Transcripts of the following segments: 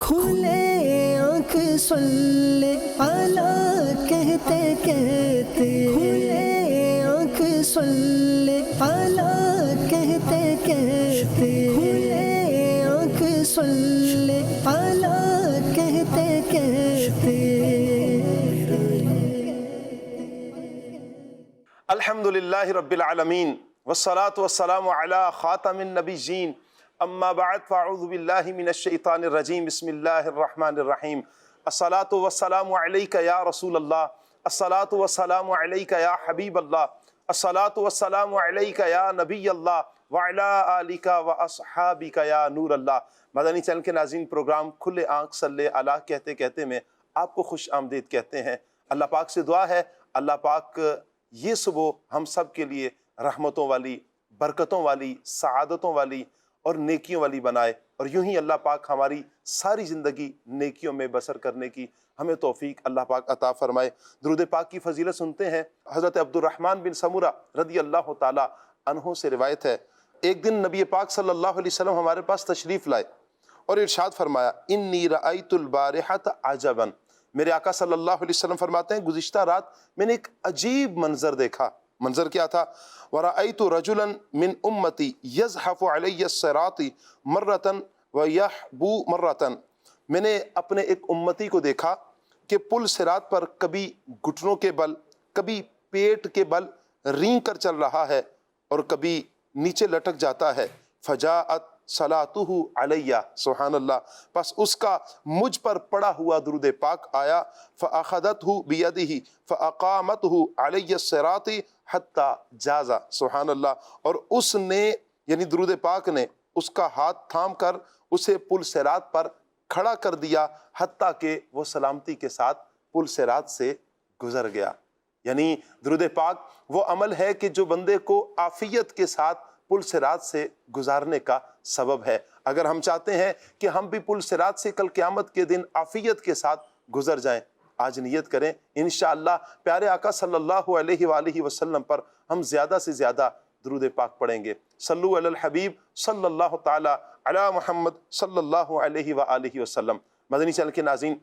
کھلے آنکھ صلی اعلیٰ کہتے کہتے، کھلے آنکھ صلی اعلیٰ کہتے کہتے، کھلے آنکھ صلی اعلیٰ کہتے کہتے۔ الحمدللہ رب العالمین والصلاة والسلام علی خاتم النبیین، اما بعد فاعوذ باللہ من الشیطان الرجیم، بسم اللہ الرحمن الرحیم۔ الصلاة والسلام علیک یا رسول اللہ، الصلاة والسلام علیک یا حبیب اللہ، الصلاة والسلام علیک یا نبی اللہ وعلی آلک واصحابک یا نور اللہ۔ مدنی چینل کے ناظرین، پروگرام کھلے آنکھ صلی اعلیٰ کہتے کہتے میں آپ کو خوش آمدید کہتے ہیں۔ اللہ پاک سے دعا ہے اللہ پاک یہ صبح ہم سب کے لیے رحمتوں والی، برکتوں والی، سعادتوں والی اور نیکیوں والی بنائے، اور یوں ہی اللہ پاک ہماری ساری زندگی نیکیوں میں بسر کرنے کی ہمیں توفیق اللہ پاک عطا فرمائے۔ درود پاک کی فضیلت سنتے ہیں۔ حضرت عبد الرحمن بن سمرہ رضی اللہ تعالی عنہ سے روایت ہے، ایک دن نبی پاک صلی اللہ علیہ وسلم ہمارے پاس تشریف لائے اور ارشاد فرمایا، انی رأیت البارحۃ عجبا۔ میرے آقا صلی اللہ علیہ وسلم فرماتے ہیں گزشتہ رات میں نے ایک عجیب منظر دیکھا۔ منظر کیا تھا؟ وَرَأَيْتُ رَجُلًا مِّنْ أُمَّتِي يَزْحَفُ عَلَيَّ الصِّرَاطِ مَرَّةً وَيَحْبُو مَرَّةً۔ میں نے اپنے ایک امتی کو دیکھا کہ پل صراط پر کبھی گھٹنوں کے بل، کبھی پیٹ کے بل رینگ کر چل رہا ہے اور کبھی نیچے لٹک جاتا ہے۔ فجاءت صلاتہ علیہ، سبحان اللہ، پس اس کا مجھ پر پڑا ہوا درود پاک آیا۔ فاخذتہ بیدہ فاقامتہ علی الصراط حتی جاز، سبحان اللہ، اور اس نے یعنی درود پاک نے اس کا ہاتھ تھام کر اسے پل صراط پر کھڑا کر دیا حتیٰ کہ وہ سلامتی کے ساتھ پل صراط سے گزر گیا۔ یعنی درود پاک وہ عمل ہے کہ جو بندے کو عافیت کے ساتھ پل صراط سے گزارنے کا سبب ہے۔ اگر ہم چاہتے ہیں کہ ہم بھی پل صراط سے کل قیامت کے دن عافیت کے ساتھ گزر جائیں، آج نیت کریں انشاءاللہ پیارے آقا صلی اللہ علیہ وآلہ وسلم پر ہم زیادہ سے زیادہ درود پاک پڑھیں گے۔ صلو علی الحبیب صلی اللہ تعالی علی محمد صلی اللہ علیہ وآلہ وسلم۔ مدنی چینل کے ناظرین،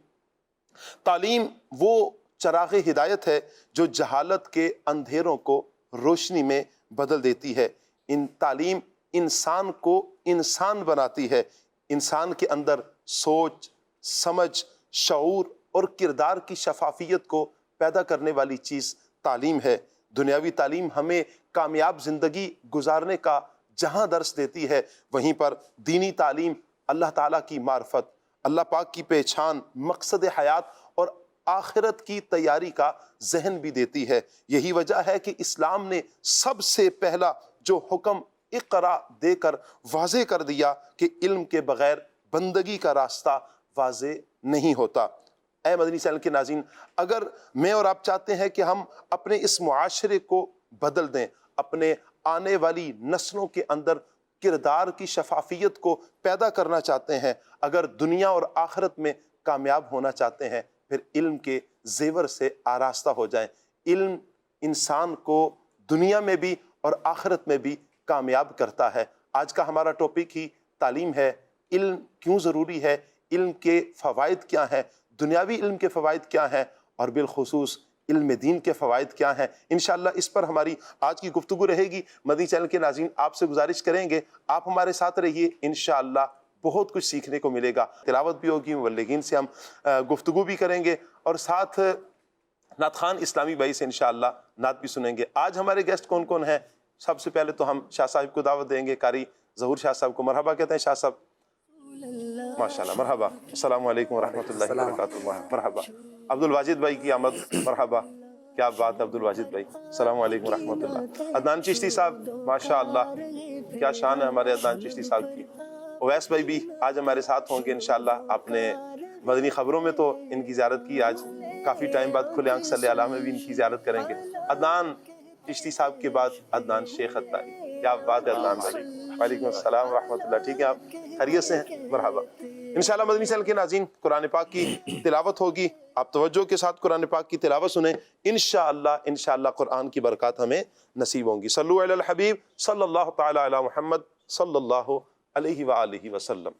تعلیم وہ چراغ ہدایت ہے جو جہالت کے اندھیروں کو روشنی میں بدل دیتی ہے۔ ان تعلیم انسان کو انسان بناتی ہے، انسان کے اندر سوچ، سمجھ، شعور اور کردار کی شفافیت کو پیدا کرنے والی چیز تعلیم ہے۔ دنیاوی تعلیم ہمیں کامیاب زندگی گزارنے کا جہاں درس دیتی ہے، وہیں پر دینی تعلیم اللہ تعالیٰ کی معرفت، اللہ پاک کی پہچان، مقصد حیات اور آخرت کی تیاری کا ذہن بھی دیتی ہے۔ یہی وجہ ہے کہ اسلام نے سب سے پہلا جو حکم اقرا دے کر واضح کر دیا کہ علم کے بغیر بندگی کا راستہ واضح نہیں ہوتا۔ اے مدنی چینل کے ناظرین، اگر میں اور آپ چاہتے ہیں کہ ہم اپنے اس معاشرے کو بدل دیں، اپنے آنے والی نسلوں کے اندر کردار کی شفافیت کو پیدا کرنا چاہتے ہیں، اگر دنیا اور آخرت میں کامیاب ہونا چاہتے ہیں، پھر علم کے زیور سے آراستہ ہو جائیں۔ علم انسان کو دنیا میں بھی اور آخرت میں بھی کامیاب کرتا ہے۔ آج کا ہمارا ٹاپک ہی تعلیم ہے۔ علم کیوں ضروری ہے، علم کے فوائد کیا ہیں، دنیاوی علم کے فوائد کیا ہیں، اور بالخصوص علم دین کے فوائد کیا ہیں۔ انشاءاللہ اس پر ہماری آج کی گفتگو رہے گی۔ مدنی چینل کے ناظرین آپ سے گزارش کریں گے آپ ہمارے ساتھ رہیے، انشاءاللہ بہت کچھ سیکھنے کو ملے گا۔ تلاوت بھی ہوگی، مبلغین سے ہم گفتگو بھی کریں گے، اور ساتھ نعت خوان اسلامی بھائی سے انشاءاللہ نعت بھی سنیں گے۔ آج ہمارے گیسٹ کون کون ہیں؟ سب سے پہلے تو ہم شاہ صاحب کو دعوت دیں گے، قاری ظہور شاہ صاحب کو مرحبا کہتے ہیں۔ شاہ صاحب ماشاءاللہ، مرحبا، السلام علیکم ورحمۃ اللہ وبرکاتہ، مرحبا۔ عبد الواجد بھائی کی آمد، مرحبا، کیا بات ہے عبد الواجد بھائی، السلام علیکم ورحمۃ اللہ۔ عدنان چشتی صاحب، ماشاءاللہ کیا شان ہے ہمارے عدنان چشتی صاحب کی۔ اویس بھائی بھی آج ہمارے ساتھ ہوں گے انشاءاللہ۔ آپ نے مدنی خبروں میں تو ان کی زیارت کی، آج کافی ٹائم بعد کھلے آنکھ صلی اعلیٰ میں بھی ان کی زیارت کریں گے۔ عدنان چشتی صاحب کے بعد عدنان شیخ عطائی، کیا بات ہے عدنان بھائی، وعلیکم السلام ورحمۃ اللہ۔ ٹھیک ہے، آپ خیریت سے ہیں؟ مرحبا۔ انشاءاللہ مدنی چینل کے ناظرین قرآن پاک کی تلاوت ہوگی، آپ توجہ کے ساتھ قرآن پاک کی تلاوت سنیں، انشاءاللہ قرآن کی برکات ہمیں نصیب ہوں گی۔ صلو علی الحبیب صلی اللہ تعالی علی محمد صلی اللہ علیہ وآلہ وسلم۔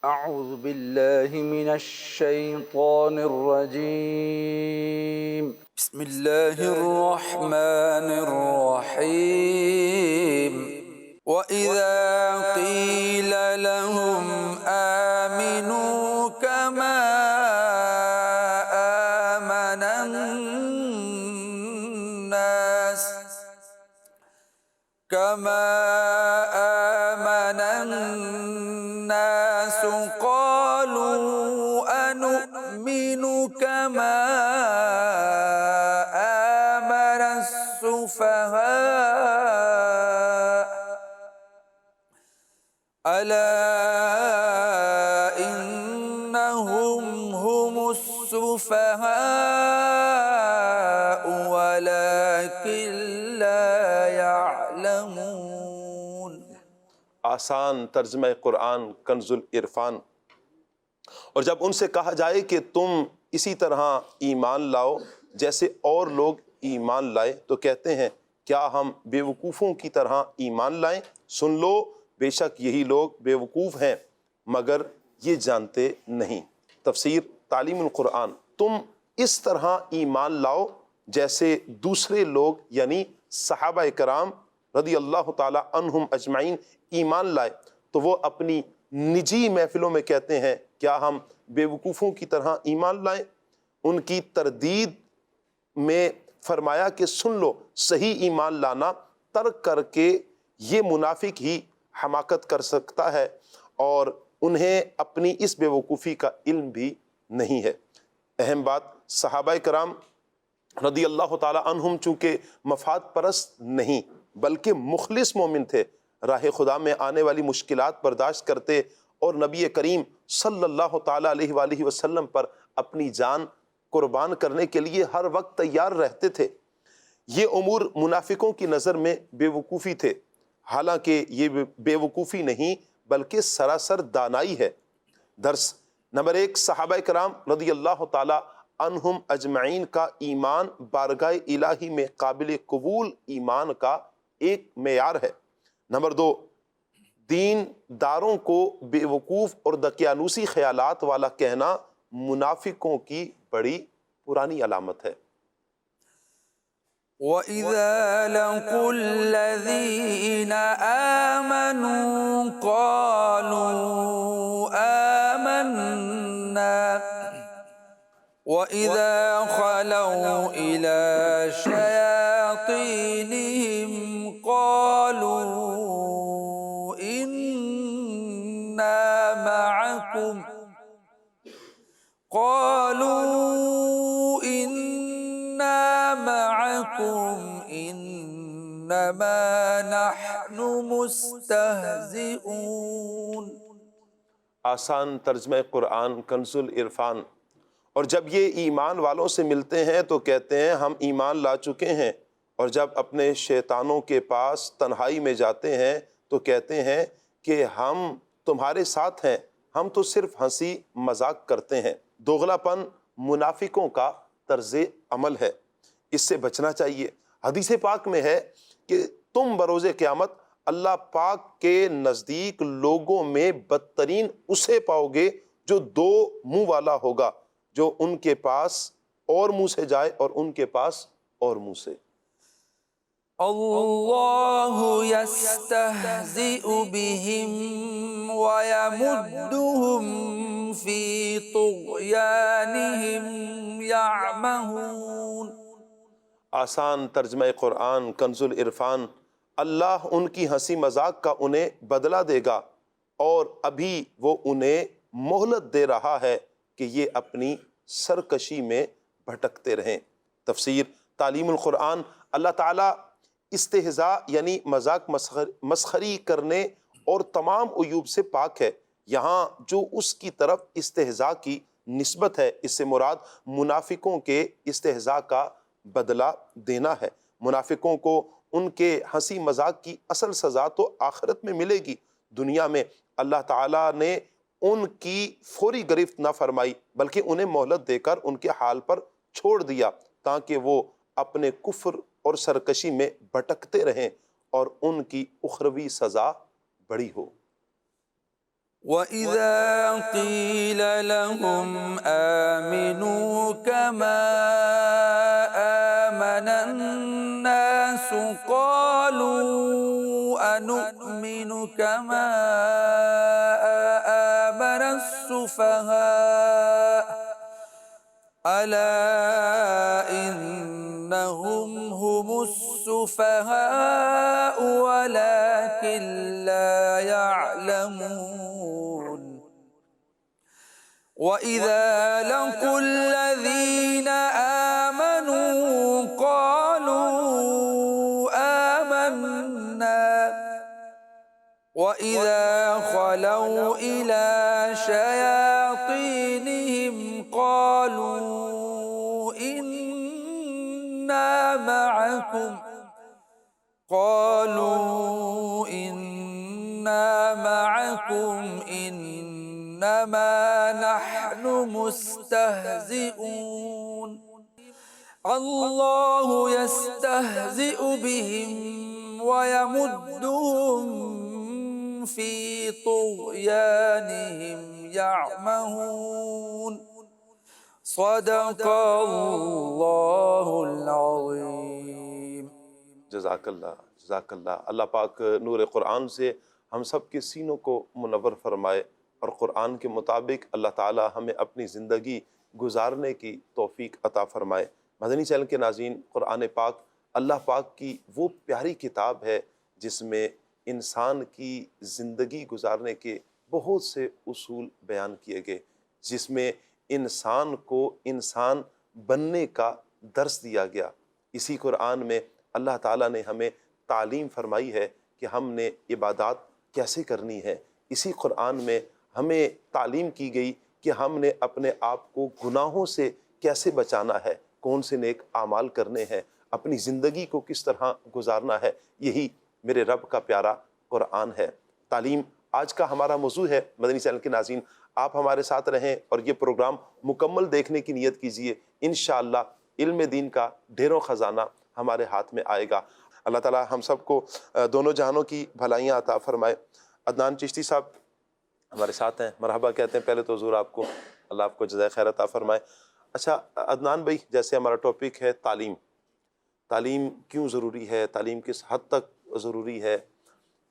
أعوذ بالله من الشيطان الرجيم بسم الله الرحمن الرحيم وإذا قيل لهم آمنوا كما آمن الناس قالوا أنؤمن كما آمن السفهاء ألا إنهم هم السفهاء ولكن لا يعلمون. آسان ترجمہ قرآن کنز العرفان. اور جب ان سے کہا جائے کہ تم اسی طرح ایمان لاؤ جیسے اور لوگ ایمان لائے تو کہتے ہیں کیا ہم بے وقوفوں کی طرح ایمان لائیں؟ سن لو بے شک یہی لوگ بے وقوف ہیں مگر یہ جانتے نہیں. تفسیر تعلیم القرآن. تم اس طرح ایمان لاؤ جیسے دوسرے لوگ یعنی صحابہ کرام رضی اللہ تعالی عنہم اجمعین ایمان لائے تو وہ اپنی نجی محفلوں میں کہتے ہیں کیا ہم بے وقوفوں کی طرح ایمان لائیں؟ ان کی تردید میں فرمایا کہ سن لو صحیح ایمان لانا ترک کر کے یہ منافق ہی حماقت کر سکتا ہے اور انہیں اپنی اس بے وقوفی کا علم بھی نہیں ہے. اہم بات صحابہ کرام رضی اللہ تعالی عنہم چونکہ مفاد پرست نہیں بلکہ مخلص مومن تھے، راہ خدا میں آنے والی مشکلات برداشت کرتے اور نبی کریم صلی اللہ تعالی علیہ وآلہ وسلم پر اپنی جان قربان کرنے کے لیے ہر وقت تیار رہتے تھے. یہ امور منافقوں کی نظر میں بے وقوفی تھے، حالانکہ یہ بے وقوفی نہیں بلکہ سراسر دانائی ہے. درس نمبر 1، صحابہ کرام رضی اللہ تعالی عنہم اجمعین کا ایمان بارگاہ الہی میں قابل قبول ایمان کا ایک معیار ہے. نمبر 2، دین داروں کو بے وقوف اور دقیانوسی خیالات والا کہنا منافقوں کی بڑی پرانی علامت ہے. وَإِذَا لَقُوا الَّذِينَ آمَنُوا قَالُوا آمَنَّا وَإِذَا خَلَوْا إِلَى شَيَاطِينِهِمْ قَالُوا إِنَّا مَعَكُمْ إِنَّمَا نَحْنُ مُسْتَهْزِئُونَ. آسان ترجمہ قرآن کنز العرفان. اور جب یہ ایمان والوں سے ملتے ہیں تو کہتے ہیں ہم ایمان لا چکے ہیں، اور جب اپنے شیطانوں کے پاس تنہائی میں جاتے ہیں تو کہتے ہیں کہ ہم تمہارے ساتھ ہیں، ہم تو صرف ہنسی مذاق کرتے ہیں. دوغلا پن منافقوں کا طرز عمل ہے، اس سے بچنا چاہیے. حدیث پاک میں ہے کہ تم بروز قیامت اللہ پاک کے نزدیک لوگوں میں بدترین اسے پاؤ گے جو دو منہ والا ہوگا، جو ان کے پاس اور منہ سے جائے اور ان کے پاس اور منہ سے. اللہ یستہزئ بہم ویمدہم فی طغیانہم یعمہون. آسان ترجمہ قرآن کنز العرفان. اللہ ان کی ہنسی مذاق کا انہیں بدلہ دے گا اور ابھی وہ انہیں مہلت دے رہا ہے کہ یہ اپنی سرکشی میں بھٹکتے رہیں. تفسیر تعلیم القرآن. اللہ تعالیٰ استہزاء یعنی مذاق مسخری کرنے اور تمام عیوب سے پاک ہے. یہاں جو اس کی طرف استہزاء کی نسبت ہے اس سے مراد منافقوں کے استہزاء کا بدلہ دینا ہے. منافقوں کو ان کے ہنسی مذاق کی اصل سزا تو آخرت میں ملے گی. دنیا میں اللہ تعالیٰ نے ان کی فوری گرفت نہ فرمائی بلکہ انہیں مہلت دے کر ان کے حال پر چھوڑ دیا تاکہ وہ اپنے کفر اور سرکشی میں بھٹکتے رہیں اور ان کی اخروی سزا بڑی ہو. وَإِذَا قِيلَ لَهُمْ آمِنُوا كَمَا آمَنَ النَّاسُ قَالُوا أَنُؤْمِنُ كَمَا آمَنَ السُّفَهَاءُ أَلَا إِنَّهُمْ هُمُ السُّفَهَاءُ وَلَكِنْ لَا يَعْلَمُونَ وَإِذَا لَقُوا الَّذِينَ آمَنُوا قَالُوا آمَنَّا وَإِذَا خَلَوْا إِلَى شَيَاطِينِهِمْ قَالُوا إِنَّا مَعَكُمْ إِنَّمَا نَحْنُ مُسْتَهْزِئُونَ اللَّهُ يَسْتَهْزِئُ بِهِمْ وَيَمُدُّهُمْ فِي طُغْيَانِهِمْ يَعْمَهُونَ صدق اللہ العظیم۔ جزاک اللہ، جزاک اللہ۔ اللہ پاک نور قرآن سے ہم سب کے سینوں کو منور فرمائے اور قرآن کے مطابق اللہ تعالی ہمیں اپنی زندگی گزارنے کی توفیق عطا فرمائے۔ مدنی چینل کے ناظرین، قرآن پاک اللہ پاک کی وہ پیاری کتاب ہے جس میں انسان کی زندگی گزارنے کے بہت سے اصول بیان کیے گئے، جس میں انسان کو انسان بننے کا درس دیا گیا۔ اسی قرآن میں اللہ تعالیٰ نے ہمیں تعلیم فرمائی ہے کہ ہم نے عبادات کیسے کرنی ہے۔ اسی قرآن میں ہمیں تعلیم کی گئی کہ ہم نے اپنے آپ کو گناہوں سے کیسے بچانا ہے، کون سے نیک اعمال کرنے ہیں، اپنی زندگی کو کس طرح گزارنا ہے۔ یہی میرے رب کا پیارا قرآن ہے۔ تعلیم آج کا ہمارا موضوع ہے۔ مدنی چینل کے ناظرین، آپ ہمارے ساتھ رہیں اور یہ پروگرام مکمل دیکھنے کی نیت کیجئے۔ انشاءاللہ علم دین کا ڈھیروں خزانہ ہمارے ہاتھ میں آئے گا۔ اللہ تعالیٰ ہم سب کو دونوں جہانوں کی بھلائیاں عطا فرمائے۔ عدنان چشتی صاحب ہمارے ساتھ ہیں، مرحبا کہتے ہیں پہلے تو حضور آپ کو، اللہ آپ کو جزائے خیر عطا فرمائے۔ اچھا عدنان بھائی، جیسے ہمارا ٹاپک ہے تعلیم، تعلیم کیوں ضروری ہے، تعلیم کس حد تک ضروری ہے،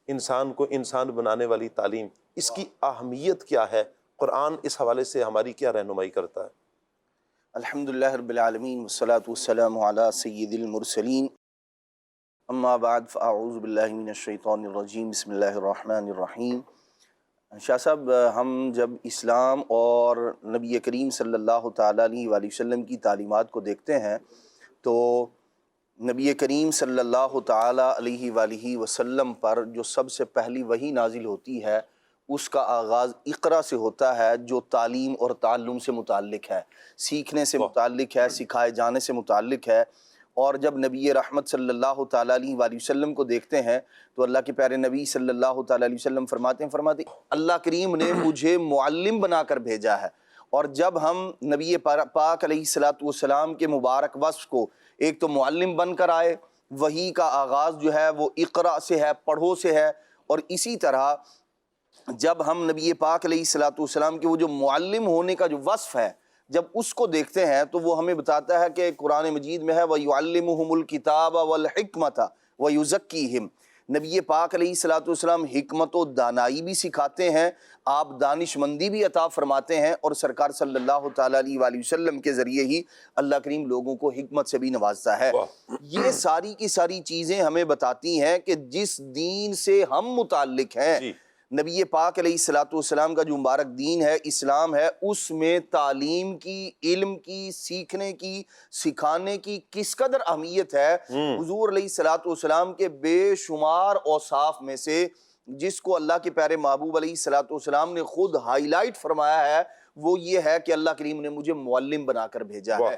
انسان کو انسان بنانے والی تعلیم، اس کی اہمیت کیا ہے، قرآن اس حوالے سے ہماری کیا رہنمائی کرتا ہے؟ الحمدللہ رب العالمین والصلاة والسلام علی سید المرسلین، اما بعد فاعوذ باللہ من الشیطان الرجیم، بسم اللہ الرحمن الرحیم۔ شاہ صاحب، ہم جب اسلام اور نبی کریم صلی اللہ تعالیٰ علیہ وآلہ وسلم کی تعلیمات کو دیکھتے ہیں تو نبی کریم صلی اللہ تعالیٰ علیہ وآلہ وسلم پر جو سب سے پہلی وحی نازل ہوتی ہے اس کا آغاز اقرا سے ہوتا ہے، جو تعلیم اور تعلم سے متعلق ہے، سیکھنے سے متعلق ہے، سکھائے جانے سے متعلق ہے۔ اور جب نبی رحمت صلی اللہ تعالیٰ علیہ وآلہ وسلم کو دیکھتے ہیں تو اللہ کے پیارے نبی صلی اللہ تعالیٰ علیہ وسلم فرماتے ہیں اللہ کریم نے مجھے معلم بنا کر بھیجا ہے۔ اور جب ہم نبی پاک علیہ السلام کے مبارک وصف کو، ایک تو معلم بن کر آئے، وحی کا آغاز جو ہے وہ اقرا سے ہے، پڑھو سے ہے، اور اسی طرح جب ہم نبی پاک علیہ السلام کے وہ جو معلم ہونے کا جو وصف ہے جب اس کو دیکھتے ہیں تو وہ ہمیں بتاتا ہے کہ قرآن مجید میں ہے وَيُعَلِّمُهُمُ الْكِتَابَ وَالْحِكْمَةَ وَيُزَكِّيهِمْ۔ نبی پاک علیہ السلام حکمت و دانائی بھی سکھاتے ہیں، آپ دانش مندی بھی عطا فرماتے ہیں، اور سرکار صلی اللہ تعالیٰ علیہ وآلہ وسلم کے ذریعے ہی اللہ کریم لوگوں کو حکمت سے بھی نوازتا ہے۔ یہ ساری کی ساری چیزیں ہمیں بتاتی ہیں کہ جس دین سے ہم متعلق ہیں، نبی پاک علیہ السلام کا جو مبارک دین ہے، اسلام ہے، اس میں تعلیم کی، علم کی، سیکھنے کی، سکھانے کی کس قدر اہمیت ہے۔ حضور علیہ السلام کے بے شمار اوصاف میں سے جس کو اللہ کے پیارے محبوب علیہ السلام نے خود ہائی لائٹ فرمایا ہے وہ یہ ہے کہ اللہ کریم نے مجھے معلم بنا کر بھیجا ہے۔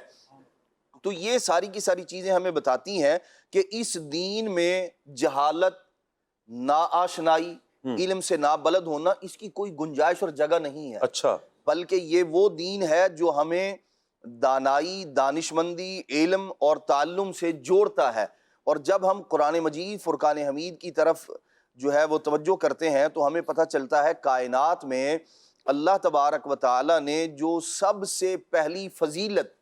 تو یہ ساری کی ساری چیزیں ہمیں بتاتی ہیں کہ اس دین میں جہالت، ناآشنائی، علم سے نابلد ہونا، اس کی کوئی گنجائش اور جگہ نہیں ہے۔ اچھا، بلکہ یہ وہ دین ہے جو ہمیں دانائی، دانشمندی، علم اور تعلم سے جوڑتا ہے۔ اور جب ہم قرآن مجید فرقان حمید کی طرف جو ہے وہ توجہ کرتے ہیں تو ہمیں پتہ چلتا ہے کائنات میں اللہ تبارک و تعالیٰ نے جو سب سے پہلی فضیلت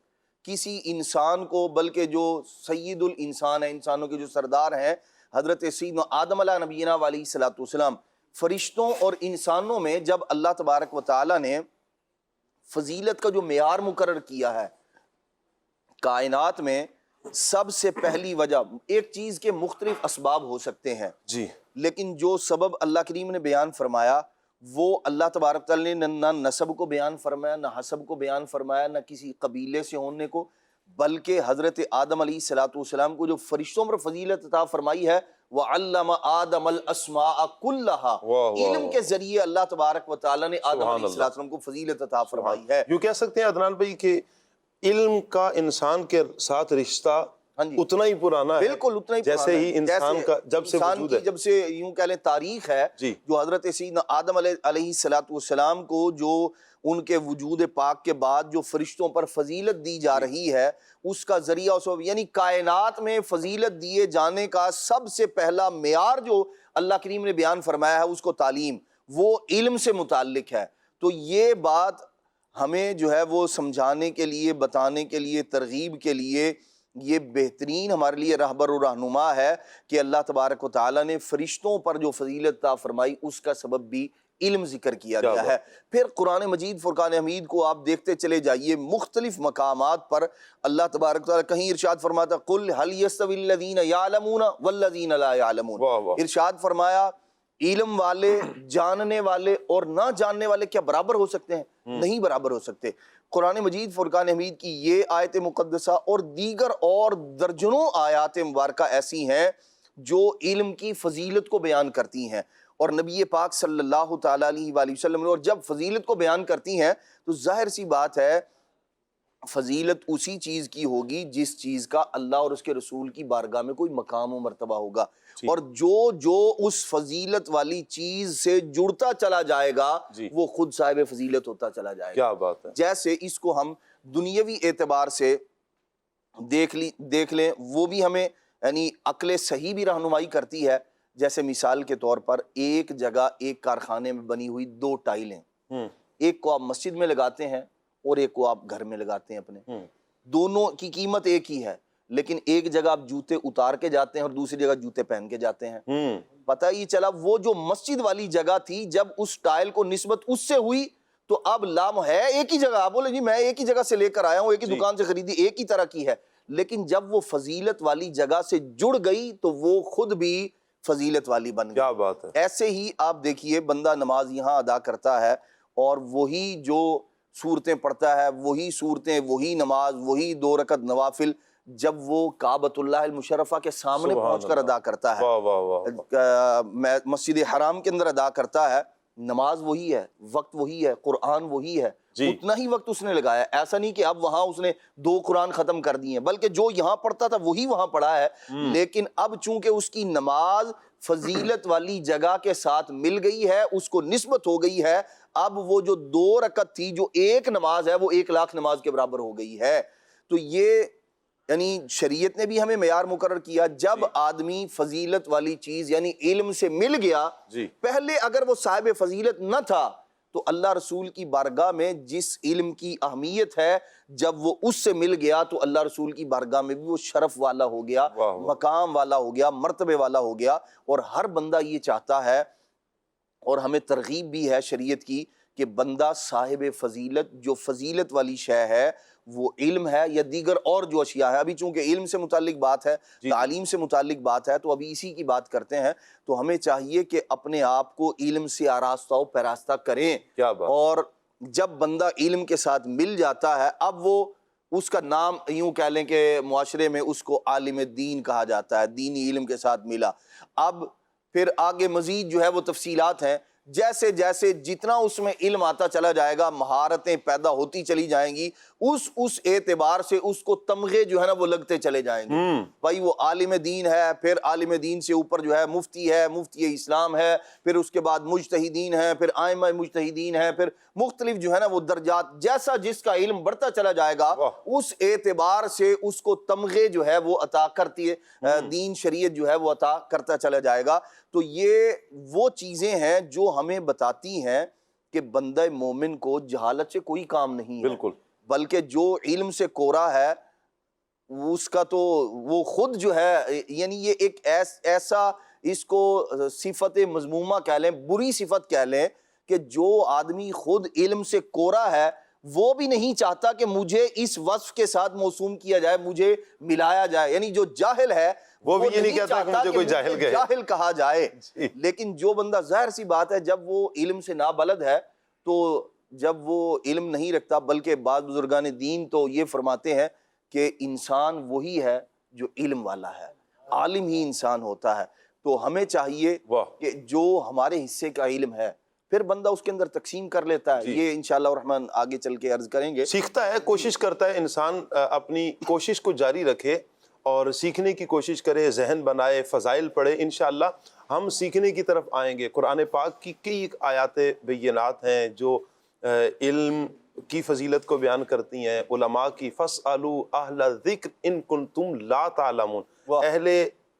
کسی انسان کو، بلکہ جو سید الانسان ہے، انسانوں کے جو سردار ہیں، حضرت سیدنا آدم علیہ نبینا علیہ الصلوۃ والسلام، فرشتوں اور انسانوں میں جب اللہ تبارک و تعالیٰ نے فضیلت کا جو معیار مقرر کیا ہے کائنات میں، سب سے پہلی وجہ، ایک چیز کے مختلف اسباب ہو سکتے ہیں جی، لیکن جو سبب اللہ کریم نے بیان فرمایا وہ اللہ تبارک تعالیٰ نے نہ نسب کو بیان فرمایا، نہ حسب کو بیان فرمایا، نہ کسی قبیلے سے ہونے کو، بلکہ حضرت آدم علیہ الصلوۃ والسلام کو جو فرشتوں پر فضیلت عطا فرمائی ہے، وَعَلَّمَ آدَمَ الْأَسْمَاءَ كُلَّهَا، علم کے ذریعے اللہ تبارک و تعالیٰ نے آدم علیہ السلام کو فضیلت عطا فرمائی ہے۔ یوں کہہ سکتے ہیں عدنان بھائی کہ علم کا انسان کے ساتھ رشتہ اتنا ہی پرانا ہے، بالکل اتنا ہی جیسے ہی انسان کا جب سے انسان وجود کی ہے، جب سے یوں کہہ لیں تاریخ ہے، جی، جو حضرت سیدنا آدم علیہ السلام کو جو ان کے وجود پاک کے بعد جو فرشتوں پر فضیلت دی جا رہی ہے، اس کا ذریعہ یعنی کائنات میں فضیلت دیے جانے کا سب سے پہلا معیار جو اللہ کریم نے بیان فرمایا ہے اس کو تعلیم، وہ علم سے متعلق ہے۔ تو یہ بات ہمیں جو ہے وہ سمجھانے کے لیے، بتانے کے لیے، ترغیب کے لیے یہ بہترین ہمارے لیے رہبر و رہنما ہے کہ اللہ تبارک و تعالیٰ نے فرشتوں پر جو فضیلت عطا فرمائی اس کا سبب بھی علم ذکر کیا گیا ہے۔ پھر قرآن مجید فرقان حمید کو آپ دیکھتے چلے جائیے، مختلف مقامات پر اللہ تبارک و تعالیٰ کہیں ارشاد فرماتا قُلْ هَلْ يَسْتَوِي الَّذِينَ يَعْلَمُونَ وَالَّذِينَ لَا يَعْلَمُونَ، ارشاد فرمایا علم والے، جاننے والے اور نہ جاننے والے کیا برابر ہو سکتے ہیں؟ نہیں برابر ہو سکتے۔ قرآن مجید فرقان حمید کی یہ آیت مقدسہ اور دیگر اور درجنوں آیات مبارکہ ایسی ہیں جو علم کی فضیلت کو بیان کرتی ہیں، اور نبی پاک صلی اللہ تعالیٰ علیہ وآلہ وسلم نے اور جب فضیلت کو بیان کرتی ہیں تو ظاہر سی بات ہے فضیلت اسی چیز کی ہوگی جس چیز کا اللہ اور اس کے رسول کی بارگاہ میں کوئی مقام و مرتبہ ہوگا، اور جو اس فضیلت والی چیز سے جڑتا چلا جائے گا وہ خود صاحب فضیلت ہوتا چلا جائے گا۔ کیا بات ہے! جیسے اس کو ہم دنیاوی اعتبار سے دیکھ لیں، وہ بھی ہمیں یعنی عقل صحیح بھی رہنمائی کرتی ہے۔ جیسے مثال کے طور پر ایک جگہ ایک کارخانے میں بنی ہوئی دو ٹائلیں، ایک کو آپ مسجد میں لگاتے ہیں اور ایک کو آپ گھر میں لگاتے ہیں اپنے، دونوں کی قیمت ایک ہی ہے، لیکن ایک جگہ آپ جوتے اتار کے جاتے ہیں اور دوسری جگہ جوتے پہن کے جاتے ہیں۔ پتہ یہ چلا وہ جو مسجد والی جگہ تھی جب اس ٹائل کو نسبت اس سے ہوئی تو اب لام ہے ایک ہی جگہ، آپ بولے جی میں ایک ہی جگہ سے لے کر آیا ہوں، ایک ہی دکان سے خریدی، ایک ہی طرح کی ہے، لیکن جب وہ فضیلت والی جگہ سے جڑ گئی تو وہ خود بھی فضیلت والی بن گئی۔ کیا بات ہے! ایسے ہی آپ دیکھیے بندہ نماز یہاں ادا کرتا ہے اور وہی جو صورتیں پڑھتا ہے، وہی صورتیں، وہی نماز، وہی 2 رکعت نوافل جب وہ کعبۃ اللہ المشرفہ کے سامنے پہنچ کر ادا کرتا ہے، مسجد حرام کے اندر ادا کرتا ہے، نماز وہی ہے، وقت وہی ہے، قرآن وہی ہے، اتنا ہی وقت اس نے لگایا۔ ایسا نہیں کہ اب وہاں اس نے 2 قرآن ختم کر دیے، بلکہ جو یہاں پڑھتا تھا وہی وہاں پڑھا ہے، لیکن اب چونکہ اس کی نماز فضیلت والی جگہ کے ساتھ مل گئی ہے، اس کو نسبت ہو گئی ہے، اب وہ جو 2 رکعت تھی جو ایک نماز ہے وہ 1 لاکھ نماز کے برابر ہو گئی ہے۔ تو یہ یعنی شریعت نے بھی ہمیں معیار مقرر کیا، جب آدمی فضیلت والی چیز یعنی علم سے مل گیا، پہلے اگر وہ صاحب فضیلت نہ تھا تو اللہ رسول کی بارگاہ میں جس علم کی اہمیت ہے جب وہ اس سے مل گیا تو اللہ رسول کی بارگاہ میں بھی وہ شرف والا ہو گیا، مقام والا ہو گیا، مرتبے والا ہو گیا۔ اور ہر بندہ یہ چاہتا ہے اور ہمیں ترغیب بھی ہے شریعت کی کہ بندہ صاحب فضیلت، جو فضیلت والی شے ہے وہ علم ہے یا دیگر اور جو اشیاء ہے، ابھی چونکہ علم سے متعلق بات ہے، تعلیم سے متعلق بات ہے تو ابھی اسی کی بات کرتے ہیں، تو ہمیں چاہیے کہ اپنے آپ کو علم سے آراستہ و پیراستہ کریں، اور جب بندہ علم کے ساتھ مل جاتا ہے اب وہ اس کا نام یوں کہہ لیں کہ معاشرے میں اس کو عالم دین کہا جاتا ہے، دینی علم کے ساتھ ملا۔ اب پھر آگے مزید جو ہے وہ تفصیلات ہیں، جیسے جیسے جتنا اس میں علم آتا چلا جائے گا، مہارتیں پیدا ہوتی چلی جائیں گی، اس اعتبار سے اس کو تمغے جو ہے نا وہ لگتے چلے جائیں گے۔ بھائی وہ عالم دین ہے، پھر عالم دین سے اوپر جو ہے مفتی اسلام ہے، پھر اس کے بعد مجتہدین ہے، پھر ائمہ مجتہدین ہے، پھر مختلف جو ہے نا وہ درجات، جیسا جس کا علم بڑھتا چلا جائے گا اس اعتبار سے اس کو تمغے جو ہے وہ عطا کرتی ہے، دین شریعت جو ہے وہ عطا کرتا چلا جائے گا۔ تو یہ وہ چیزیں ہیں جو ہمیں بتاتی ہیں کہ بندہ مومن کو جہالت سے کوئی کام نہیں ہے، بالکل، بلکہ جو علم سے کورا ہے اس کا تو وہ خود جو ہے، یعنی یہ ایک ایسا اس کو صفت مذمومہ کہہ لیں، بری صفت کہہ لیں، کہ جو آدمی خود علم سے کورا ہے وہ بھی نہیں چاہتا کہ مجھے اس وصف کے ساتھ موسوم کیا جائے، مجھے ملایا جائے. یعنی جو جاہل ہے وہ بھی یہ نہیں کہتا کہ مجھے کوئی جاہل کہے، جاہل کہا جائے. لیکن جو بندہ، ظاہر سی بات ہے، جب وہ علم سے نابلد ہے تو جب وہ علم نہیں رکھتا، بلکہ بعض بزرگان دین تو یہ فرماتے ہیں کہ انسان وہی ہے جو علم والا ہے، عالم ہی انسان ہوتا ہے. تو ہمیں چاہیے کہ جو ہمارے حصے کا علم ہے پھر بندہ اس کے اندر تقسیم کر لیتا ہے. یہ انشاءاللہ الرحمن آگے چل کے عرض کریں گے. سیکھتا ہے، کوشش کرتا ہے، انسان اپنی کوشش کو جاری رکھے اور سیکھنے کی کوشش کرے، ذہن بنائے، فضائل پڑھے. انشاءاللہ ہم سیکھنے کی طرف آئیں گے. قرآن پاک کی کئی آیات بینات ہیں جو علم کی فضیلت کو بیان کرتی ہیں. علماء کی فَاسْأَلُوا أَهْلَ الذِّكْرِ إِن كُنتُمْ لَا تَعْلَمُونَ، اہل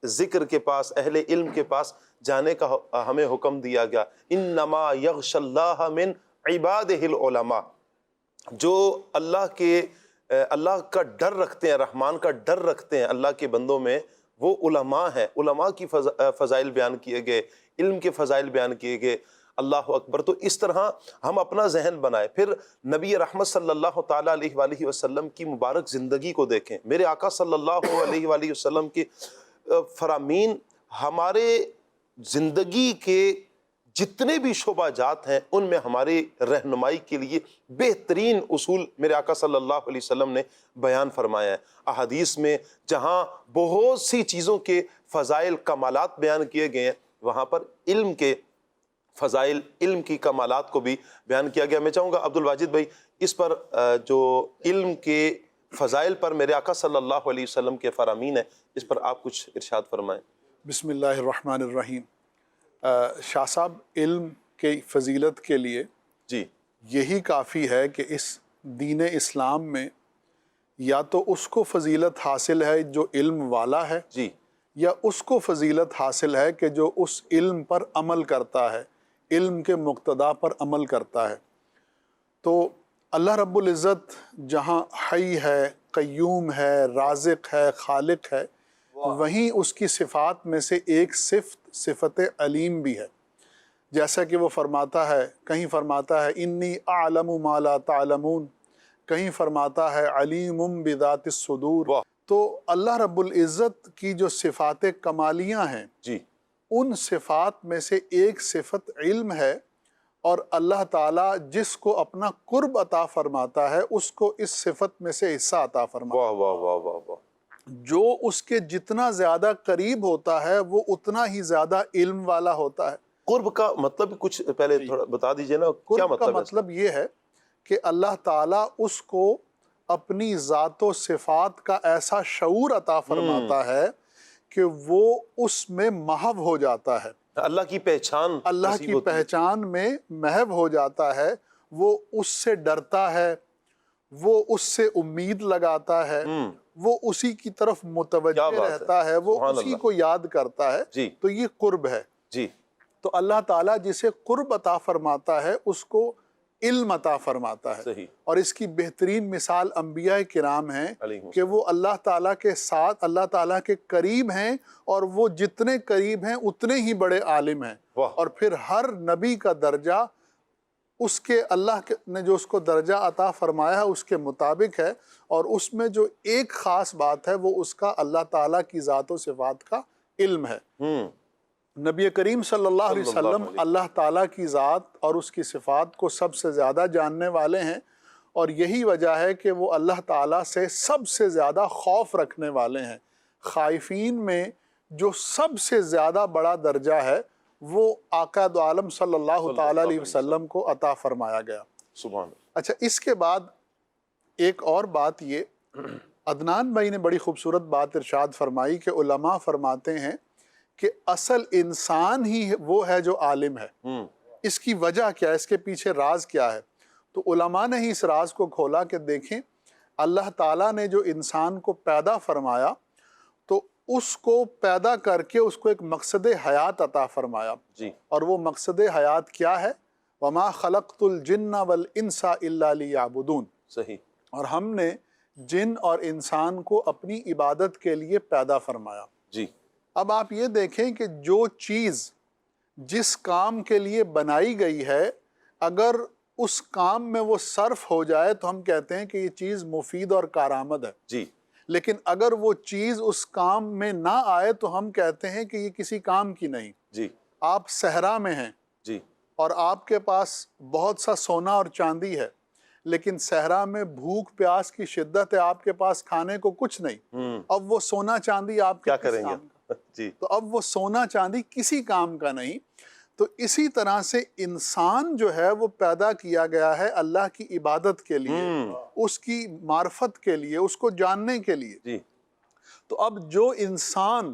ذکر کے پاس، اہل علم کے پاس جانے کا ہمیں حکم دیا گیا. انما یغش اللہ من عبادہ العلماء، جو اللہ کا ڈر رکھتے ہیں، رحمان کا ڈر رکھتے ہیں اللہ کے بندوں میں، وہ علماء ہیں. علماء کی فضائل بیان کیے گئے، علم کے فضائل بیان کیے گئے. اللہ اکبر. تو اس طرح ہم اپنا ذہن بنائیں. پھر نبی رحمت صلی اللہ تعالیٰ علیہ وآلہ وسلم کی مبارک زندگی کو دیکھیں. میرے آقا صلی اللہ علیہ وآلہ وسلم کی فرامین ہمارے زندگی کے جتنے بھی شعبہ جات ہیں ان میں ہماری رہنمائی کے لیے بہترین اصول میرے آقا صلی اللہ علیہ وسلم نے بیان فرمایا ہے. احادیث میں جہاں بہت سی چیزوں کے فضائل، کمالات بیان کیے گئے ہیں، وہاں پر علم کے فضائل، علم کی کمالات کو بھی بیان کیا گیا. میں چاہوں گا عبد الواجد بھائی اس پر جو علم کے فضائل پر میرے آقا صلی اللہ علیہ وسلم کے فرامین ہیں، اس پر آپ کچھ ارشاد فرمائیں. بسم اللہ الرحمن الرحیم. شاہ صاحب، علم کی فضیلت کے لیے جی یہی کافی ہے کہ اس دین اسلام میں یا تو اس کو فضیلت حاصل ہے جو علم والا ہے، جی، یا اس کو فضیلت حاصل ہے کہ جو اس علم پر عمل کرتا ہے، علم کے مقتضا پر عمل کرتا ہے. تو اللہ رب العزت جہاں حی ہے، قیوم ہے، رازق ہے، خالق ہے، وہیں اس کی صفات میں سے ایک صفت علیم بھی ہے. جیسا کہ وہ فرماتا ہے، کہیں فرماتا ہے انی اعلم ما لا تعلمون، کہیں فرماتا ہے علیم بذات الصدور. تو اللہ رب العزت کی جو صفات کمالیاں ہیں، جی، ان صفات میں سے ایک صفت علم ہے. اور اللہ تعالیٰ جس کو اپنا قرب عطا فرماتا ہے اس کو اس صفت میں سے حصہ عطا فرماتا ہے. واہ واہ واہ واہ واہ. جو اس کے جتنا زیادہ قریب ہوتا ہے وہ اتنا ہی زیادہ علم والا ہوتا ہے. قرب کا مطلب کچھ پہلے تھوڑا بتا دیجئے نا، کیا قرب کا مطلب ہے؟ مطلب یہ ہے کہ اللہ تعالیٰ اس کو اپنی ذات و صفات کا ایسا شعور عطا فرماتا ہے کہ وہ اس میں محو ہو جاتا ہے، اللہ کی پہچان، اللہ کی پہچان میں محو ہو جاتا ہے. وہ اس سے ڈرتا ہے، وہ اس سے امید لگاتا ہے، وہ اسی کی طرف متوجہ رہتا ہے، وہ اسی کو یاد کرتا ہے. جی، تو یہ قرب ہے. جی، تو اللہ تعالیٰ جسے قرب عطا فرماتا ہے اس کو علم عطا فرماتا ہے. صحیح. اور اس کی بہترین مثال انبیاء کرام ہیں علیہم کہ وہ اللہ تعالیٰ کے ساتھ، اللہ تعالیٰ کے قریب ہیں، اور وہ جتنے قریب ہیں اتنے ہی بڑے عالم ہیں. اور پھر ہر نبی کا درجہ اس کے، اللہ نے جو اس کو درجہ عطا فرمایا ہے اس کے مطابق ہے. اور اس میں جو ایک خاص بات ہے وہ اس کا اللہ تعالیٰ کی ذات و صفات کا علم ہے. نبی کریم صلی اللہ علیہ وسلم اللہ تعالیٰ کی ذات اور اس کی صفات کو سب سے زیادہ جاننے والے ہیں، اور یہی وجہ ہے کہ وہ اللہ تعالیٰ سے سب سے زیادہ خوف رکھنے والے ہیں. خائفین میں جو سب سے زیادہ بڑا درجہ ہے وہ آقا دو عالم صلی اللہ تعالیٰ علیہ وسلم کو عطا فرمایا گیا. سبحان. اچھا، اس کے بعد ایک اور بات یہ، عدنان بھائی نے بڑی خوبصورت بات ارشاد فرمائی کہ علماء فرماتے ہیں کہ اصل انسان ہی وہ ہے جو عالم ہے. اس کی وجہ کیا ہے، اس کے پیچھے راز کیا ہے؟ تو علماء نے ہی اس راز کو کھولا کہ دیکھیں، اللہ تعالیٰ نے جو انسان کو پیدا فرمایا تو اس کو پیدا کر کے اس کو ایک مقصد حیات عطا فرمایا. جی. اور وہ مقصد حیات کیا ہے؟ وَمَا خَلَقْتُ الْجِنَّ وَالْإِنسَ إِلَّا لِيَعْبُدُونَ. صحیح. اور ہم نے جن اور انسان کو اپنی عبادت کے لیے پیدا فرمایا. جی. اب آپ یہ دیکھیں کہ جو چیز جس کام کے لیے بنائی گئی ہے اگر اس کام میں وہ صرف ہو جائے تو ہم کہتے ہیں کہ یہ چیز مفید اور کارآمد ہے. جی. لیکن اگر وہ چیز اس کام میں نہ آئے تو ہم کہتے ہیں کہ یہ کسی کام کی نہیں. جی. آپ صحرا میں ہیں جی. اور آپ کے پاس بہت سا سونا اور چاندی ہے لیکن صحرا میں بھوک پیاس کی شدت ہے، آپ کے پاس کھانے کو کچھ نہیں. اب وہ سونا چاندی آپ کے کیا کس کریں کام گے؟ جی. تو اب وہ سونا چاندی کسی کام کا نہیں. تو اسی طرح سے انسان جو ہے وہ پیدا کیا گیا ہے اللہ کی عبادت کے لیے، اس کی معرفت کے لیے، اس کو جاننے کے لیے. جی. تو اب جو انسان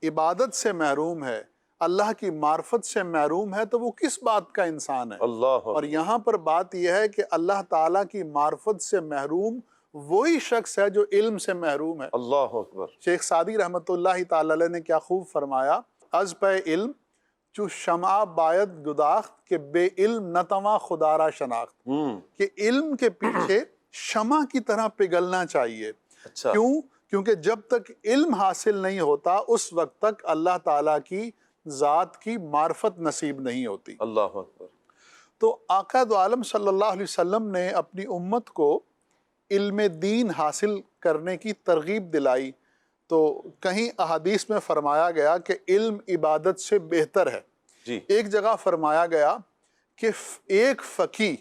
عبادت سے محروم ہے، اللہ کی معرفت سے محروم ہے، تو وہ کس بات کا انسان ہے؟ اللہ. اور یہاں پر بات یہ ہے کہ اللہ تعالیٰ کی معرفت سے محروم وہی شخص ہے جو علم سے محروم ہے. اللہ اکبر. شیخ سعدی رحمۃ اللہ تعالی علیہ نے کیا خوب فرمایا، از پہ علم چو شمع باید گداخت کہ بے علم نتواں خدا را شناخت. کہ علم کے پیچھے شمع کی طرح پگھلنا چاہیے. اچھا. کیوں؟ کیونکہ جب تک علم حاصل نہیں ہوتا اس وقت تک اللہ تعالیٰ کی ذات کی معرفت نصیب نہیں ہوتی. اللہ اکبر. تو آقا دو عالم صلی اللہ علیہ وسلم نے اپنی امت کو علم دین حاصل کرنے کی ترغیب دلائی. تو کہیں احادیث میں فرمایا گیا کہ علم عبادت سے بہتر ہے. جی. ایک جگہ فرمایا گیا کہ ایک فقی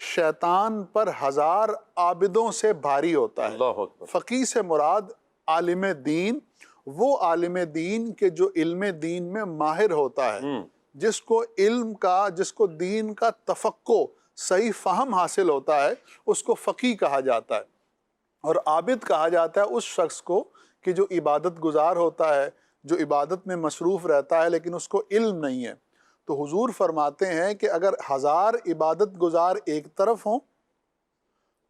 شیطان پر 1000 عابدوں سے بھاری ہوتا ہے. اللہ اکبر. فقی سے مراد عالم دین، وہ عالم دین کے جو علم دین میں ماہر ہوتا ہے، جس کو علم کا، جس کو دین کا تفقہ، صحیح فہم حاصل ہوتا ہے، اس کو فقی کہا جاتا ہے. اور عابد کہا جاتا ہے اس شخص کو کہ جو عبادت گزار ہوتا ہے، جو عبادت میں مصروف رہتا ہے لیکن اس کو علم نہیں ہے. تو حضور فرماتے ہیں کہ اگر 1000 عبادت گزار ایک طرف ہوں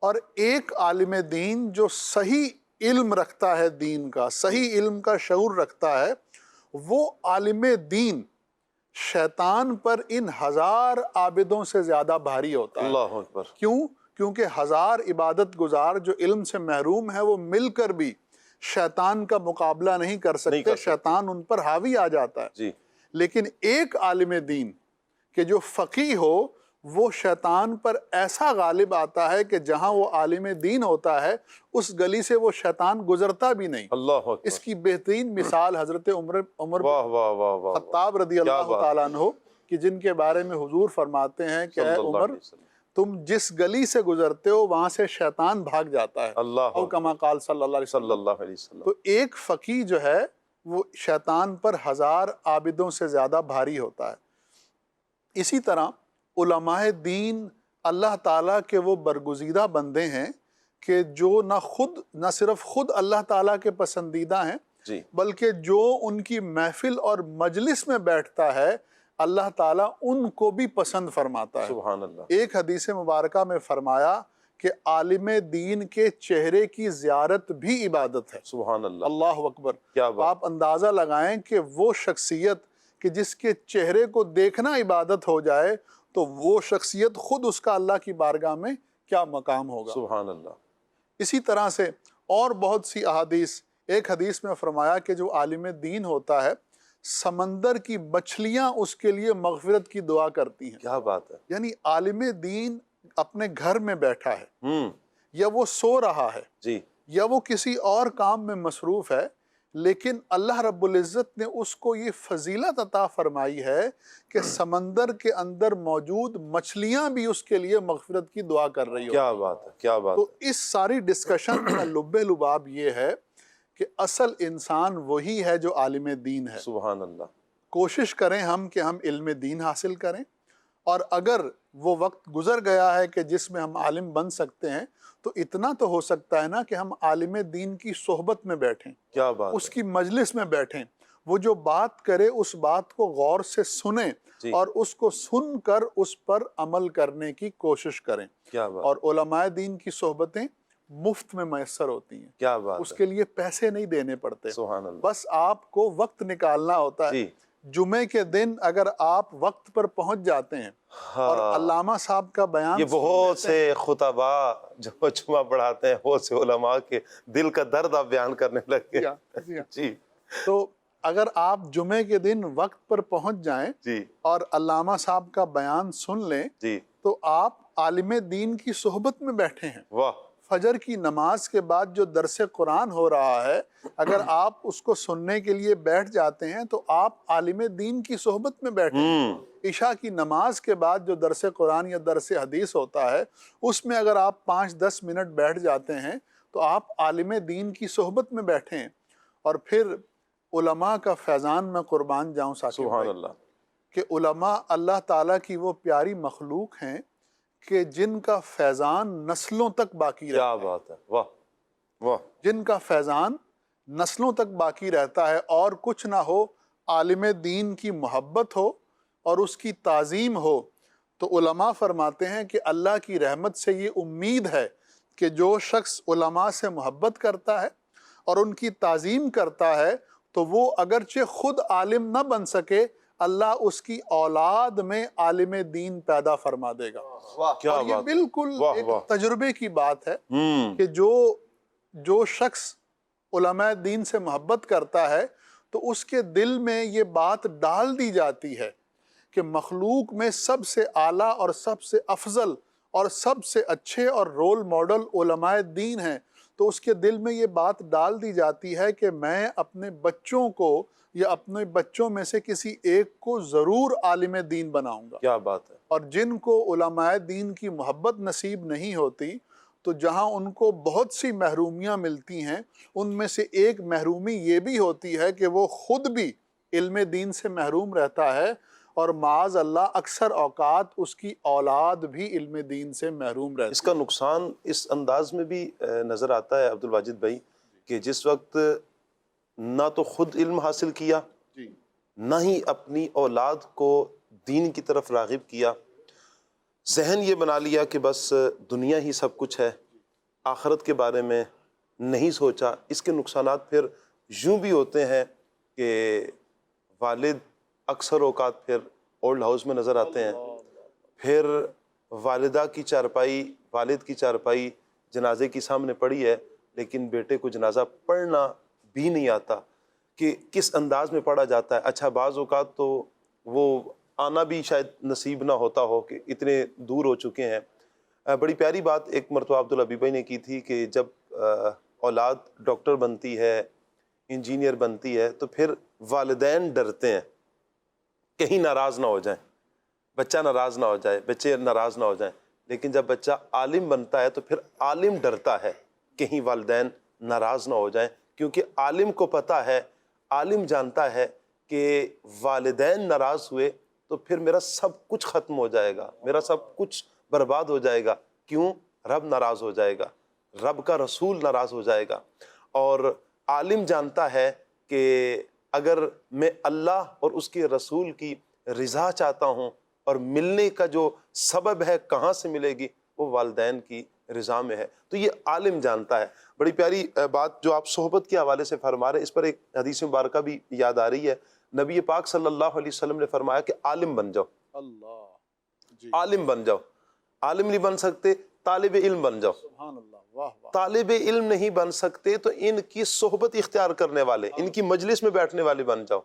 اور ایک عالم دین جو صحیح علم رکھتا ہے، دین کا صحیح علم کا شعور رکھتا ہے، وہ عالم دین شیطان پر ان 1000 عابدوں سے زیادہ بھاری ہوتا ہے. اللہ اکبر. کیوں؟ کیونکہ 1000 عبادت گزار جو علم سے محروم ہے وہ مل کر بھی شیطان کا مقابلہ نہیں کر سکتے. شیطان ان پر حاوی آ جاتا ہے. جی. لیکن ایک عالم دین کہ جو فقی ہو وہ شیطان پر ایسا غالب آتا ہے کہ جہاں وہ عالم دین ہوتا ہے اس گلی سے وہ شیطان گزرتا بھی نہیں. اللہ اکبر. اس کی بہترین مثال حضرت عمر واہ واہ واہ واہ. خطاب رضی اللہ تعالیٰ عنہ کہ جن کے بارے میں حضور فرماتے ہیں کہ اے عمر، تم جس گلی سے گزرتے ہو وہاں سے شیطان بھاگ جاتا ہے. اللہ او کما قال صلی اللہ علیہ وسلم. تو ایک فقی جو ہے وہ شیطان پر 1000 عابدوں سے زیادہ بھاری ہوتا ہے. اسی طرح علماء دین اللہ تعالیٰ کے وہ برگزیدہ بندے ہیں کہ جو نہ صرف خود اللہ تعالیٰ کے پسندیدہ ہیں، جی، بلکہ جو ان کی محفل اور مجلس میں بیٹھتا ہے اللہ تعالیٰ ان کو بھی پسند فرماتا ہے. سبحان اللہ. ایک حدیث مبارکہ میں فرمایا کہ عالم دین کے چہرے کی زیارت بھی عبادت ہے. سبحان اللہ. اللہ اکبر. کیا بات. آپ اندازہ لگائیں کہ وہ شخصیت کہ جس کے چہرے کو دیکھنا عبادت ہو جائے تو وہ شخصیت خود اس کا اللہ کی بارگاہ میں کیا مقام ہوگا. سبحان اللہ. اسی طرح سے اور بہت سی احادیث. ایک حدیث میں فرمایا کہ جو عالم دین ہوتا ہے سمندر کی مچھلیاں اس کے لیے مغفرت کی دعا کرتی ہیں. کیا بات ہے. یعنی عالم دین اپنے گھر میں بیٹھا ہے یا وہ سو رہا ہے، جی، یا وہ کسی اور کام میں مصروف ہے، لیکن اللہ رب العزت نے اس کو یہ فضیلت عطا فرمائی ہے کہ سمندر کے اندر موجود مچھلیاں بھی اس کے لیے مغفرت کی دعا کر رہی ہو. کیا بات ہے. کیا بات. تو اس ساری ڈسکشن کا لب لباب یہ ہے کہ اصل انسان وہی ہے جو عالم دین ہے. سبحان اللہ. کوشش کریں ہم کہ ہم علم دین حاصل کریں، اور اگر وہ وقت گزر گیا ہے کہ جس میں ہم عالم بن سکتے ہیں تو اتنا تو ہو سکتا ہے نا کہ ہم عالم دین کی صحبت میں بیٹھیں. کیا بات. اس کی مجلس میں بیٹھیں، وہ جو بات کرے اس بات کو غور سے سنیں اور اس کو سن کر اس پر عمل کرنے کی کوشش کریں. کیا بات. اور علماء دین کی صحبتیں مفت میں میسر ہوتی ہیں، کیا بات اس کے لیے پیسے نہیں دینے پڑتے، سبحان اللہ، بس آپ کو وقت نکالنا ہوتا ہے۔ جی جمعے کے دن اگر آپ وقت پر پہنچ جاتے ہیں اور علامہ صاحب کا بیان یہ بہت سے خطبا جو جمعہ پڑھاتے ہیں، بہت سے علماء کے دل کا درد آپ بیان کرنے لگے جی تو اگر آپ جمعے کے دن وقت پر پہنچ جائیں جی اور علامہ صاحب کا بیان سن لیں جی، تو آپ عالم دین کی صحبت میں بیٹھے ہیں۔ واہ، فجر کی نماز کے بعد جو درس قرآن ہو رہا ہے، اگر آپ اس کو سننے کے لیے بیٹھ جاتے ہیں تو آپ عالم دین کی صحبت میں بیٹھے ہیں۔ عشاء کی نماز کے بعد جو درس قرآن یا درس حدیث ہوتا ہے، اس میں اگر آپ 5-10 منٹ بیٹھ جاتے ہیں تو آپ عالم دین کی صحبت میں بیٹھے ہیں۔ اور پھر علماء کا فیضان میں قربان جاؤں ثاقب سبحان بھائی، اللہ، کہ علماء اللہ تعالیٰ کی وہ پیاری مخلوق ہیں کہ جن کا فیضان نسلوں تک باقی رہتا کیا ہے، بات ہے، واہ واہ، جن کا فیضان نسلوں تک باقی رہتا ہے، اور کچھ نہ ہو، عالم دین کی محبت ہو اور اس کی تعظیم ہو، تو علماء فرماتے ہیں کہ اللہ کی رحمت سے یہ امید ہے کہ جو شخص علماء سے محبت کرتا ہے اور ان کی تعظیم کرتا ہے تو وہ اگرچہ خود عالم نہ بن سکے، اللہ اس کی اولاد میں عالم دین پیدا فرما دے گا۔ کیا اور یہ بات، بالکل واہ ایک واہ، تجربے کی بات ہے کہ جو شخص علماء دین سے محبت کرتا ہے تو اس کے دل میں یہ بات ڈال دی جاتی ہے کہ مخلوق میں سب سے اعلیٰ اور سب سے افضل اور سب سے اچھے اور رول ماڈل علماء دین ہیں، تو اس کے دل میں یہ بات ڈال دی جاتی ہے کہ میں اپنے بچوں کو یا اپنے بچوں میں سے کسی ایک کو ضرور عالم دین بناؤں گا۔ کیا بات ہے، اور جن کو علماء دین کی محبت نصیب نہیں ہوتی تو جہاں ان کو بہت سی محرومیاں ملتی ہیں، ان میں سے ایک محرومی یہ بھی ہوتی ہے کہ وہ خود بھی علم دین سے محروم رہتا ہے، اور معاذ اللہ اکثر اوقات اس کی اولاد بھی علم دین سے محروم رہتی ہے۔ اس کا نقصان اس انداز میں بھی نظر آتا ہے عبد الواجد بھائی کہ جس وقت نہ تو خود علم حاصل کیا، جی نہ ہی اپنی اولاد کو دین کی طرف راغب کیا، ذہن یہ بنا لیا کہ بس دنیا ہی سب کچھ ہے، آخرت کے بارے میں نہیں سوچا، اس کے نقصانات پھر یوں بھی ہوتے ہیں کہ والد اکثر اوقات پھر اولڈ ہاؤس میں نظر آتے ہیں، پھر والدہ کی چارپائی، والد کی چارپائی جنازے کی سامنے پڑی ہے، لیکن بیٹے کو جنازہ پڑھنا بھی نہیں آتا کہ کس انداز میں پڑھا جاتا ہے۔ اچھا بعض اوقات تو وہ آنا بھی شاید نصیب نہ ہوتا ہو کہ اتنے دور ہو چکے ہیں۔ بڑی پیاری بات ایک مرتبہ عبدالحبیب بھائی نے کی تھی کہ جب اولاد ڈاکٹر بنتی ہے، انجینئر بنتی ہے، تو پھر والدین ڈرتے ہیں کہیں ناراض نہ ہو جائیں، بچہ ناراض نہ ہو جائے، بچے ناراض نہ ہو جائیں، لیکن جب بچہ عالم بنتا ہے تو پھر عالم ڈرتا ہے کہیں والدین ناراض نہ ہو جائیں، کیونکہ عالم کو پتہ ہے، عالم جانتا ہے کہ والدین ناراض ہوئے تو پھر میرا سب کچھ ختم ہو جائے گا، میرا سب کچھ برباد ہو جائے گا۔ کیوں؟ رب ناراض ہو جائے گا، رب کا رسول ناراض ہو جائے گا۔ اور عالم جانتا ہے کہ اگر میں اللہ اور اس کے رسول کی رضا چاہتا ہوں اور ملنے کا جو سبب ہے کہاں سے ملے گی، وہ والدین کی رضا میں ہے، تو یہ عالم جانتا ہے۔ بڑی پیاری بات جو آپ صحبت کے حوالے سے فرما رہے ہیں، اس پر ایک حدیث مبارکہ بھی یاد آ رہی ہے۔ نبی پاک صلی اللہ علیہ وسلم نے فرمایا کہ عالم بن جاؤ، اللہ، جی عالم بن جاؤ، عالم نہیں بن سکتے طالب علم بن جاؤ، سبحان اللہ، واہ واہ، طالب علم نہیں بن سکتے تو ان کی صحبت اختیار کرنے والے، ان کی مجلس میں بیٹھنے والے بن جاؤ،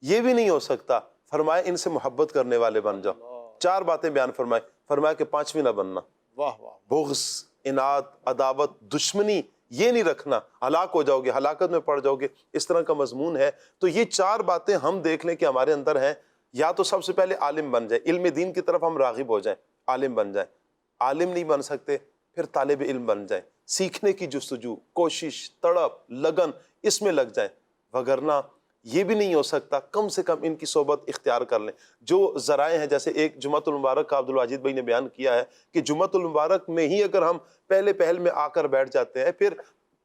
یہ بھی نہیں ہو سکتا، فرمایا ان سے محبت کرنے والے بن جاؤ۔ چار باتیں بیان فرمایا کہ پانچویں نہ بننا، واہ واہ، بغض، اناد، عداوت، دشمنی یہ نہیں رکھنا، ہلاک ہو جاؤ گے، ہلاکت میں پڑ جاؤ گے، اس طرح کا مضمون ہے۔ تو یہ چار باتیں ہم دیکھ لیں کہ ہمارے اندر ہیں، یا تو سب سے پہلے عالم بن جائے، علم دین کی طرف ہم راغب ہو جائیں، عالم بن جائیں، عالم نہیں بن سکتے پھر طالب علم بن جائیں، سیکھنے کی جستجو، کوشش، تڑپ، لگن اس میں لگ جائیں، وگرنہ یہ بھی نہیں ہو سکتا، کم سے کم ان کی صحبت اختیار کر لیں۔ جو ذرائع ہیں، جیسے ایک جمعۃ المبارک کا عبدالواجد بھائی نے بیان کیا ہے کہ جمعۃ المبارک میں ہی اگر ہم پہلے پہل میں آ کر بیٹھ جاتے ہیں، پھر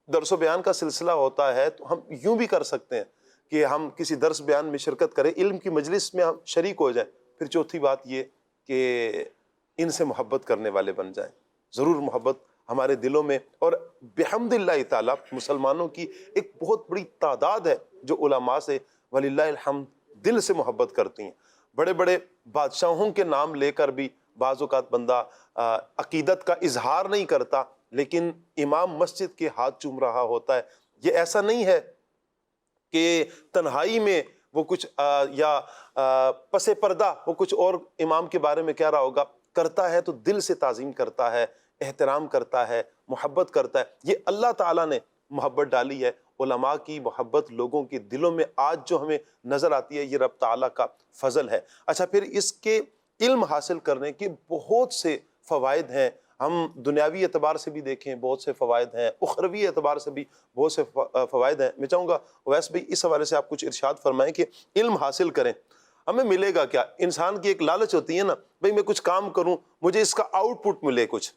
درس و بیان کا سلسلہ ہوتا ہے تو ہم یوں بھی کر سکتے ہیں کہ ہم کسی درس بیان میں شرکت کریں، علم کی مجلس میں ہم شریک ہو جائیں۔ پھر چوتھی بات یہ کہ ان سے محبت کرنے والے بن جائیں، ضرور محبت ہمارے دلوں میں، اور بحمد اللہ تعالیٰ مسلمانوں کی ایک بہت بڑی تعداد ہے جو علماء سے وللہ الحمد دل سے محبت کرتی ہیں. بڑے بڑے بادشاہوں کے نام لے کر بھی بعض اوقات بندہ عقیدت کا اظہار نہیں کرتا، لیکن امام مسجد کے ہاتھ چوم رہا ہوتا ہے. یہ ایسا نہیں ہے کہ تنہائی میں وہ کچھ یا پس پردہ وہ کچھ اور امام کے بارے میں کہہ رہا ہوگا، کرتا ہے تو دل سے تعظیم کرتا ہے، احترام کرتا ہے، محبت کرتا ہے. یہ اللہ تعالیٰ نے محبت ڈالی ہے. علماء کی محبت لوگوں کے دلوں میں آج جو ہمیں نظر آتی ہے، یہ رب تعالیٰ کا فضل ہے. اچھا، پھر اس کے علم حاصل کرنے کے بہت سے فوائد ہیں. ہم دنیاوی اعتبار سے بھی دیکھیں بہت سے فوائد ہیں، اخروی اعتبار سے بھی بہت سے فوائد ہیں. میں چاہوں گا اویس بھائی اس حوالے سے آپ کچھ ارشاد فرمائیں کہ علم حاصل کریں ہمیں ملے گا کیا؟ انسان کی ایک لالچ ہوتی ہے نا، بھئی میں کچھ کام کروں، مجھے اس کا آؤٹ پٹ ملے، کچھ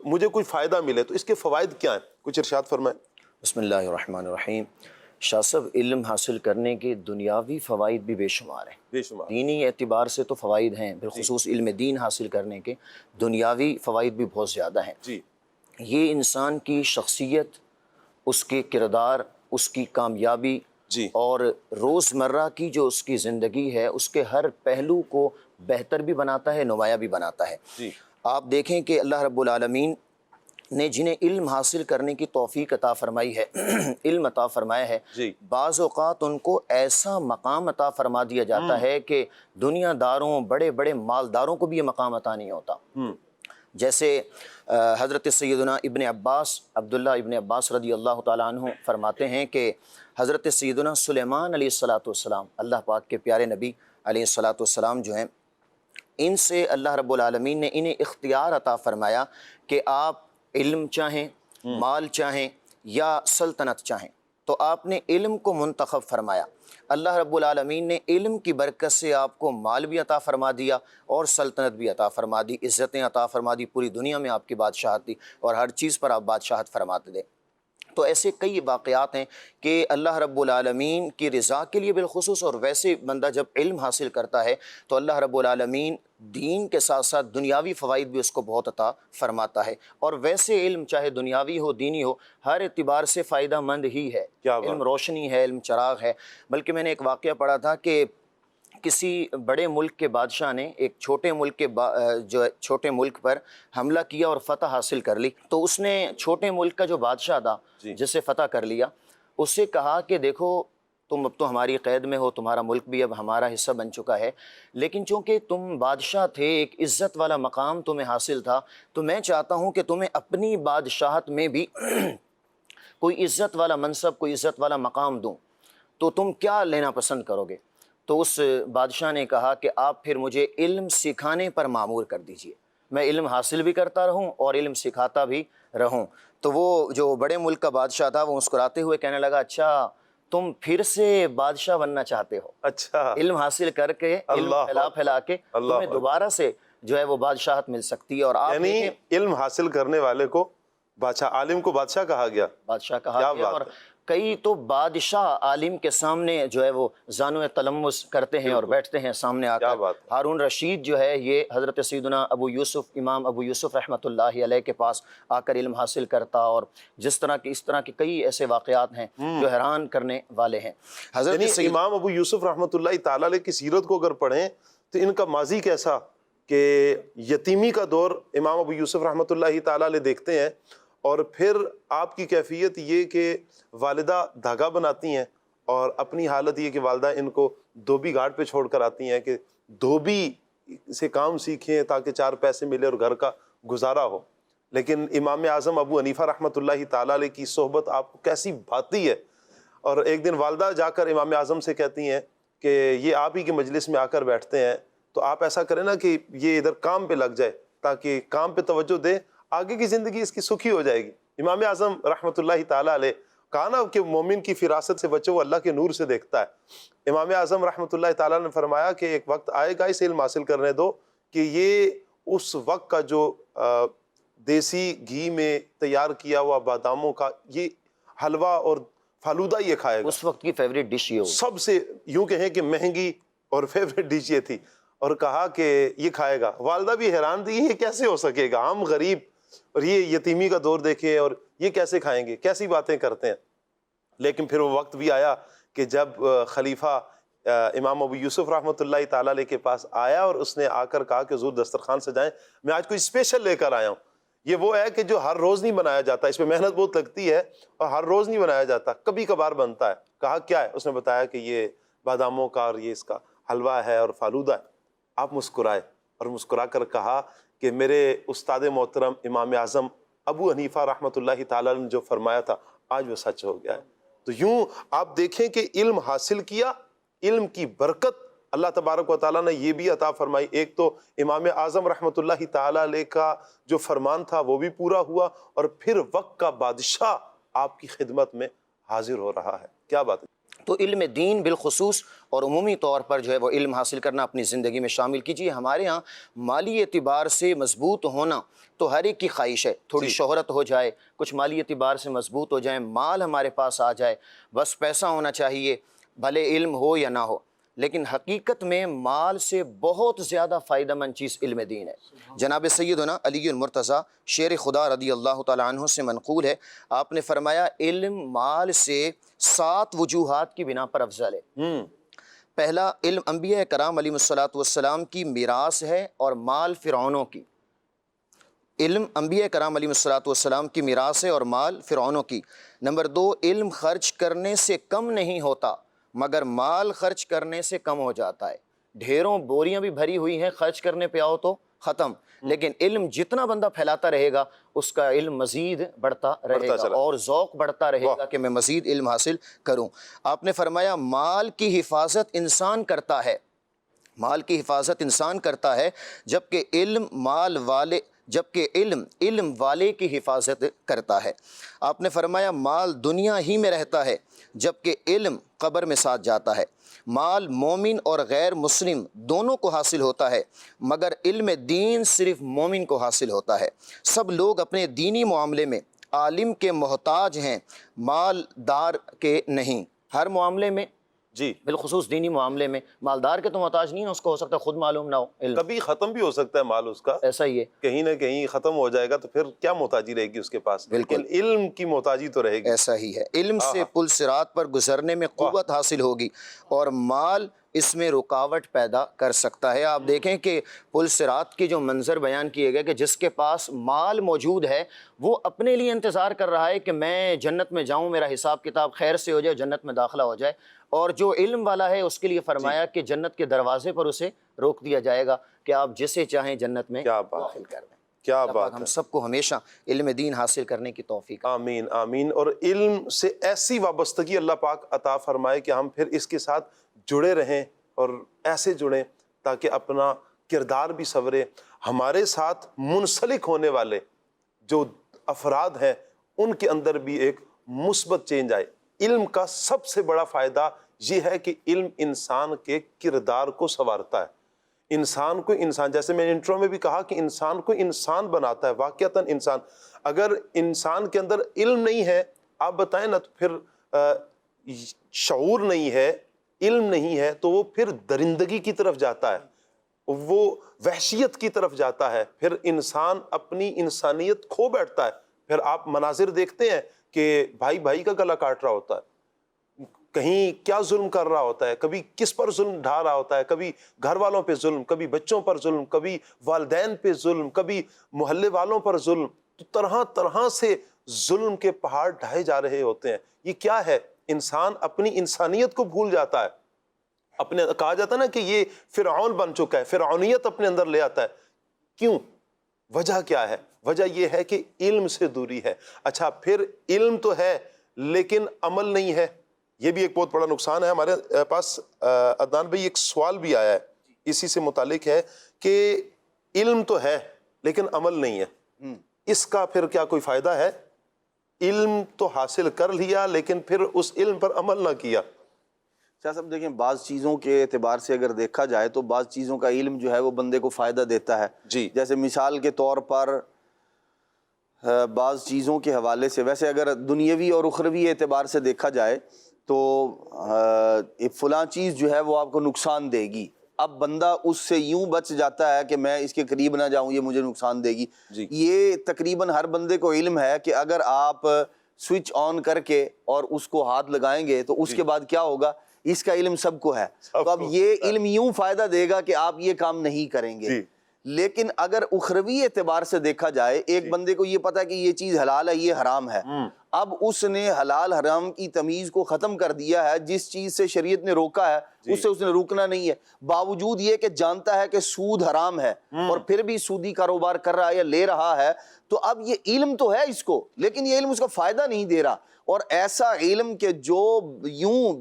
مجھے کوئی فائدہ ملے. تو اس کے فوائد کیا ہیں؟ کچھ ارشاد فرمائیں. بسم اللہ الرحمن الرحیم. شاہ صاحب، علم حاصل کرنے کے دنیاوی فوائد بھی بے شمار ہیں، بے شمار. دینی اعتبار سے تو فوائد ہیں، بالخصوص علم دین حاصل کرنے کے دنیاوی فوائد بھی بہت زیادہ ہیں. جی. یہ انسان کی شخصیت، اس کے کردار، اس کی کامیابی جی. اور روزمرہ کی جو اس کی زندگی ہے اس کے ہر پہلو کو بہتر بھی بناتا ہے، نمایاں بھی بناتا ہے. جی. آپ دیکھیں کہ اللہ رب العالمین نے جنہیں علم حاصل کرنے کی توفیق عطا فرمائی ہے، علم عطا فرمایا ہے، جی. بعض اوقات ان کو ایسا مقام عطا فرما دیا جاتا ہے کہ دنیا داروں، بڑے بڑے مالداروں کو بھی یہ مقام عطا نہیں ہوتا. جیسے حضرت سیدنا ابن عباس، عبداللہ ابن عباس رضی اللہ تعالیٰ عنہ فرماتے ہیں کہ حضرت سیدنا سلیمان علیہ السلام، اللہ پاک کے پیارے نبی علیہ السلام جو ہیں، ان سے اللہ رب العالمین نے انہیں اختیار عطا فرمایا کہ آپ علم چاہیں، مال چاہیں یا سلطنت چاہیں، تو آپ نے علم کو منتخب فرمایا. اللہ رب العالمین نے علم کی برکت سے آپ کو مال بھی عطا فرما دیا اور سلطنت بھی عطا فرما دی، عزتیں عطا فرما دی، پوری دنیا میں آپ کی بادشاہت دی اور ہر چیز پر آپ بادشاہت فرماتے تھے. تو ایسے کئی واقعات ہیں کہ اللہ رب العالمین کی رضا کے لیے بالخصوص، اور ویسے بندہ جب علم حاصل کرتا ہے تو اللہ رب العالمین دین کے ساتھ ساتھ دنیاوی فوائد بھی اس کو بہت عطا فرماتا ہے. اور ویسے علم چاہے دنیاوی ہو دینی ہو، ہر اعتبار سے فائدہ مند ہی ہے. علم روشنی ہے، علم چراغ ہے. بلکہ میں نے ایک واقعہ پڑھا تھا کہ کسی بڑے ملک کے بادشاہ نے ایک چھوٹے ملک کے چھوٹے ملک پر حملہ کیا اور فتح حاصل کر لی. تو اس نے چھوٹے ملک کا جو بادشاہ تھا جسے فتح کر لیا، اس سے کہا کہ دیکھو تم اب تو ہماری قید میں ہو، تمہارا ملک بھی اب ہمارا حصہ بن چکا ہے، لیکن چونکہ تم بادشاہ تھے، ایک عزت والا مقام تمہیں حاصل تھا، تو میں چاہتا ہوں کہ تمہیں اپنی بادشاہت میں بھی کوئی عزت والا منصب، کوئی عزت والا مقام دوں، تو تم کیا لینا پسند کرو گے؟ تو اس بادشاہ نے کہا کہ آپ پھر مجھے علم سکھانے پر معمور کر دیجئے، میں علم حاصل بھی کرتا رہوں اور علم سکھاتا بھی رہوں. تو وہ جو بڑے ملک کا بادشاہ تھا وہ مسکراتے ہوئے کہنے لگا، اچھا تم پھر سے بادشاہ بننا چاہتے ہو؟ اچھا، علم حاصل کر کے، علم پھیلا کے تمہیں دوبارہ سے جو ہے وہ بادشاہت مل سکتی ہے. اور آپ یعنی علم حاصل کرنے والے کو بادشاہ، عالم کو بادشاہ کہا گیا، بادشاہ کہا گیا. اور کئی تو بادشاہ عالم کے سامنے جو ہے وہ زانو تلمس کرتے ہیں اور بیٹھتے ہیں سامنے آ کر. ہارون رشید جو ہے یہ حضرت سیدنا ابو یوسف، امام ابو یوسف رحمۃ اللہ علیہ کے پاس آ کر علم حاصل کرتا. اور جس طرح کی اس طرح کے کئی ایسے واقعات ہیں جو حیران کرنے والے ہیں. حضرت امام ابو یوسف رحمۃ اللہ تعالیٰ علیہ کی سیرت کو اگر پڑھیں تو ان کا ماضی کیسا کہ یتیمی کا دور امام ابو یوسف رحمۃ اللہ تعالیٰ علیہ دیکھتے ہیں، اور پھر آپ کی کیفیت یہ کہ والدہ دھاگا بناتی ہیں، اور اپنی حالت یہ کہ والدہ ان کو دھوبی گھاٹ پہ چھوڑ کر آتی ہیں کہ دھوبی سے کام سیکھیں تاکہ چار پیسے ملے اور گھر کا گزارا ہو. لیکن امام اعظم ابو حنیفہ رحمۃ اللہ تعالیٰ علیہ کی صحبت آپ کو کیسی بھاتی ہے. اور ایک دن والدہ جا کر امام اعظم سے کہتی ہیں کہ یہ آپ ہی کے مجلس میں آ کر بیٹھتے ہیں، تو آپ ایسا کریں نا کہ یہ ادھر کام پہ لگ جائے تاکہ کام پہ توجہ دے، آگے کی زندگی اس کی سکھی ہو جائے گی. امام اعظم رحمۃ اللہ تعالیٰ علیہ کہا نا کہ مومن کی فراست سے بچے وہ اللہ کے نور سے دیکھتا ہے. امام اعظم رحمۃ اللہ تعالیٰ نے فرمایا کہ ایک وقت آئے گا، اسے علم حاصل کرنے دو کہ یہ اس وقت کا جو دیسی گھی میں تیار کیا ہوا باداموں کا یہ حلوہ اور فالودہ یہ کھائے گا. اس وقت کی فیوریٹ ڈش یہ سب سے یوں کہیں کہ مہنگی اور فیوریٹ ڈش یہ تھی، اور کہا کہ یہ کھائے گا. والدہ بھی حیران تھی، یہ کیسے ہو سکے گا؟ عام غریب اور یہ یتیمی کا دور دیکھے اور یہ کیسے کھائیں گے، کیسی باتیں کرتے ہیں۔ لیکن پھر وہ وقت بھی آیا کہ جب خلیفہ امام ابو یوسف رحمۃ اللہ تعالیٰ علیہ کے پاس آیا اور اس نے آ کر کہا کہ حضور دسترخوان سجائیں، میں آج کوئی اسپیشل لے کر آیا ہوں۔ یہ وہ ہے کہ جو ہر روز نہیں بنایا جاتا، اس پہ محنت بہت لگتی ہے اور ہر روز نہیں بنایا جاتا، کبھی کبھار بنتا ہے۔ کہا کیا ہے؟ اس نے بتایا کہ یہ باداموں کا اور یہ اس کا حلوہ ہے اور فالودہ ہے۔ آپ مسکرائے اور مسکرا کر کہا کہ میرے استاد محترم امام اعظم ابو حنیفہ رحمۃ اللہ تعالیٰ نے جو فرمایا تھا آج وہ سچ ہو گیا ہے۔ تو یوں آپ دیکھیں کہ علم حاصل کیا، علم کی برکت اللہ تبارک و تعالیٰ نے یہ بھی عطا فرمائی۔ ایک تو امام اعظم رحمۃ اللہ تعالیٰ علیہ کا جو فرمان تھا وہ بھی پورا ہوا، اور پھر وقت کا بادشاہ آپ کی خدمت میں حاضر ہو رہا ہے۔ کیا بات ہے؟ تو علم دین بالخصوص اور عمومی طور پر جو ہے وہ علم حاصل کرنا اپنی زندگی میں شامل کیجیے۔ ہمارے ہاں مالی اعتبار سے مضبوط ہونا تو ہر ایک کی خواہش ہے، تھوڑی شہرت ہو جائے، کچھ مالی اعتبار سے مضبوط ہو جائیں، مال ہمارے پاس آ جائے، بس پیسہ ہونا چاہیے، بھلے علم ہو یا نہ ہو۔ لیکن حقیقت میں مال سے بہت زیادہ فائدہ مند چیز علم دین ہے۔ جناب سیدنا علی المرتضیٰ شیر خدا رضی اللہ تعالیٰ عنہ سے منقول ہے، آپ نے فرمایا علم مال سے 7 وجوہات کی بنا پر افضل ہے۔ پہلا، علم انبیاء کرام علیہ الصلوۃ والسلام کی میراث ہے اور مال فرعونوں کی۔ علم انبیاء کرام علیہ الصلوۃ والسلام کی میراث ہے اور مال فرعونوں کی۔ نمبر 2، علم خرچ کرنے سے کم نہیں ہوتا مگر مال خرچ کرنے سے کم ہو جاتا ہے۔ ڈھیروں بوریاں بھی بھری ہوئی ہیں، خرچ کرنے پہ آؤ تو ختم، لیکن علم جتنا بندہ پھیلاتا رہے گا اس کا علم مزید بڑھتا رہے گا اور ذوق بڑھتا رہے گا کہ میں مزید علم حاصل کروں۔ آپ نے فرمایا مال کی حفاظت انسان کرتا ہے، مال کی حفاظت انسان کرتا ہے جبکہ علم والے کی حفاظت کرتا ہے۔ آپ نے فرمایا مال دنیا ہی میں رہتا ہے جبکہ علم قبر میں ساتھ جاتا ہے۔ مال مومن اور غیر مسلم دونوں کو حاصل ہوتا ہے مگر علم دین صرف مومن کو حاصل ہوتا ہے۔ سب لوگ اپنے دینی معاملے میں عالم کے محتاج ہیں، مالدار کے نہیں۔ ہر معاملے میں جی، بالخصوص دینی معاملے میں مالدار کے تو محتاج نہیں ہے، اس کو ہو سکتا ہے خود معلوم نہ ہو علم، کبھی ختم بھی ہو سکتا ہے مال اس کا، ایسا ہی ہے، کہیں نہ کہیں ختم ہو جائے گا تو پھر کیا محتاجی رہے گی اس کے پاس، لیکن علم کی محتاجی تو رہے گی۔ ایسا ہی ہے۔ علم سے پل صراط پر گزرنے میں قوت حاصل ہوگی اور مال اس میں رکاوٹ پیدا کر سکتا ہے۔ آپ دیکھیں کہ پل صراط کی جو منظر بیان کیے گئے کہ جس کے پاس مال موجود ہے وہ اپنے لیے انتظار کر رہا ہے کہ میں جنت میں جاؤں، میرا حساب کتاب خیر سے ہو جائے، جنت میں داخلہ ہو جائے، اور جو علم والا ہے اس کے لیے فرمایا کہ جنت کے دروازے پر اسے روک دیا جائے گا کہ آپ جسے چاہیں جنت میں داخل کر دیں۔ کیا بات ہے، ہم سب کو ہمیشہ علم دین حاصل کرنے کی توفیق۔ آمین آمین۔ اور علم سے ایسی وابستگی اللہ پاک عطا فرمائے کہ ہم پھر اس کے ساتھ جڑے رہیں اور ایسے جڑیں تاکہ اپنا کردار بھی سنورے، ہمارے ساتھ منسلک ہونے والے جو افراد ہیں ان کے اندر بھی ایک مثبت چینج آئے۔ علم کا سب سے بڑا فائدہ یہ ہے کہ علم انسان کے کردار کو سنوارتا ہے، انسان کو انسان، جیسے میں نے انٹرو میں بھی کہا کہ انسان کو انسان بناتا ہے، واقعتاً انسان۔ اگر انسان کے اندر علم نہیں ہے، آپ بتائیں نا، تو پھر شعور نہیں ہے، علم نہیں ہے، تو وہ پھر درندگی کی طرف جاتا ہے، وہ وحشیت کی طرف جاتا ہے، پھر انسان اپنی انسانیت کھو بیٹھتا ہے۔ پھر آپ مناظر دیکھتے ہیں کہ بھائی بھائی کا گلا کاٹ رہا ہوتا ہے، کہیں کیا ظلم کر رہا ہوتا ہے، کبھی کس پر ظلم ڈھا رہا ہوتا ہے، کبھی گھر والوں پہ ظلم، کبھی بچوں پر ظلم، کبھی والدین پہ ظلم، کبھی محلے والوں پر ظلم، تو طرح طرح سے ظلم کے پہاڑ ڈھائے جا رہے ہوتے ہیں۔ یہ کیا ہے؟ انسان اپنی انسانیت کو بھول جاتا ہے، اپنے کہا جاتا ہے نا کہ یہ فرعون بن چکا ہے، فرعونیت اپنے اندر لے آتا ہے۔ کیوں؟ وجہ کیا ہے؟ وجہ یہ ہے کہ علم سے دوری ہے۔ اچھا، پھر علم تو ہے لیکن عمل نہیں ہے، یہ بھی ایک بہت بڑا نقصان ہے۔ ہمارے پاس عدنان بھائی ایک سوال بھی آیا ہے اسی سے متعلق ہے کہ علم تو ہے لیکن عمل نہیں ہے، اس کا پھر کیا کوئی فائدہ ہے؟ علم تو حاصل کر لیا لیکن پھر اس علم پر عمل نہ کیا۔ شاہ صاحب دیکھیں، بعض چیزوں کے اعتبار سے اگر دیکھا جائے تو بعض چیزوں کا علم جو ہے وہ بندے کو فائدہ دیتا ہے۔ جی، جیسے مثال کے طور پر بعض چیزوں کے حوالے سے، ویسے اگر دنیاوی اور اخروی اعتبار سے دیکھا جائے تو فلاں چیز جو ہے وہ آپ کو نقصان دے گی، اب بندہ اس سے یوں بچ جاتا ہے کہ میں اس کے قریب نہ جاؤں، یہ مجھے نقصان دے گی. یہ تقریباً ہر بندے کو علم ہے کہ اگر آپ سوئچ آن کر کے اور اس کو ہاتھ لگائیں گے تو اس کے بعد کیا ہوگا، اس کا علم سب کو ہے. تو اب یہ علم یوں فائدہ دے گا کہ آپ یہ کام نہیں کریں گے. لیکن اگر اخروی اعتبار سے دیکھا جائے، ایک بندے کو یہ پتا ہے کہ یہ چیز حلال ہے، یہ حرام ہے، اب اس نے حلال حرام کی تمیز کو ختم کر دیا ہے. جس چیز سے شریعت نے روکا ہے اس سے اس نے روکنا نہیں ہے، باوجود یہ کہ جانتا ہے کہ سود حرام ہے اور پھر بھی سودی کاروبار کر رہا ہے یا لے رہا ہے. تو اب یہ علم تو ہے اس کو، لیکن یہ علم اس کو فائدہ نہیں دے رہا. اور ایسا علم کہ جو یوں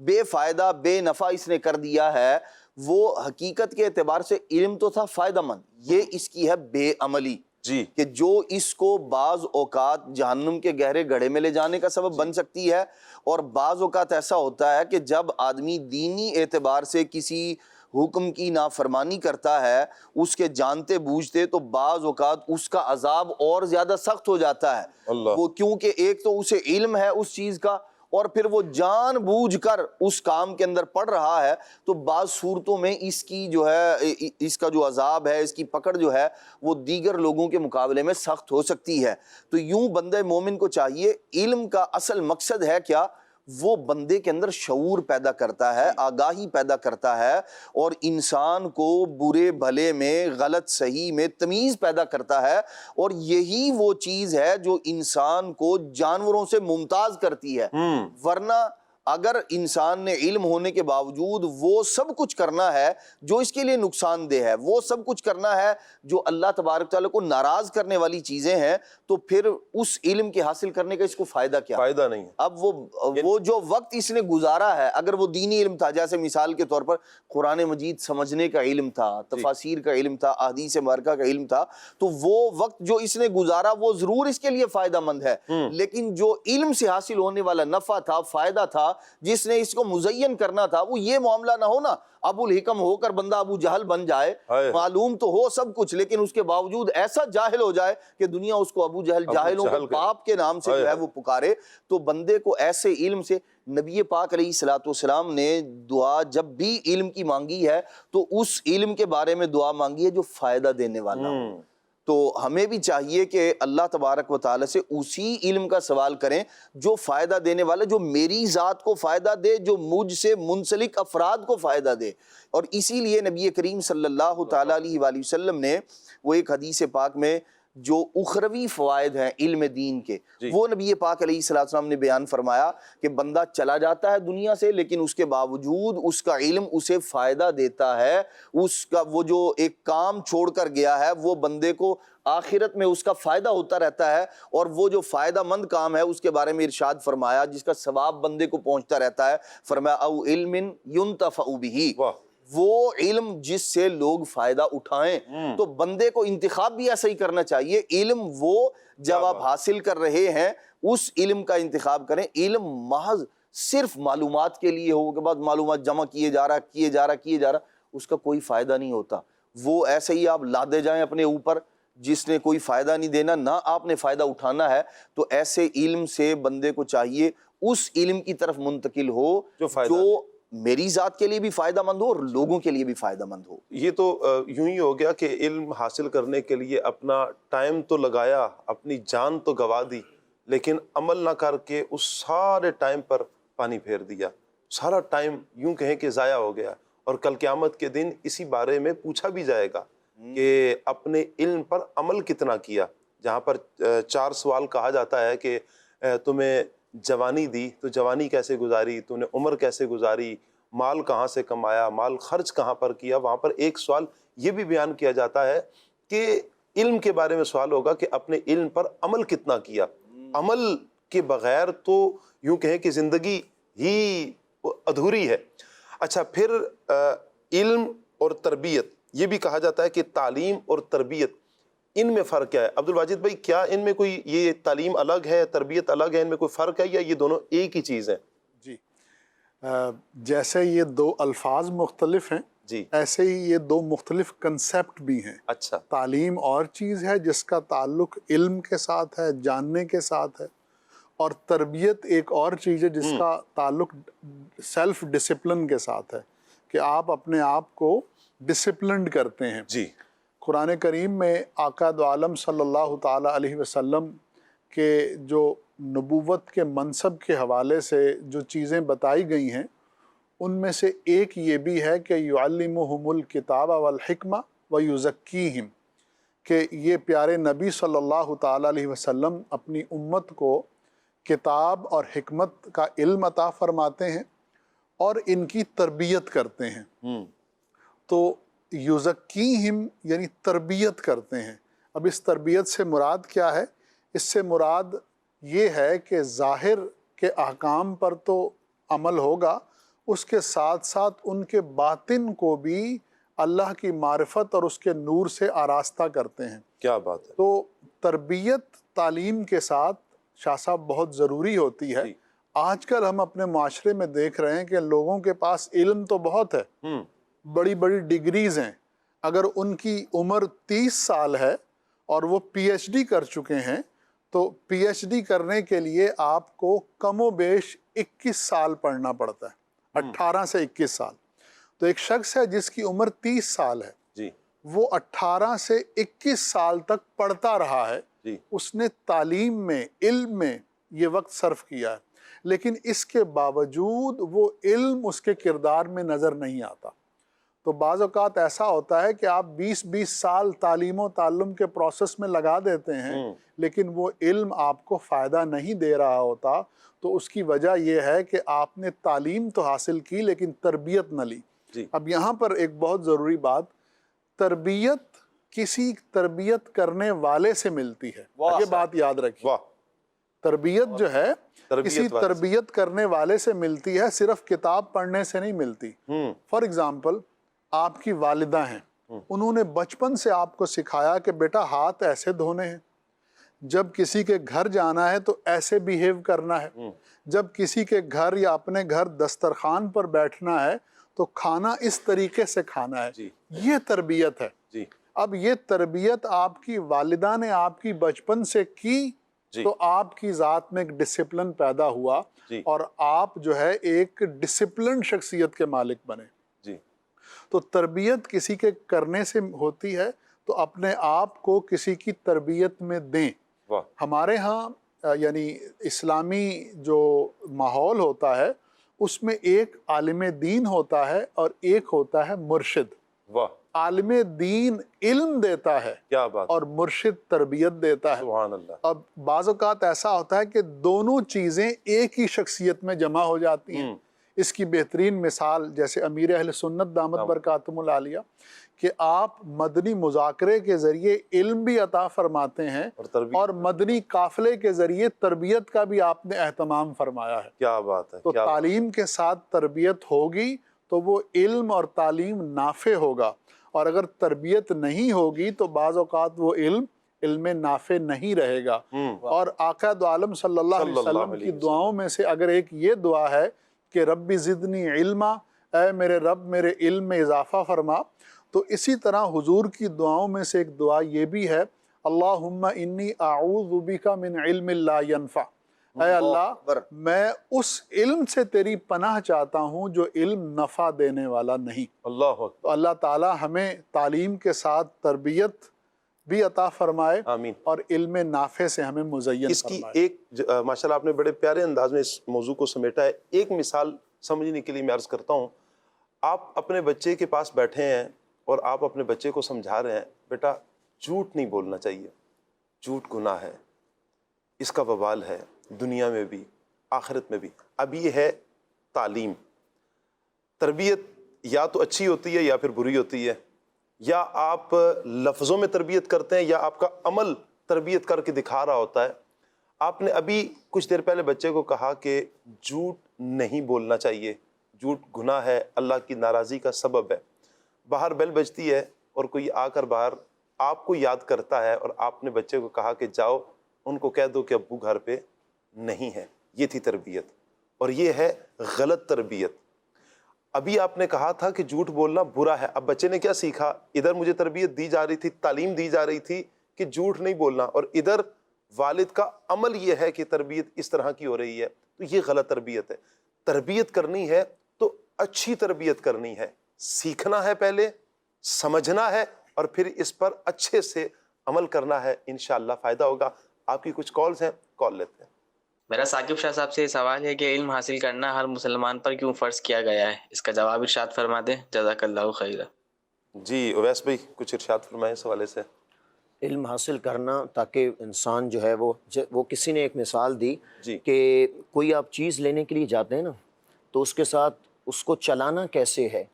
بے فائدہ بے نفع اس نے کر دیا ہے، وہ حقیقت کے اعتبار سے علم تو تھا فائدہ مند، یہ اس کی ہے بے عملی کہ جو اس کو بعض اوقات جہنم کے گہرے گڑھے میں لے جانے کا سبب بن سکتی ہے. اور بعض اوقات ایسا ہوتا ہے کہ جب آدمی دینی اعتبار سے کسی حکم کی نافرمانی کرتا ہے اس کے جانتے بوجھتے، تو بعض اوقات اس کا عذاب اور زیادہ سخت ہو جاتا ہے. وہ کیونکہ ایک تو اسے علم ہے اس چیز کا، اور پھر وہ جان بوجھ کر اس کام کے اندر پڑ رہا ہے، تو بعض صورتوں میں اس کی جو ہے، اس کا جو عذاب ہے، اس کی پکڑ جو ہے وہ دیگر لوگوں کے مقابلے میں سخت ہو سکتی ہے. تو یوں بندہ مومن کو چاہیے، علم کا اصل مقصد ہے کیا، وہ بندے کے اندر شعور پیدا کرتا ہے، آگاہی پیدا کرتا ہے، اور انسان کو برے بھلے میں، غلط صحیح میں تمیز پیدا کرتا ہے. اور یہی وہ چیز ہے جو انسان کو جانوروں سے ممتاز کرتی ہے. ورنہ اگر انسان نے علم ہونے کے باوجود وہ سب کچھ کرنا ہے جو اس کے لیے نقصان دہ ہے، وہ سب کچھ کرنا ہے جو اللہ تبارک تعالیٰ کو ناراض کرنے والی چیزیں ہیں، تو پھر اس علم کے حاصل کرنے کا اس کو فائدہ کیا؟ فائدہ نہیں. اب وہ جو وقت اس نے گزارا ہے، اگر وہ دینی علم تھا، جیسے مثال کے طور پر قرآن مجید سمجھنے کا علم تھا، تفاسیر کا علم تھا، احادیث مبارکہ کا علم تھا، تو وہ وقت جو اس نے گزارا وہ ضرور اس کے لیے فائدہ مند ہے. لیکن جو علم سے حاصل ہونے والا نفع تھا، فائدہ تھا، جس نے اس کو مزین کرنا تھا، وہ یہ معاملہ نہ ہونا ابو الحکم ہو کر بندہ ابو جہل بن جائے، معلوم تو ہو سب کچھ لیکن اس کے باوجود ایسا جاہل ہو جائے کہ دنیا اس کو ابو جہل، جاہلوں کو پاپ کے نام سے جو ہے وہ پکارے. تو بندے کو ایسے علم سے، نبی پاک علیہ الصلوۃ والسلام نے دعا جب بھی علم کی مانگی ہے تو اس علم کے بارے میں دعا مانگی ہے جو فائدہ دینے والا ہو. تو ہمیں بھی چاہیے کہ اللہ تبارک و تعالیٰ سے اسی علم کا سوال کریں جو فائدہ دینے والا، جو میری ذات کو فائدہ دے، جو مجھ سے منسلک افراد کو فائدہ دے. اور اسی لیے نبی کریم صلی اللہ تعالیٰ علیہ وآلہ وسلم نے وہ ایک حدیث پاک میں جو اخروی فوائد ہیں علم دین کے، وہ نبی پاک علیہ السلام نے بیان فرمایا کہ بندہ چلا جاتا ہے دنیا سے لیکن اس کے باوجود اس کا علم اسے فائدہ دیتا ہے. اس کا وہ جو ایک کام چھوڑ کر گیا ہے وہ بندے کو آخرت میں اس کا فائدہ ہوتا رہتا ہے. اور وہ جو فائدہ مند کام ہے اس کے بارے میں ارشاد فرمایا جس کا ثواب بندے کو پہنچتا رہتا ہے، فرمایا او علم ينتفع به، وہ علم جس سے لوگ فائدہ اٹھائیں. تو بندے کو انتخاب بھی ایسا ہی کرنا چاہیے. علم وہ جب آپ حاصل کر رہے ہیں اس علم کا انتخاب کریں. علم محض صرف معلومات کے لیے ہو، کے بعد معلومات جمع کیے جا رہا اس کا کوئی فائدہ نہیں ہوتا. وہ ایسے ہی آپ لادے جائیں اپنے اوپر جس نے کوئی فائدہ نہیں دینا، نہ آپ نے فائدہ اٹھانا ہے. تو ایسے علم سے بندے کو چاہیے اس علم کی طرف منتقل ہو جو میری ذات کے لیے بھی فائدہ مند ہو اور لوگوں کے لیے بھی فائدہ مند ہو. یہ تو یوں ہی ہو گیا کہ علم حاصل کرنے کے لیے اپنا ٹائم تو لگایا، اپنی جان تو گوا دی، لیکن عمل نہ کر کے اس سارے ٹائم پر پانی پھیر دیا. سارا ٹائم یوں کہیں کہ ضائع ہو گیا. اور کل قیامت کے دن اسی بارے میں پوچھا بھی جائے گا کہ اپنے علم پر عمل کتنا کیا. جہاں پر 4 سوال کہا جاتا ہے کہ تمہیں جوانی دی تو جوانی کیسے گزاری، تو نے عمر کیسے گزاری، مال کہاں سے کمایا، مال خرچ کہاں پر کیا. وہاں پر ایک سوال یہ بھی بیان کیا جاتا ہے کہ علم کے بارے میں سوال ہوگا کہ اپنے علم پر عمل کتنا کیا. عمل کے بغیر تو یوں کہیں کہ زندگی ہی ادھوری ہے. اچھا، پھر علم اور تربیت، یہ بھی کہا جاتا ہے کہ تعلیم اور تربیت ان میں فرق کیا ہے؟ عبد الواجد بھائی، کیا ان میں کوئی یہ تعلیم الگ ہے، تربیت الگ ہے، ان میں کوئی فرق ہے یا یہ دونوں ایک ہی چیز ہیں؟ جی، جیسے یہ 2 الفاظ مختلف ہیں ایسے ہی یہ 2 مختلف کنسیپٹ بھی ہیں. اچھا، تعلیم اور چیز ہے جس کا تعلق علم کے ساتھ ہے، جاننے کے ساتھ ہے، اور تربیت ایک اور چیز ہے جس کا تعلق سیلف ڈسپلن کے ساتھ ہے کہ آپ اپنے آپ کو ڈسپلنڈ کرتے ہیں. جی. قرآن کریم میں آقا دو عالم صلی اللہ تعالی علیہ وسلم کے جو نبوت کے منصب کے حوالے سے جو چیزیں بتائی گئی ہیں ان میں سے ایک یہ بھی ہے کہ یعلمہم الکتاب والحکمہ ویزکیہم، کہ یہ پیارے نبی صلی اللہ تعالی علیہ وسلم اپنی امت کو کتاب اور حکمت کا علم عطا فرماتے ہیں اور ان کی تربیت کرتے ہیں. تو یزکیہم یعنی تربیت کرتے ہیں. اب اس تربیت سے مراد کیا ہے؟ اس سے مراد یہ ہے کہ ظاہر کے احکام پر تو عمل ہوگا، اس کے ساتھ ساتھ ان کے باطن کو بھی اللہ کی معرفت اور اس کے نور سے آراستہ کرتے ہیں. کیا بات ہے. تو تربیت تعلیم کے ساتھ شاہ صاحب بہت ضروری ہوتی ہے. آج کل ہم اپنے معاشرے میں دیکھ رہے ہیں کہ لوگوں کے پاس علم تو بہت ہے، بڑی بڑی ڈگریز ہیں، اگر ان کی عمر 30 سال ہے اور وہ پی ایچ ڈی کر چکے ہیں تو پی ایچ ڈی کرنے کے لیے آپ کو کم و بیش 21 سال پڑھنا پڑتا ہے، 18 سے 21 سال. تو ایک شخص ہے جس کی عمر 30 سال ہے، جی. وہ 18 سے 21 سال تک پڑھتا رہا ہے. جی. اس نے تعلیم میں، علم میں یہ وقت صرف کیا ہے، لیکن اس کے باوجود وہ علم اس کے کردار میں نظر نہیں آتا. تو بعض اوقات ایسا ہوتا ہے کہ آپ 20 سال تعلیم و تعلم کے پروسیس میں لگا دیتے ہیں لیکن وہ علم آپ کو فائدہ نہیں دے رہا ہوتا. تو اس کی وجہ یہ ہے کہ آپ نے تعلیم تو حاصل کی لیکن تربیت نہ لی. اب یہاں پر ایک بہت ضروری بات، تربیت کسی تربیت کرنے والے سے ملتی ہے. یہ بات یاد رکھیے، تربیت جو ہے کسی تربیت کرنے والے سے ملتی ہے، صرف کتاب پڑھنے سے نہیں ملتی. فار ایگزامپل آپ کی والدہ ہیں، انہوں نے بچپن سے آپ کو سکھایا کہ بیٹا ہاتھ ایسے دھونے ہیں، جب کسی کے گھر جانا ہے تو ایسے بیہیو کرنا ہے، جب کسی کے گھر یا اپنے گھر دسترخوان پر بیٹھنا ہے تو کھانا اس طریقے سے کھانا ہے. یہ تربیت ہے. اب یہ تربیت آپ کی والدہ نے آپ کی بچپن سے کی تو آپ کی ذات میں ایک ڈسپلن پیدا ہوا اور آپ جو ہے ایک ڈسپلن شخصیت کے مالک بنے. تو تربیت کسی کے کرنے سے ہوتی ہے تو اپنے آپ کو کسی کی تربیت میں دیں. ہمارے ہاں یعنی اسلامی جو ماحول ہوتا ہے اس میں ایک عالم دین ہوتا ہے اور ایک ہوتا ہے مرشد. عالم دین علم دیتا ہے اور مرشد تربیت دیتا ہے. سبحان اللہ. اب بعض اوقات ایسا ہوتا ہے کہ دونوں چیزیں ایک ہی شخصیت میں جمع ہو جاتی ہیں. اس کی بہترین مثال جیسے امیر اہل سنت دامت برکاتہم العالیہ کہ آپ مدنی مذاکرے کے ذریعے علم بھی عطا فرماتے ہیں اور مدنی قافلے کے ذریعے تربیت کا بھی آپ نے اہتمام فرمایا ہے. کیا بات ہے. تو تعلیم کے ساتھ تربیت ہوگی تو وہ علم اور تعلیم نافع ہوگا، اور اگر تربیت نہیں ہوگی تو بعض اوقات وہ علم نافع نہیں رہے گا. اور آقا دو عالم صلی اللہ علیہ وسلم کی دعاؤں میں سے اگر ایک یہ دعا ہے کہ ربی زدنی علما، اے میرے رب میرے علم میں اضافہ فرما، تو اسی طرح حضور کی دعاؤں میں سے ایک دعا یہ بھی ہے اللہم انی اعوذ بک من علم لا ینفع. اے اللہ میں اس علم سے تیری پناہ چاہتا ہوں جو علم نفع دینے والا نہیں. تو اللہ تعالی ہمیں تعلیم کے ساتھ تربیت بھی عطا فرمائے اور علم نافع سے ہمیں مزین اس کی ایک ماشاءاللہ آپ نے بڑے پیارے انداز میں اس موضوع کو سمیٹا ہے. ایک مثال سمجھنے کے لیے میں عرض کرتا ہوں. آپ اپنے بچے کے پاس بیٹھے ہیں اور آپ اپنے بچے کو سمجھا رہے ہیں بیٹا جھوٹ نہیں بولنا چاہیے، جھوٹ گناہ ہے، اس کا وبال ہے دنیا میں بھی آخرت میں بھی. اب یہ ہے تعلیم. تربیت یا تو اچھی ہوتی ہے یا پھر بری ہوتی ہے، یا آپ لفظوں میں تربیت کرتے ہیں یا آپ کا عمل تربیت کر کے دکھا رہا ہوتا ہے. آپ نے ابھی کچھ دیر پہلے بچے کو کہا کہ جھوٹ نہیں بولنا چاہیے، جھوٹ گناہ ہے، اللہ کی ناراضی کا سبب ہے. باہر بیل بجتی ہے اور کوئی آ کر باہر آپ کو یاد کرتا ہے اور آپ نے بچے کو کہا کہ جاؤ ان کو کہہ دو کہ ابو گھر پہ نہیں ہے. یہ تھی تربیت، اور یہ ہے غلط تربیت. ابھی آپ نے کہا تھا کہ جھوٹ بولنا برا ہے. اب بچے نے کیا سیکھا؟ ادھر مجھے تربیت دی جا رہی تھی، تعلیم دی جا رہی تھی کہ جھوٹ نہیں بولنا، اور ادھر والد کا عمل یہ ہے کہ تربیت اس طرح کی ہو رہی ہے. تو یہ غلط تربیت ہے. تربیت کرنی ہے تو اچھی تربیت کرنی ہے. سیکھنا ہے، پہلے سمجھنا ہے اور پھر اس پر اچھے سے عمل کرنا ہے، انشاءاللہ فائدہ ہوگا۔ آپ کی کچھ کالز ہیں، کال لیتے ہیں۔ میرا ثاقب شاہ صاحب سے یہ سوال ہے کہ علم حاصل کرنا ہر مسلمان پر کیوں فرض کیا گیا ہے؟ اس کا جواب ارشاد فرما دیں، جزاک اللہ خیرا۔ جی اویس بھائی کچھ ارشاد فرمائیں اس حوالے سے۔ علم حاصل کرنا تاکہ انسان جو ہے وہ کسی نے ایک مثال دی جی کہ کوئی آپ چیز لینے کے لیے جاتے ہیں نا، تو اس کے ساتھ اس کو چلانا کیسے ہے،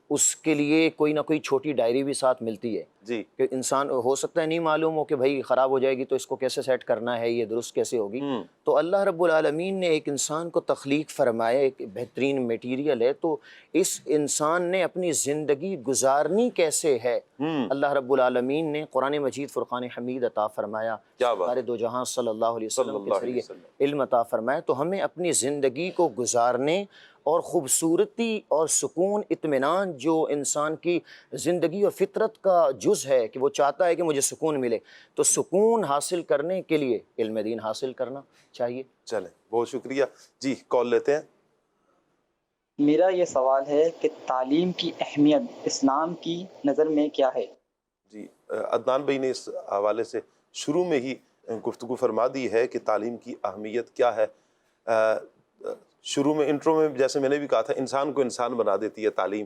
اس کے لیے کوئی نہ کوئی چھوٹی ڈائری بھی ساتھ ملتی ہے جی کہ انسان ہو سکتا ہے نہیں معلوم ہو کہ بھائی خراب ہو جائے گی تو اس کو کیسے سیٹ کرنا ہے، یہ درست کیسے ہوگی۔ تو اللہ رب العالمین نے ایک انسان کو تخلیق فرمایا، ایک بہترین میٹیریل ہے، تو اس انسان نے اپنی زندگی گزارنی کیسے ہے، اللہ رب العالمین نے قرآن مجید فرقان حمید عطا فرمایا، کیا بات، سارے دو جہاں صلی اللہ علیہ صلی وسلم اللہ کے علیہ ذریعے علم عطا فرمایا۔ تو ہمیں اپنی زندگی کو گزارنے اور خوبصورتی اور سکون اطمینان جو انسان کی زندگی اور فطرت کا جز ہے کہ وہ چاہتا ہے کہ مجھے سکون ملے، تو سکون حاصل کرنے کے لیے علم دین حاصل کرنا چاہیے۔ چلیں بہت شکریہ۔ جی کال لیتے ہیں۔ میرا یہ سوال ہے کہ تعلیم کی اہمیت اسلام کی نظر میں کیا ہے؟ جی عدنان بھائی نے اس حوالے سے شروع میں ہی گفتگو فرما دی ہے کہ تعلیم کی اہمیت کیا ہے۔ شروع میں انٹرو میں جیسے میں نے بھی کہا تھا، انسان کو انسان بنا دیتی ہے تعلیم۔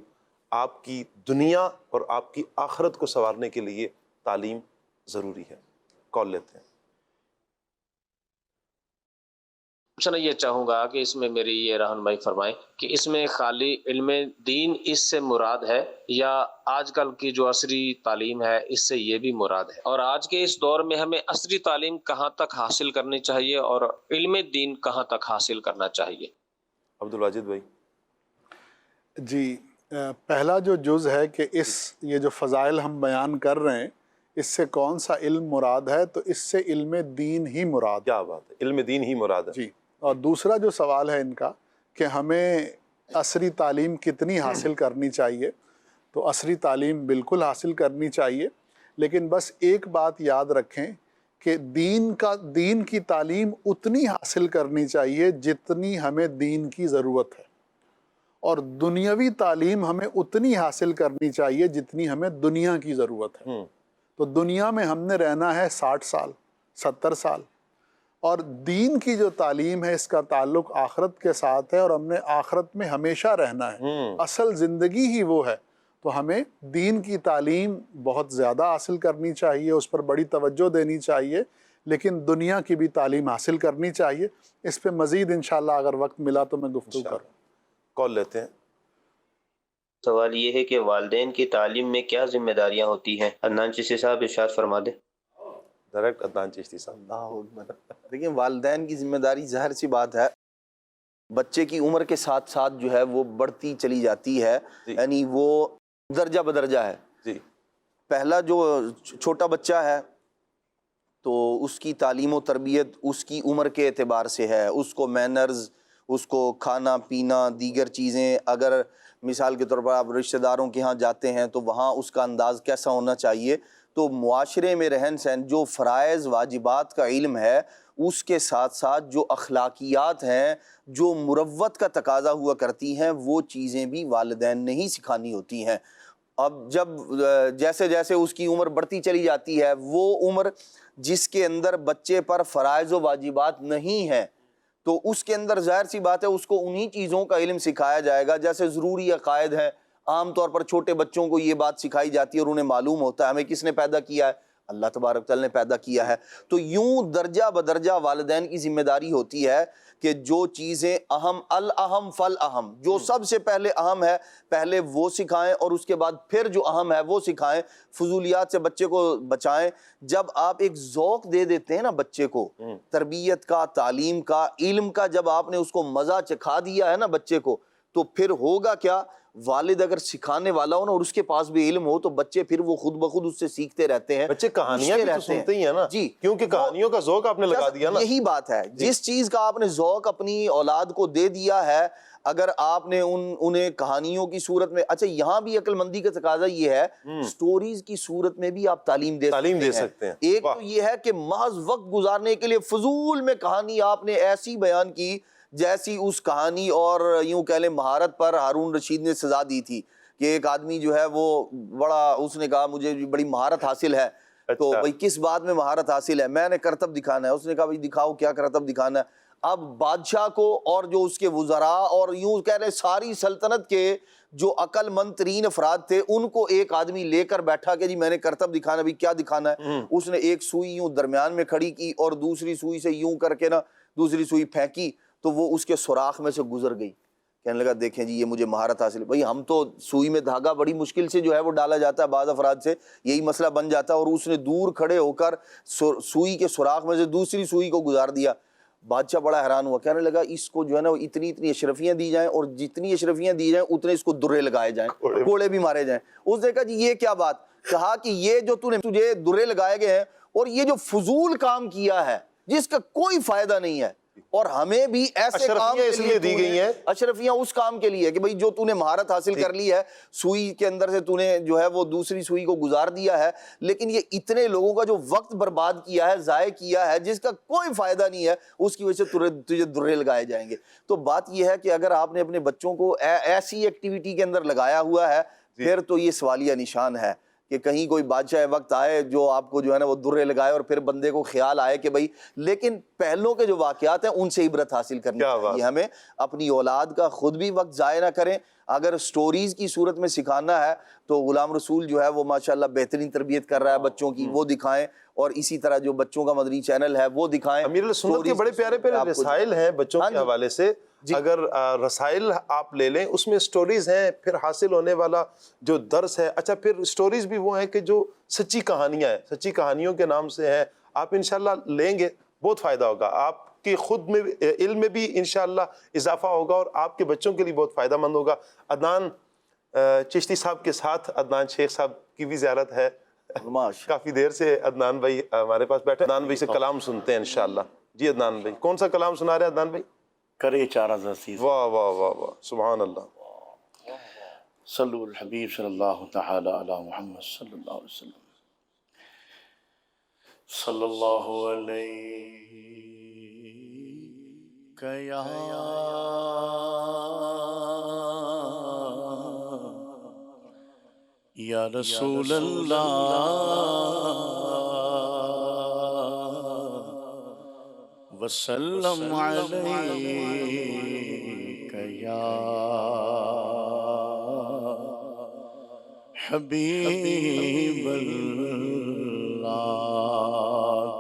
آپ کی دنیا اور آپ کی آخرت کو سنوارنے کے لیے تعلیم ضروری ہے۔ کال لیتے ہیں۔ میں یہ چاہوں گا کہ اس میں میری یہ رہنمائی فرمائیں کہ اس میں خالی علم دین اس سے مراد ہے یا آج کل کی جو عصری تعلیم ہے اس سے یہ بھی مراد ہے، اور آج کے اس دور میں ہمیں عصری تعلیم کہاں تک حاصل کرنی چاہیے اور علم دین کہاں تک حاصل کرنا چاہیے؟ عبدالواجد بھائی۔ جی پہلا جو جز ہے کہ یہ جو فضائل ہم بیان کر رہے ہیں، اس سے کون سا علم مراد ہے؟ تو اس سے علم دین ہی مراد ہے۔ کیا بات ہے، علم دین ہی مراد ہے۔ جی، اور دوسرا جو سوال ہے ان کا کہ ہمیں عصری تعلیم کتنی حاصل کرنی چاہیے، تو عصری تعلیم بالکل حاصل کرنی چاہیے، لیکن بس ایک بات یاد رکھیں کہ دین کی تعلیم اتنی حاصل کرنی چاہیے جتنی ہمیں دین کی ضرورت ہے، اور دنیاوی تعلیم ہمیں اتنی حاصل کرنی چاہیے جتنی ہمیں دنیا کی ضرورت ہے۔ تو دنیا میں ہم نے رہنا ہے 60 سال 70 سال، اور دین کی جو تعلیم ہے اس کا تعلق آخرت کے ساتھ ہے، اور ہم نے آخرت میں ہمیشہ رہنا ہے، اصل زندگی ہی وہ ہے۔ تو ہمیں دین کی تعلیم بہت زیادہ حاصل کرنی چاہیے، اس پر بڑی توجہ دینی چاہیے، لیکن دنیا کی بھی تعلیم حاصل کرنی چاہیے۔ اس پہ مزید انشاءاللہ اگر وقت ملا تو میں گفتگو کروں۔ کال لیتے ہیں۔ سوال یہ ہے کہ والدین کی تعلیم میں کیا ذمہ داریاں ہوتی ہیں؟ عدنان چشتی صاحب ارشاد فرما دیں۔ ڈائریکٹ عدنان چشتی صاحب۔ اللہ اکبر۔ دیکھیں والدین کی ذمہ داری ظاہر سی بات ہے، بچے کی عمر کے ساتھ ساتھ جو ہے وہ بڑھتی چلی جاتی ہے، یعنی وہ درجہ بدرجہ ہے۔ جی پہلا جو چھوٹا بچہ ہے تو اس کی تعلیم و تربیت اس کی عمر کے اعتبار سے ہے، اس کو مینرز، اس کو کھانا پینا، دیگر چیزیں، اگر مثال کے طور پر آپ رشتہ داروں کے ہاں جاتے ہیں تو وہاں اس کا انداز کیسا ہونا چاہیے، تو معاشرے میں رہن سہن، جو فرائض واجبات کا علم ہے اس کے ساتھ ساتھ جو اخلاقیات ہیں، جو مروت کا تقاضا ہوا کرتی ہیں، وہ چیزیں بھی والدین نے ہی سکھانی ہوتی ہیں۔ اب جب جیسے جیسے اس کی عمر بڑھتی چلی جاتی ہے، وہ عمر جس کے اندر بچے پر فرائض و واجبات نہیں ہیں، تو اس کے اندر ظاہر سی بات ہے اس کو انہی چیزوں کا علم سکھایا جائے گا جیسے ضروری عقائد ہیں۔ عام طور پر چھوٹے بچوں کو یہ بات سکھائی جاتی ہے اور انہیں معلوم ہوتا ہے ہمیں کس نے پیدا کیا ہے، اللہ تبارک تعالیٰ نے پیدا کیا ہے۔ تو یوں درجہ بدرجہ والدین کی ذمہ داری ہوتی ہے کہ جو چیزیں اہم، الاہم فالاہم، جو سب سے پہلے اہم ہے پہلے وہ سکھائیں، اور اس کے بعد پھر جو اہم ہے وہ سکھائیں، فضولیات سے بچے کو بچائیں۔ جب آپ ایک ذوق دے دیتے ہیں نا بچے کو تربیت کا، تعلیم کا، علم کا، جب آپ نے اس کو مزہ چکھا دیا ہے نا بچے کو، تو پھر ہوگا کیا، والد اگر سکھانے والا ہو نا اور اس کے پاس بھی علم ہو تو بچے پھر وہ خود بخود اس سے سیکھتے رہتے ہیں۔ بچے کہانیاں بھی تو سنتے ہی ہیں نا، جی، کیونکہ کہانیوں کا ذوق آپ نے لگا دیا نا۔ یہی بات ہے، جس چیز کا آپ نے ذوق اپنی اولاد کو دے دیا ہے، اگر آپ نے انہیں کہانیوں کی صورت میں، اچھا یہاں بھی عقل مندی کا تقاضا یہ ہے سٹوریز کی صورت میں بھی آپ تعلیم دے سکتے ہیں۔ ایک تو یہ ہے کہ محض وقت گزارنے کے لیے فضول میں کہانی آپ نے ایسی بیان کی جیسی اس کہانی اور یوں کہہ لیں مہارت پر ہارون رشید نے سزا دی تھی، کہ ایک آدمی جو ہے وہ بڑا، اس نے کہا مجھے بڑی مہارت حاصل ہے، تو بھائی کس بات میں مہارت حاصل ہے؟ میں نے کرتب دکھانا ہے۔ اس نے کہا بھائی دکھاؤ کیا کرتب دکھانا ہے۔ اب بادشاہ کو اور جو اس کے وزراء اور یوں کہہ رہے ساری سلطنت کے جو عقل مند ترین افراد تھے ان کو ایک آدمی لے کر بیٹھا کہ جی میں نے کرتب دکھانا ہے، کیا دکھانا ہے؟ اس نے ایک سوئی یوں درمیان میں کھڑی کی اور دوسری سوئی سے یوں کر کے نا دوسری سوئی پھینکی تو وہ اس کے سوراخ میں سے گزر گئی۔ کہنے لگا دیکھیں جی یہ مجھے مہارت حاصل ہے۔ بھئی ہم تو سوئی میں دھاگا بڑی مشکل سے جو ہے وہ ڈالا جاتا ہے، بعض افراد سے یہی مسئلہ بن جاتا ہے، اور اس نے دور کھڑے ہو کر سوئی کے سوراخ میں سے دوسری سوئی کو گزار دیا۔ بادشاہ بڑا حیران ہوا، کہنے لگا اس کو جو ہے نا اتنی اشرفیاں دی جائیں، اور جتنی اشرفیاں دی جائیں اتنے اس کو درے لگائے جائیں، کوڑے بھی مارے جائیں۔ اس نے کہا جی یہ کیا بات؟ کہا کہ یہ جو تجھے درے لگائے گئے ہیں اور یہ جو فضول کام کیا ہے جس کا کوئی فائدہ نہیں ہے، اور ہمیں بھی ایسے کام اس لیے دی گئی ہیں، اشرفیاں اس کام کے لیے کہ بھئی جو تو نے مہارت حاصل کر لی ہے، سوئی کے اندر سے تو نے جو ہے وہ دوسری سوئی کو گزار دیا ہے، لیکن یہ اتنے لوگوں کا جو وقت برباد کیا ہے، ضائع کیا ہے، جس کا کوئی فائدہ نہیں ہے، اس کی وجہ سے تجھے درے لگائے جائیں گے۔ تو بات یہ ہے کہ اگر آپ نے اپنے بچوں کو ایسی ایکٹیویٹی کے اندر لگایا ہوا ہے پھر تو یہ سوالیہ نشان ہے کہ کہیں کوئی بادشاہ وقت آئے جو آپ کو جو ہے نا وہ درے لگائے، اور پھر بندے کو خیال آئے کہ بھئی، لیکن پہلوں کے جو واقعات ہیں ان سے عبرت حاصل کرنی چاہیے ہمیں۔ اپنی اولاد کا خود بھی وقت ضائع نہ کریں، اگر سٹوریز کی صورت میں سکھانا ہے تو غلام رسول جو ہے وہ ماشاءاللہ بہترین تربیت کر رہا ہے بچوں کی، وہ دکھائیں، اور اسی طرح جو بچوں کا مدنی چینل ہے وہ دکھائیں۔ امیر السنت کے بڑے پیارے پیارے رسائل ہیں بچوں کے حوالے سے، اگر رسائل آپ لے لیں اس میں سٹوریز ہیں، پھر حاصل ہونے والا جو درس ہے۔ اچھا پھر سٹوریز بھی وہ ہیں کہ جو سچی کہانیاں ہیں، سچی کہانیوں کے نام سے ہیں، آپ انشاءاللہ لیں گے بہت فائدہ ہوگا، آپ کی خود میں علم میں بھی انشاءاللہ اضافہ ہوگا، اور آپ کے بچوں کے لیے بہت فائدہ مند ہوگا۔ عدنان چشتی صاحب کے ساتھ عدنان شیخ صاحب کی بھی زیارت ہے، کافی دیر سے عدنان بھائی ہمارے پاس بیٹھے، عدنان بھائی سے کلام سنتے ہیں انشاءاللہ۔ جی عدنان بھائی کون سا کلام سنا رہے ہیں عدنان بھائی؟ کرے چارہ عزیز۔ واہ واہ واہ واہ، سبحان اللہ۔ صلو الحبیب صلی اللہ تعالی علی محمد صلی اللہ علیہ وسلم، صلی اللہ علیہ یا رسول اللہ وسلم علیک یا حبیب اللہ۔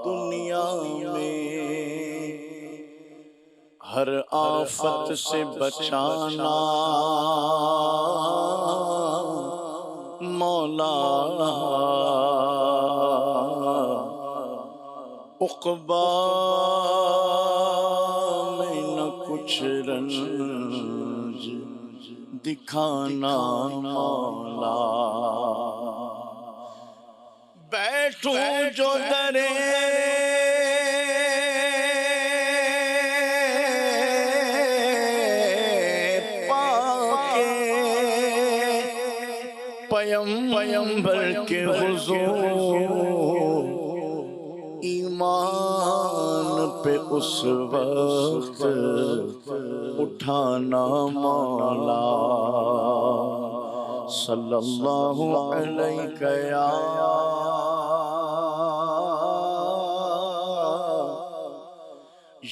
دنیا میں ہر آفت سے بچانا مولا، عقبا میں نہ کچھ رنج دکھانا مولا۔ بیٹھوں جو درے پیغمبر کے حضور، ایمان پہ اس وقت اٹھانا مولا، صلی اللہ علیہ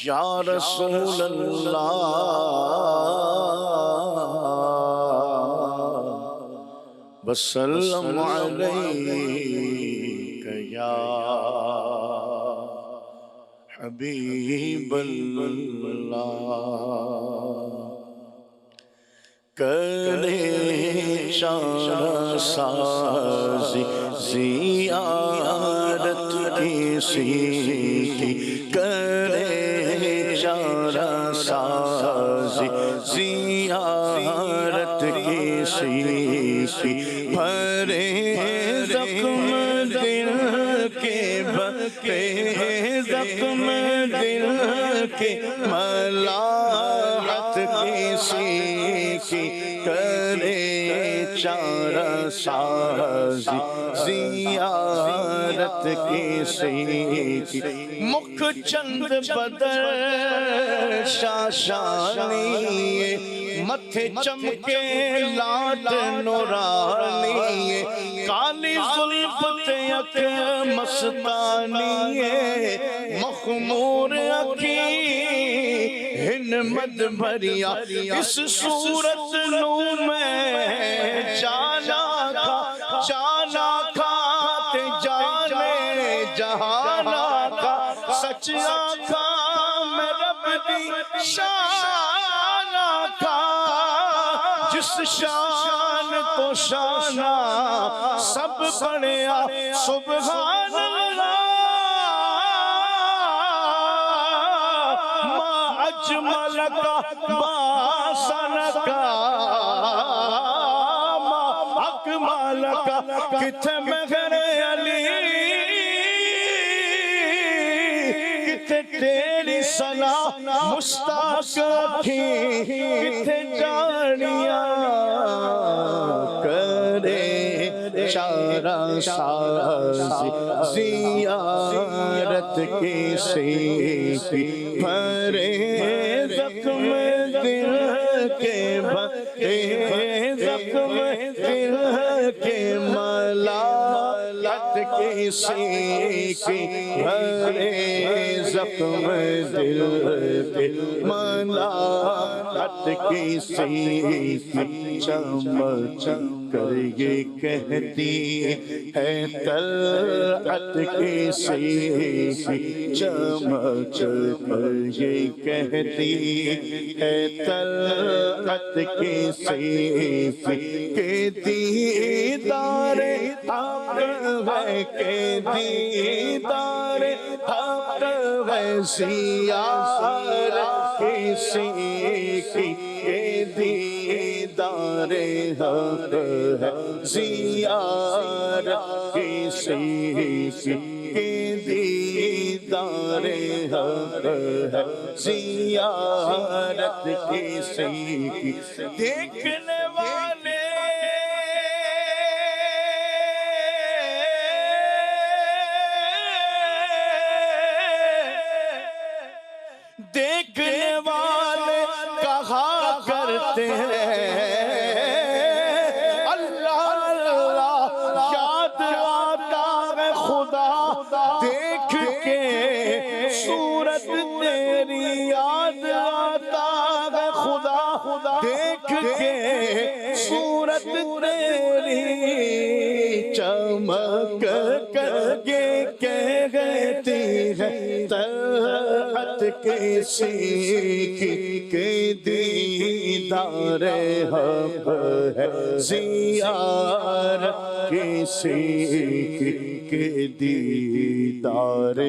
یا رسول اللہ وسلم علیک یا حبیب اللہ۔ کرے چارہ سازی زیارت کی سیٹی، کرے چارہ سازی زیارت کی سیٹی، بھرے زخم دل کے بھرے زخم دل کے ملاحت کی سیکھی، کرے چارہ سازی زیارت کی سیکھی، مکھ چند بدر شاشانی متھے چمکے لاٹ نورانی کالی زلف تے اک مستانی مخمور اکھی ہنمت بھریا اس صورت نو میں جانا کھا تے جانے جہانا کھا سچ آکھا میں رب دی شان آکھا جس شان تو شانہ سب بڑھیا سبحان اللہ ما اجمل کا ما سنکا ما اکمل کا کتھے مہر علی کتھے تیری صلاح مشتاق تھی کتھے جانیاں کرے چارہ سازی زیارت کی سیکی بھرے زخم دل کے بھرے زخم دل کے ملالت کی سیکی بھرے زخم دل کے ملالت کی سیکی چمچ کر یہ کہتی ہے طلعت کی سیکی چمچ کر یہ کہتی ہے طلعت کی سیکی کہ دیدار حق ہے کہ دیدار حق ہے زیارت کی سیکی کہ دیدار حق ہے زیارت کی سیکی کہ دیدار حق ہے زیارت کی سیکی دیکھنے والے دیکھنے والے کہا کرتے ہیں اللہ اللہ یاد آتا ہے خدا دیکھ کے صورت تیری یاد آتا ہے خدا دیکھ کے صورت تیری چمک کر یہ کہتی ہے طلعت کی سیکی کہ دیدار حق ہے زیارت کی سیکی کہ دیدار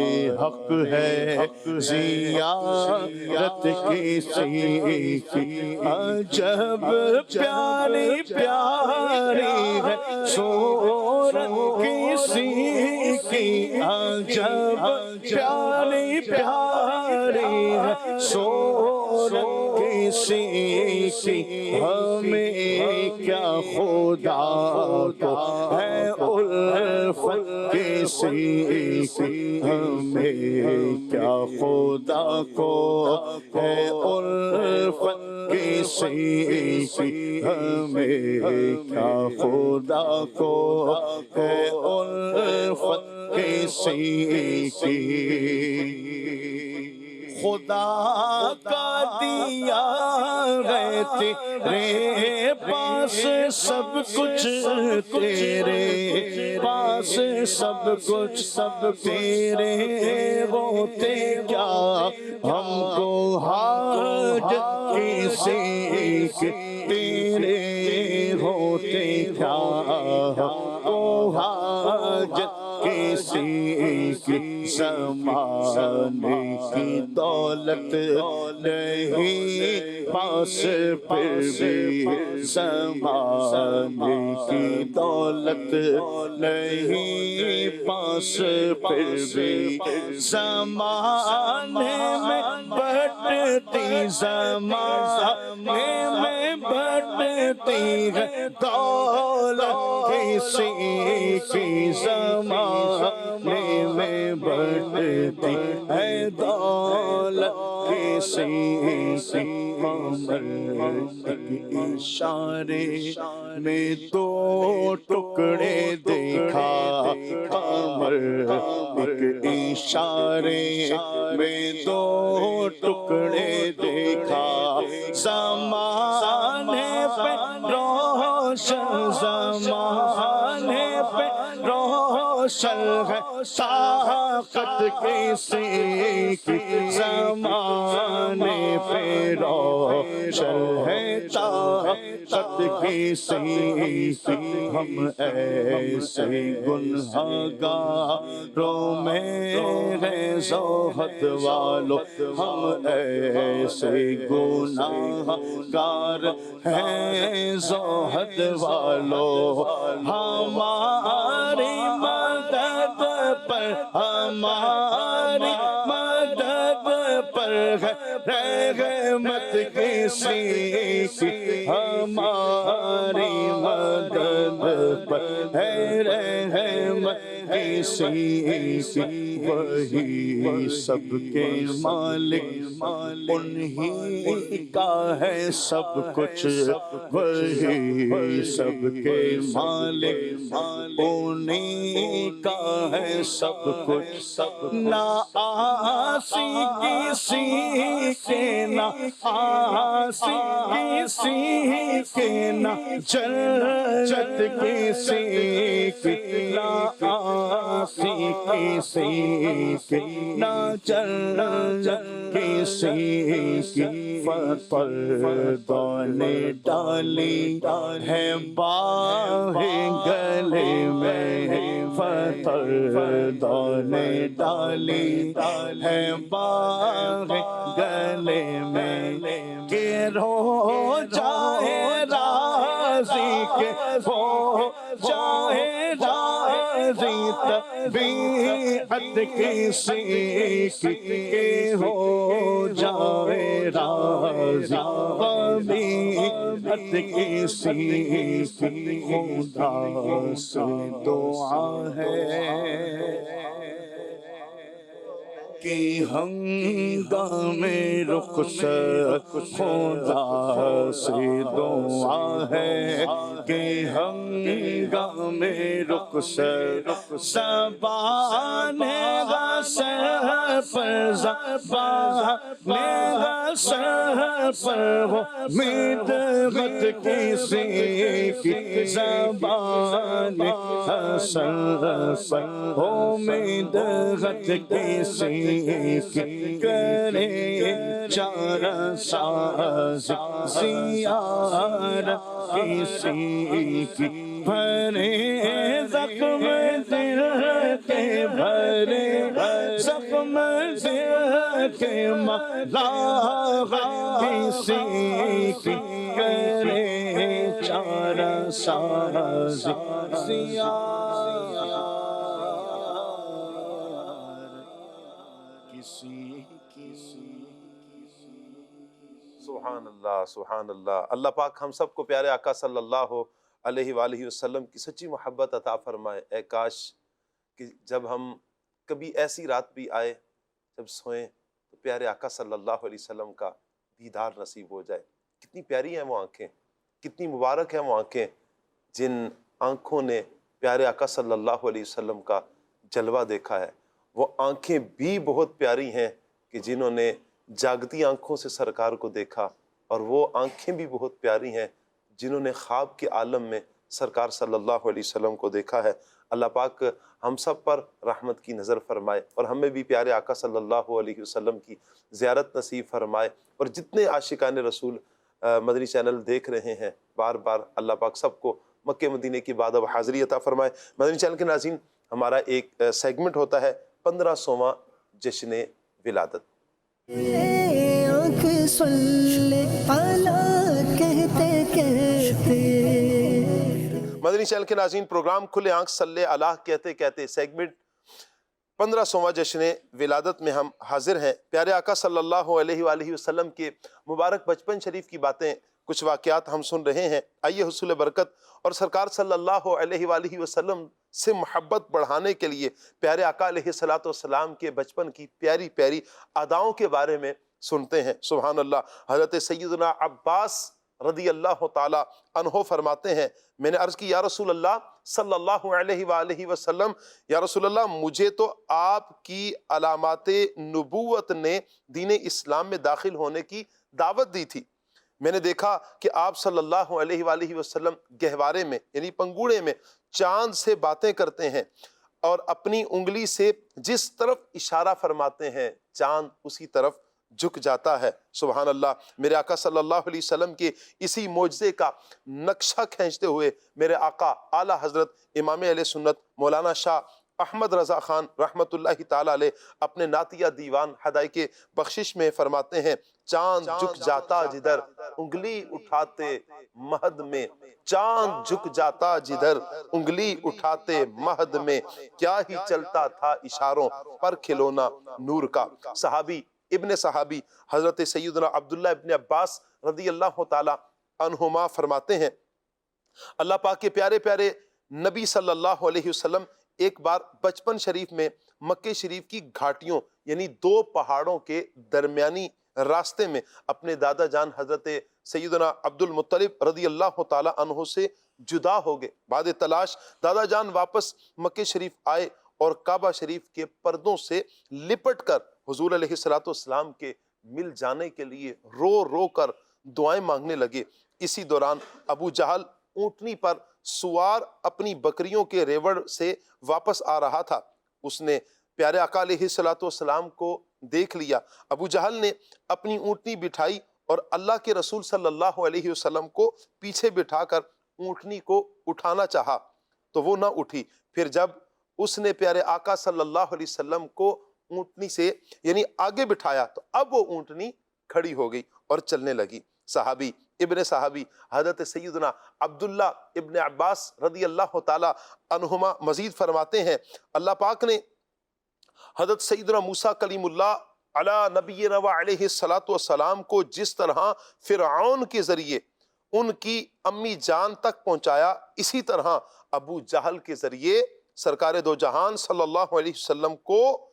حق ہے زیارت کی سیکی عجب پیاری پیاری ہے صورت کی سیکی عجب پیاری پیاری ہے صورت کی سیکی ہمیں کیا خدا کو ہے الفت کی سیکی ہمیں کیا خدا کو ہے الفت کی سیکی ہمیں کیا خدا کو ہے الفت کی سیکی خدا کا دیا ہے تیرے پاس سب کچھ تیرے پاس سب کچھ تیرے ہوتے کیا ہم کو حاجت کسی کے تیرے ہوتے کیا ہم کو حاجت کسی کی زمانے کی دولت نہیں پاس پھر بھی زمانے کی دولت نہیں پاس پھر بھی زمانے میں بٹ بڑھتی زمانے میں بڑھتی ہے دولت کسی کی زمانے میں بڑھتی ہے دولت کسی کی عمر ایک اشارے میں دو ٹکڑے دیکھا قمر ایک اشارے میں دو ٹکڑے دیکھا زمانے پہ روشن زمانے پہ روشن ہے طاقت کسی کی زمانے پہ روشن ہے طاقت کسی کی ہم ایسے گنہگاروں میں ہیں زہد والو ہم ایسے گنہگار ہیں زہد والو ہماری مدد پر ہماری مدد پر ہے رحمت کسی کی ہماری مدد پر ہے رحمت کسی کی وہی سب کے مالک انہی کا ہے سب کچھ وہی سب کے مالک انہی کا ہے سب کچھ نہ آسی کسی کے نہ آسی کسی کے نہ جنت کسی کی نہ آسی کسی کی نہ جنت کسی کی پردوں نے ڈالی ہے باہیں گلے میں پردوں نے ڈالی ہے باہیں گلے میں کہ رو جائے راضی کے ہو جائے راضی طبیعت کسی کی ہو جائے راضی طبیعت کسی کی خدا سے دعا ہے کہ ہنگام رخصت خدا سے دعا ہے کہ ہنگام رخصت زبان غسل پر زبان غسل پر ہو مدغت کسی کی زبان غسل پر ہو مدغت کسی کی کرے چارہ ساز زیارت کسی کی بھرے زخم دل کے بھرے زخم دل کے ملاغ کسی کی کرے چارہ ساز زیارت سبحان اللہ سبحان اللہ۔ اللہ پاک ہم سب کو پیارے آقا صلی اللہ علیہ وآلہ وسلم کی سچی محبت عطا فرمائے۔ اے کاش کہ جب ہم کبھی ایسی رات بھی آئے جب سوئیں تو پیارے آقا صلی اللہ علیہ وسلم کا دیدار نصیب ہو جائے۔ کتنی پیاری ہیں وہ آنکھیں، کتنی مبارک ہیں وہ آنکھیں جن آنکھوں نے پیارے آقا صلی اللہ علیہ وسلم کا جلوہ دیکھا ہے۔ وہ آنکھیں بھی بہت پیاری ہیں کہ جنہوں نے جاگتی آنکھوں سے سرکار کو دیکھا، اور وہ آنکھیں بھی بہت پیاری ہیں جنہوں نے خواب کے عالم میں سرکار صلی اللہ علیہ وسلم کو دیکھا ہے۔ اللہ پاک ہم سب پر رحمت کی نظر فرمائے اور ہمیں بھی پیارے آقا صلی اللہ علیہ وسلم کی زیارت نصیب فرمائے۔ اور جتنے عاشقان رسول مدنی چینل دیکھ رہے ہیں، بار بار اللہ پاک سب کو مکہ مدینے کی بعد اب حاضری عطا فرمائے۔ مدنی چینل کے ناظرین، ہمارا ایک سیگمنٹ ہوتا ہے 1500واں جشن ولادت۔ آنکھ صلی اللہ کہتے کہتے مدنی چینل کے ناظرین، پروگرام کھلے آنکھ صلی اللہ کہتے کہتے سیگمنٹ 1500واں جشن ولادت میں ہم حاضر ہیں۔ پیارے آقا صلی اللہ علیہ وآلہ وسلم کے مبارک بچپن شریف کی باتیں، کچھ واقعات ہم سن رہے ہیں۔ آئیے حصول برکت اور سرکار صلی اللہ علیہ وآلہ وسلم سے محبت بڑھانے کے لیے پیارے آقا علیہ الصلوۃ والسلام کے بچپن کی پیاری پیاری اداؤں کے بارے میں سنتے ہیں۔ سبحان اللہ۔ حضرت سیدنا عباس رضی اللہ تعالی عنہ فرماتے ہیں، میں نے عرض کی یا رسول اللہ صلی اللہ علیہ وآلہ وسلم، یا رسول اللہ مجھے تو آپ کی علامات نبوت نے دین اسلام میں داخل ہونے کی دعوت دی تھی۔ میں نے دیکھا کہ آپ صلی اللہ علیہ وآلہ وسلم گہوارے میں یعنی پنگوڑے میں چاند سے باتیں کرتے ہیں اور اپنی انگلی سے جس طرف اشارہ فرماتے ہیں چاند اسی طرف جھک جاتا ہے۔ سبحان اللہ۔ میرے آقا صلی اللہ علیہ وسلم کے اسی معجزے کا نقشہ کھینچتے ہوئے میرے آقا اعلیٰ حضرت امام اہل سنت مولانا شاہ احمد رضا خان رحمت اللہ تعالی علیہ اپنے نعتیہ دیوان حدائق بخشش میں فرماتے ہیں، چاند جھک جاتا جدھر انگلی اٹھاتے مہد میں، چاند جھک جاتا جدھر انگلی اٹھاتے مہد میں، کیا ہی چلتا تھا اشاروں پر کھلونا نور کا۔ صحابی ابن صحابی حضرت سیدنا عبداللہ ابن عباس رضی اللہ تعالی عنہما فرماتے ہیں، اللہ پاک کے پیارے پیارے نبی صلی اللہ علیہ وسلم ایک بار بچپن شریف میں مکہ شریف کی گھاٹیوں یعنی دو پہاڑوں کے درمیانی راستے میں اپنے دادا جان حضرت سیدنا عبد المطلب رضی اللہ تعالی عنہ سے جدا ہو گئے۔ بعد تلاش دادا جان واپس مکہ شریف آئے اور کعبہ شریف کے پردوں سے لپٹ کر حضور علیہ الصلوۃ والسلام کے مل جانے کے لیے رو رو کر دعائیں مانگنے لگے۔ اسی دوران ابو جہل اونٹنی پر سوار اپنی بکریوں کے ریوڑ سے واپس آ رہا تھا۔ اس نے پیارے آقا علیہ الصلوۃ والسلام کو دیکھ لیا۔ ابو جہل نے اپنی اونٹنی بٹھائی اور اللہ کے رسول صلی اللہ علیہ وسلم کو پیچھے بٹھا کر اونٹنی کو اٹھانا چاہا تو وہ نہ اٹھی۔ پھر جب اس نے پیارے آقا صلی اللہ علیہ وسلم کو اونٹنی سے یعنی آگے بٹھایا تو اب وہ اونٹنی کھڑی ہو گئی اور چلنے لگی۔ صحابی ابن صحابی حضرت سیدنا عبداللہ ابن عباس رضی اللہ تعالی عنہما مزید فرماتے ہیں، اللہ پاک نے حضرت سیدنا موسیٰ کلیم اللہ علی نبینا و علیہ الصلوۃ والسلام کو جس طرح فرعون کے ذریعے ان کی امی جان تک پہنچایا، اسی طرح ابو جہل کے ذریعے سرکار دو جہان صلی اللہ علیہ وسلم کو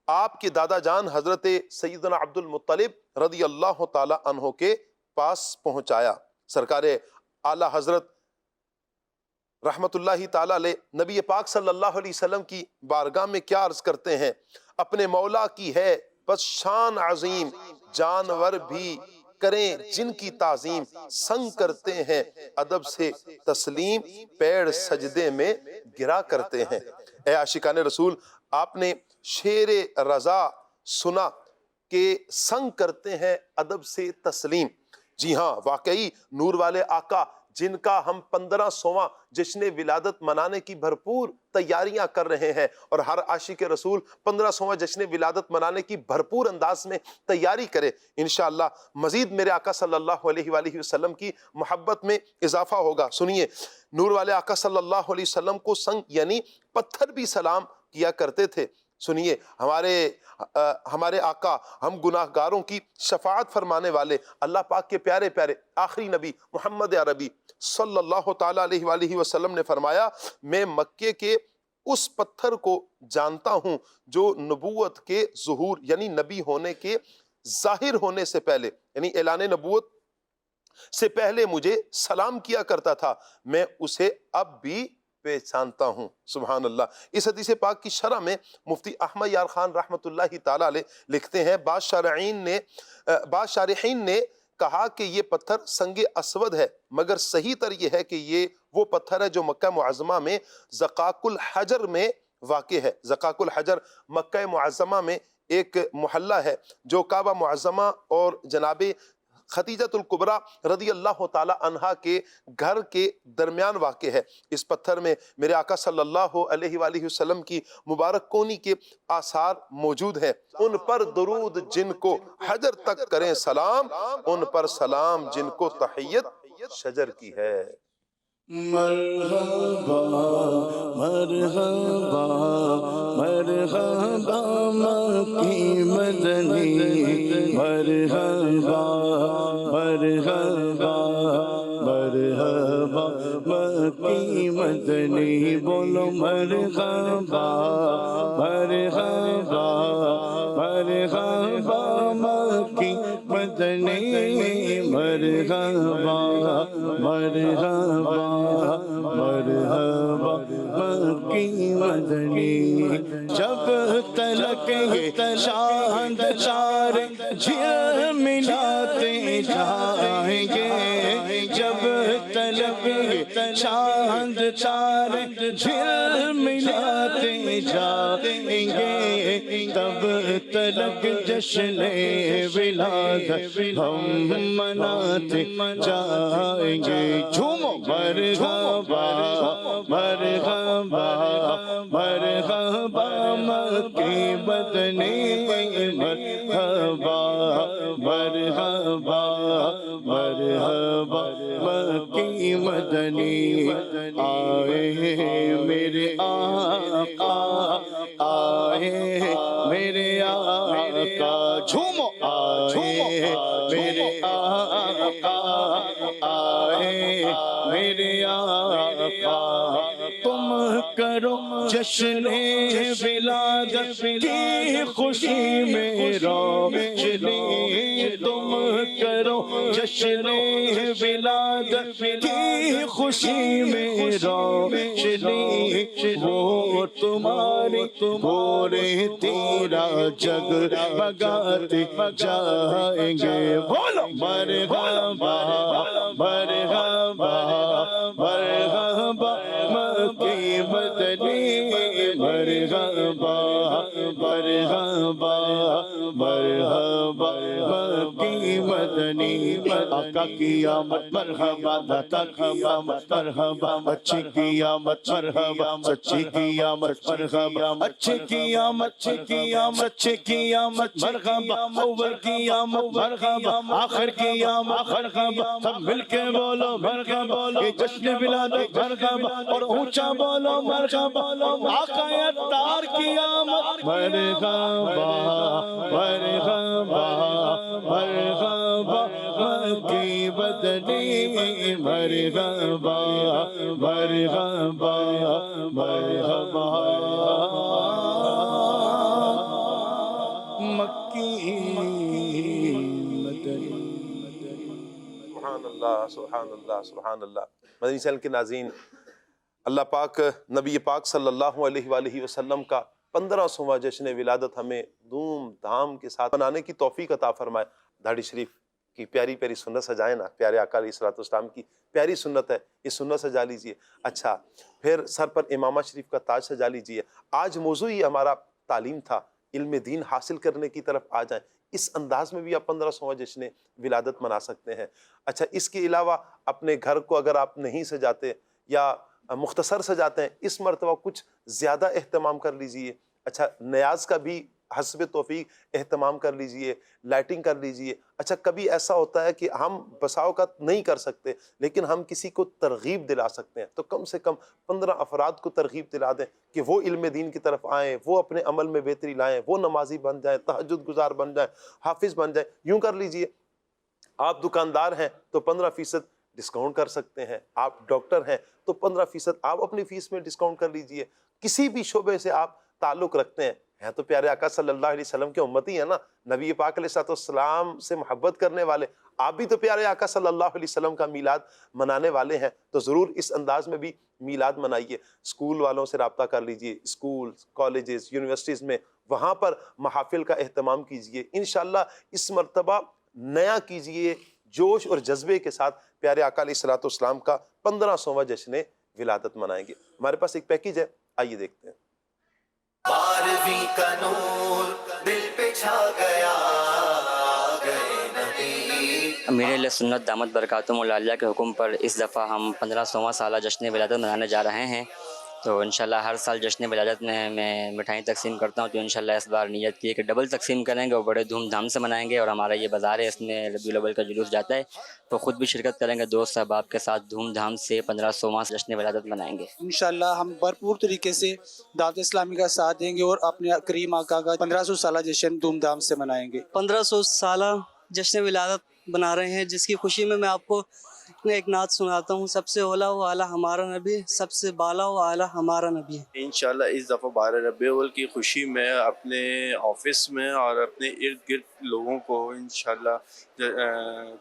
آپ کے دادا جان حضرت سیدنا عبد المطلب رضی اللہ تعالی عنہ کے پاس پہنچایا۔ سرکار اعلیٰ حضرت رحمت اللہ تعالی علیہ نبی پاک صلی اللہ علیہ وسلم کی بارگاہ میں کیا عرض کرتے ہیں، اپنے مولا کی ہے بس شان عظیم، جانور بھی کریں جن کی تعظیم، سنگ کرتے ہیں ادب سے تسلیم، پیڑ سجدے میں گرا کرتے ہیں۔ اے عاشقان رسول، آپ نے شیر رضا سنا کہ سنگ کرتے ہیں ادب سے تسلیم۔ جی ہاں، واقعی نور والے آقا جن کا ہم 1500واں جشن ولادت منانے کی بھرپور تیاریاں کر رہے ہیں، اور ہر عاشق رسول 1500واں جشن ولادت منانے کی بھرپور انداز میں تیاری کرے، انشاءاللہ مزید میرے آقا صلی اللہ علیہ وآلہ وسلم کی محبت میں اضافہ ہوگا۔ سنیے، نور والے آقا صلی اللہ علیہ وسلم کو سنگ یعنی پتھر بھی سلام کیا کرتے تھے۔ سنیے، ہمارے آقا ہم گناہ گاروں کی شفاعت فرمانے والے اللہ پاک کے پیارے پیارے آخری نبی محمد عربی صلی اللہ تعالی علیہ وآلہ وسلم نے فرمایا، میں مکے کے اس پتھر کو جانتا ہوں جو نبوت کے ظہور یعنی نبی ہونے کے ظاہر ہونے سے پہلے یعنی اعلان نبوت سے پہلے مجھے سلام کیا کرتا تھا، میں اسے اب بھی پہچانتا ہوں۔ سبحان اللہ۔ اس حدیث پاک کی شرح میں مفتی احمد یار خان رحمت اللہ تعالی علیہ لکھتے ہیں، بعض شارحین نے کہا کہ یہ پتھر سنگ اسود ہے، مگر صحیح تر یہ ہے کہ یہ وہ پتھر ہے جو مکہ معظمہ میں زقاق الحجر میں واقع ہے۔ زقاق الحجر مکہ معظمہ میں ایک محلہ ہے جو کعبہ معظمہ اور جناب خدیجۃ الکبریٰ رضی اللہ تعالی عنہا کے گھر کے درمیان واقع ہے۔ اس پتھر میں میرے آقا صلی اللہ علیہ وآلہ وسلم کی مبارک کونی کے آثار موجود ہیں۔ ان پر درود جن کو حجر تک کریں سلام، ان پر سلام جن کو تحیت شجر کی ہے۔ مرحبا مرحبا مرحبا مکی مدنی مرحبا مرحبا مرحبا مکی مدنی بولو مرحبا مرحبا مرحبا مکی مدنی مرحبا مرحبا مرحبا مکی مدنی جب تلک یہ چاند تارے جھلملاتے جائیں گے جب تلک یہ چاند تارے جھلملاتے جائیں گے تب تلک جشن ولادت ہم مناتے جائیں گے جھومو مرحبا مرحبا مرحبا مکی مدنی مرحبا مرحبا مرحبا مکی مدنی آئے میرے آقا آئے میرے آقا جھومو آئے میرے آقا آئے میرے آقا تم کرو جشن ولادت کی خوشی میں روشنی تم کرو جشن ولادت کی خوشی میں روشنی وہ تمہاری گورے تیرا جگ بگاتے جائیں گے بولو مرحبا مرحبا مرحبا مکی مدنی مرحبا مرحبا مرحبا مکی مدنی آقا کی آمد مرحبا داتا کی آمد مرحبا اچھی کی آمد مرحبا سچی کی آمد مرحبا اچھی کی آمد سچی کی آمد مرحبا اول کی آمد مرحبا آخر کی آمد مرحبا سب مل کے بولو مرحبا یہ جشن ولادت مرحبا اور اونچا بولو مرحبا آقا اتار کی آمد مرحبا مرحبا مرحبا مکی مدنی مرحبا مرحبا مرحبا مکی مدنی سبحان اللہ سبحان اللہ سبحان اللہ۔ مدنی چینل کے ناظرین، اللہ پاک نبی پاک صلی اللہ علیہ وآلہ وسلم کا 1500واں جشن ولادت ہمیں دھوم دھام کے ساتھ منانے کی توفیق عطا فرمائے۔ داڑھی شریف کی پیاری پیاری سنت سجائیں نا، پیارے آقا علیہ السلام کی پیاری سنت ہے، یہ سنت سجا لیجئے۔ اچھا پھر سر پر امامہ شریف کا تاج سجا لیجئے۔ آج موضوع ہی ہمارا تعلیم تھا، علم دین حاصل کرنے کی طرف آ جائیں۔ اس انداز میں بھی آپ 1500واں جشن ولادت منا سکتے ہیں۔ اچھا اس کے علاوہ اپنے گھر کو اگر آپ نہیں سجاتے یا مختصر سجاتے ہیں، اس مرتبہ کچھ زیادہ اہتمام کر لیجئے۔ اچھا نیاز کا بھی حسب توفیق اہتمام کر لیجئے، لائٹنگ کر لیجئے۔ اچھا کبھی ایسا ہوتا ہے کہ ہم بسا اوقات نہیں کر سکتے لیکن ہم کسی کو ترغیب دلا سکتے ہیں، تو کم سے کم 15 افراد کو ترغیب دلا دیں کہ وہ علم دین کی طرف آئیں، وہ اپنے عمل میں بہتری لائیں، وہ نمازی بن جائیں، تہجد گزار بن جائیں، حافظ بن جائیں۔ یوں کر لیجئے۔ آپ دکاندار ہیں تو 15% ڈسکاؤنٹ کر سکتے ہیں، آپ ڈاکٹر ہیں تو 15% آپ اپنی فیس میں ڈسکاؤنٹ کر لیجئے۔ کسی بھی شعبے سے آپ تعلق رکھتے ہیں تو پیارے آقا صلی اللہ علیہ وسلم کے امتی ہیں نا، نبی پاک علیہ السلام سے محبت کرنے والے، آپ بھی تو پیارے آقا صلی اللہ علیہ وسلم کا میلاد منانے والے ہیں، تو ضرور اس انداز میں بھی میلاد منائیے۔ اسکول والوں سے رابطہ کر لیجئے، اسکول کالجز یونیورسٹیز میں وہاں پر محافل کا اہتمام کیجئے۔ انشاءاللہ اس مرتبہ نیا کیجئے، جوش اور جذبے کے ساتھ پیارے آقا علیہ السلام کا 1500واں جشن ولادت منائیں گے۔ ہمارے پاس ایک پیکیج ہے، آئیے دیکھتے ہیں۔ 12ویں کا نور دل پہ چھا گیا، گئے نبی۔ امیر اہل سنت دامت برکاتہم العالیہ کے حکم پر اس دفعہ ہم 1500واں سالہ جشن ولادت منانے جا رہے ہیں۔ تو انشاءاللہ ہر سال جشن ولادت میں میں مٹھائی تقسیم کرتا ہوں، تو انشاءاللہ اس بار نیت کی ہے کہ ڈبل تقسیم کریں گے اور بڑے دھوم دھام سے منائیں گے، اور ہمارا یہ بازار ہے اس میں ربیع الاول کا جلوس جاتا ہے، تو خود بھی شرکت کریں گے، دوست احباب کے ساتھ دھوم دھام سے 1500واں جشن ولادت منائیں گے انشاءاللہ ہم بھرپور طریقے سے دعوت اسلامی کا ساتھ دیں گے اور اپنے کریم آقا کا 1500 سالہ جشن دھوم دھام سے منائیں گے۔ 1500 سالہ جشن ولادت بنا رہے ہیں، جس کی خوشی میں آپ کو ایک نعت سناتا ہوں۔ سب سے اولا و اعلیٰ ہمارا نبی، سب سے بالا و اعلیٰ ہمارا نبی ہے۔ انشاءاللہ اس دفعہ 12 ربیع الاول کی خوشی میں اپنے آفس میں اور اپنے ارد گرد لوگوں کو انشاءاللہ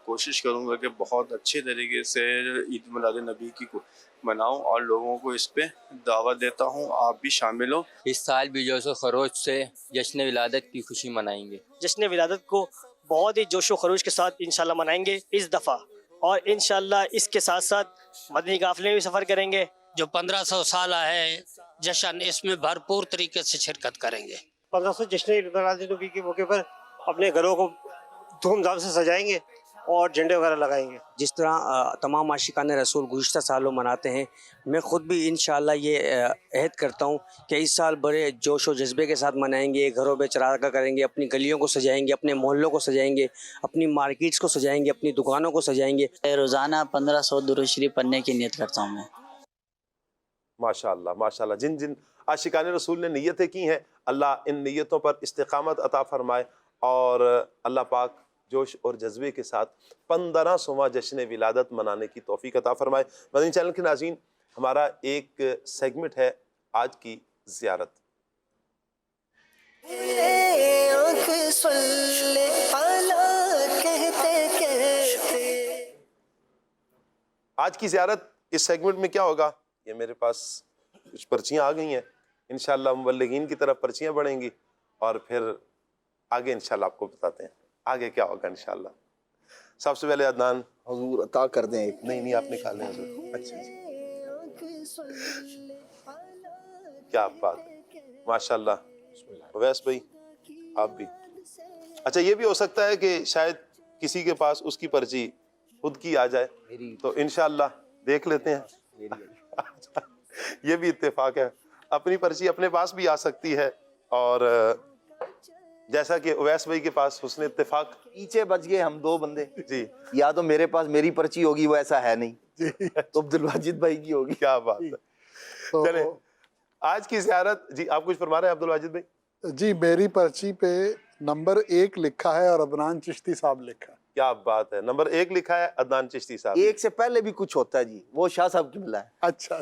کوشش کروں گا کہ بہت اچھے طریقے سے عید میلاد نبی کی مناؤں اور لوگوں کو اس پہ دعوت دیتا ہوں، آپ بھی شامل ہوں۔ اس سال بھی جوش و خروش سے جشن ولادت کی خوشی منائیں گے۔ جشن ولادت کو بہت ہی جوش و خروش کے ساتھ انشاءاللہ منائیں گے اس دفعہ، اور انشاءاللہ اس کے ساتھ ساتھ مدنی قافلے میں بھی سفر کریں گے۔ جو 1500 سالہ ہے جشن، اس میں بھرپور طریقے سے شرکت کریں گے۔ 1500 جشن ولادت نبی کے موقع پر اپنے گھروں کو دھوم دھام سے سجائیں گے اور جھنڈے وغیرہ لگائیں گے۔ جس طرح تمام عاشقان رسول گزشتہ سالوں مناتے ہیں، میں خود بھی انشاءاللہ یہ عہد کرتا ہوں کہ اس سال بڑے جوش و جذبے کے ساتھ منائیں گے، گھروں پہ چراغاں کریں گے، اپنی گلیوں کو سجائیں گے، اپنے محلوں کو سجائیں گے، اپنی مارکیٹس کو سجائیں گے، اپنی دکانوں کو سجائیں گے۔ روزانہ 1500 درود شریف پڑھنے کی نیت کرتا ہوں میں۔ ماشاءاللہ ماشاءاللہ، جن جن عاشقان رسول نے نیتیں کی ہیں، اللہ ان نیتوں پر استقامت عطا فرمائے، اور اللہ پاک جوش اور جذبے کے ساتھ 1500واں جشن ولادت منانے کی توفیق عطا فرمائے۔ مدنی چینل کے ناظرین، ہمارا ایک سیگمنٹ ہے آج کی زیارت۔ آج کی زیارت اس سیگمنٹ میں کیا ہوگا؟ یہ میرے پاس کچھ پرچیاں آ گئی ہیں، انشاءاللہ مبلغین کی طرف پرچیاں بڑھیں گی، اور پھر آگے انشاءاللہ آپ کو بتاتے ہیں آگے کیا ہوگا انشاءاللہ۔ سب سے پہلے عدنان حضور عطا کر دیں ایک۔ نہیں آپ نکال لیں حضور۔ اچھا کیا بات ہے، ماشاءاللہ۔ اویس بھائی آپ بھی۔ اچھا یہ بھی ہو سکتا ہے کہ شاید کسی کے پاس اس کی پرچی خود کی آ جائے، تو انشاءاللہ دیکھ لیتے ہیں۔ یہ بھی اتفاق ہے، اپنی پرچی اپنے پاس بھی آ سکتی ہے، اور جیسا کہ اویس بھائی کے پاس حسن اتفاق پیچھے بچ گئے ہم دو بندے جی، یا تو میرے پاس میری پرچی ہوگی، وہ ایسا ہے نہیں، تو عبدالواجد بھائی کی ہوگی۔ کیا بات ہے۔ چلیں آج کی زیارت، جی آپ کچھ فرما رہے ہیں عبدالواجد بھائی؟ جی میری پرچی پہ نمبر 1 لکھا ہے اور عدنان چشتی صاحب لکھا ہے۔ کیا بات ہے، نمبر 1 لکھا ہے عدنان چشتی صاحب۔ 1 سے پہلے بھی کچھ ہوتا ہے جی، وہ شاہ صاحب کی ملا ہے۔ اچھا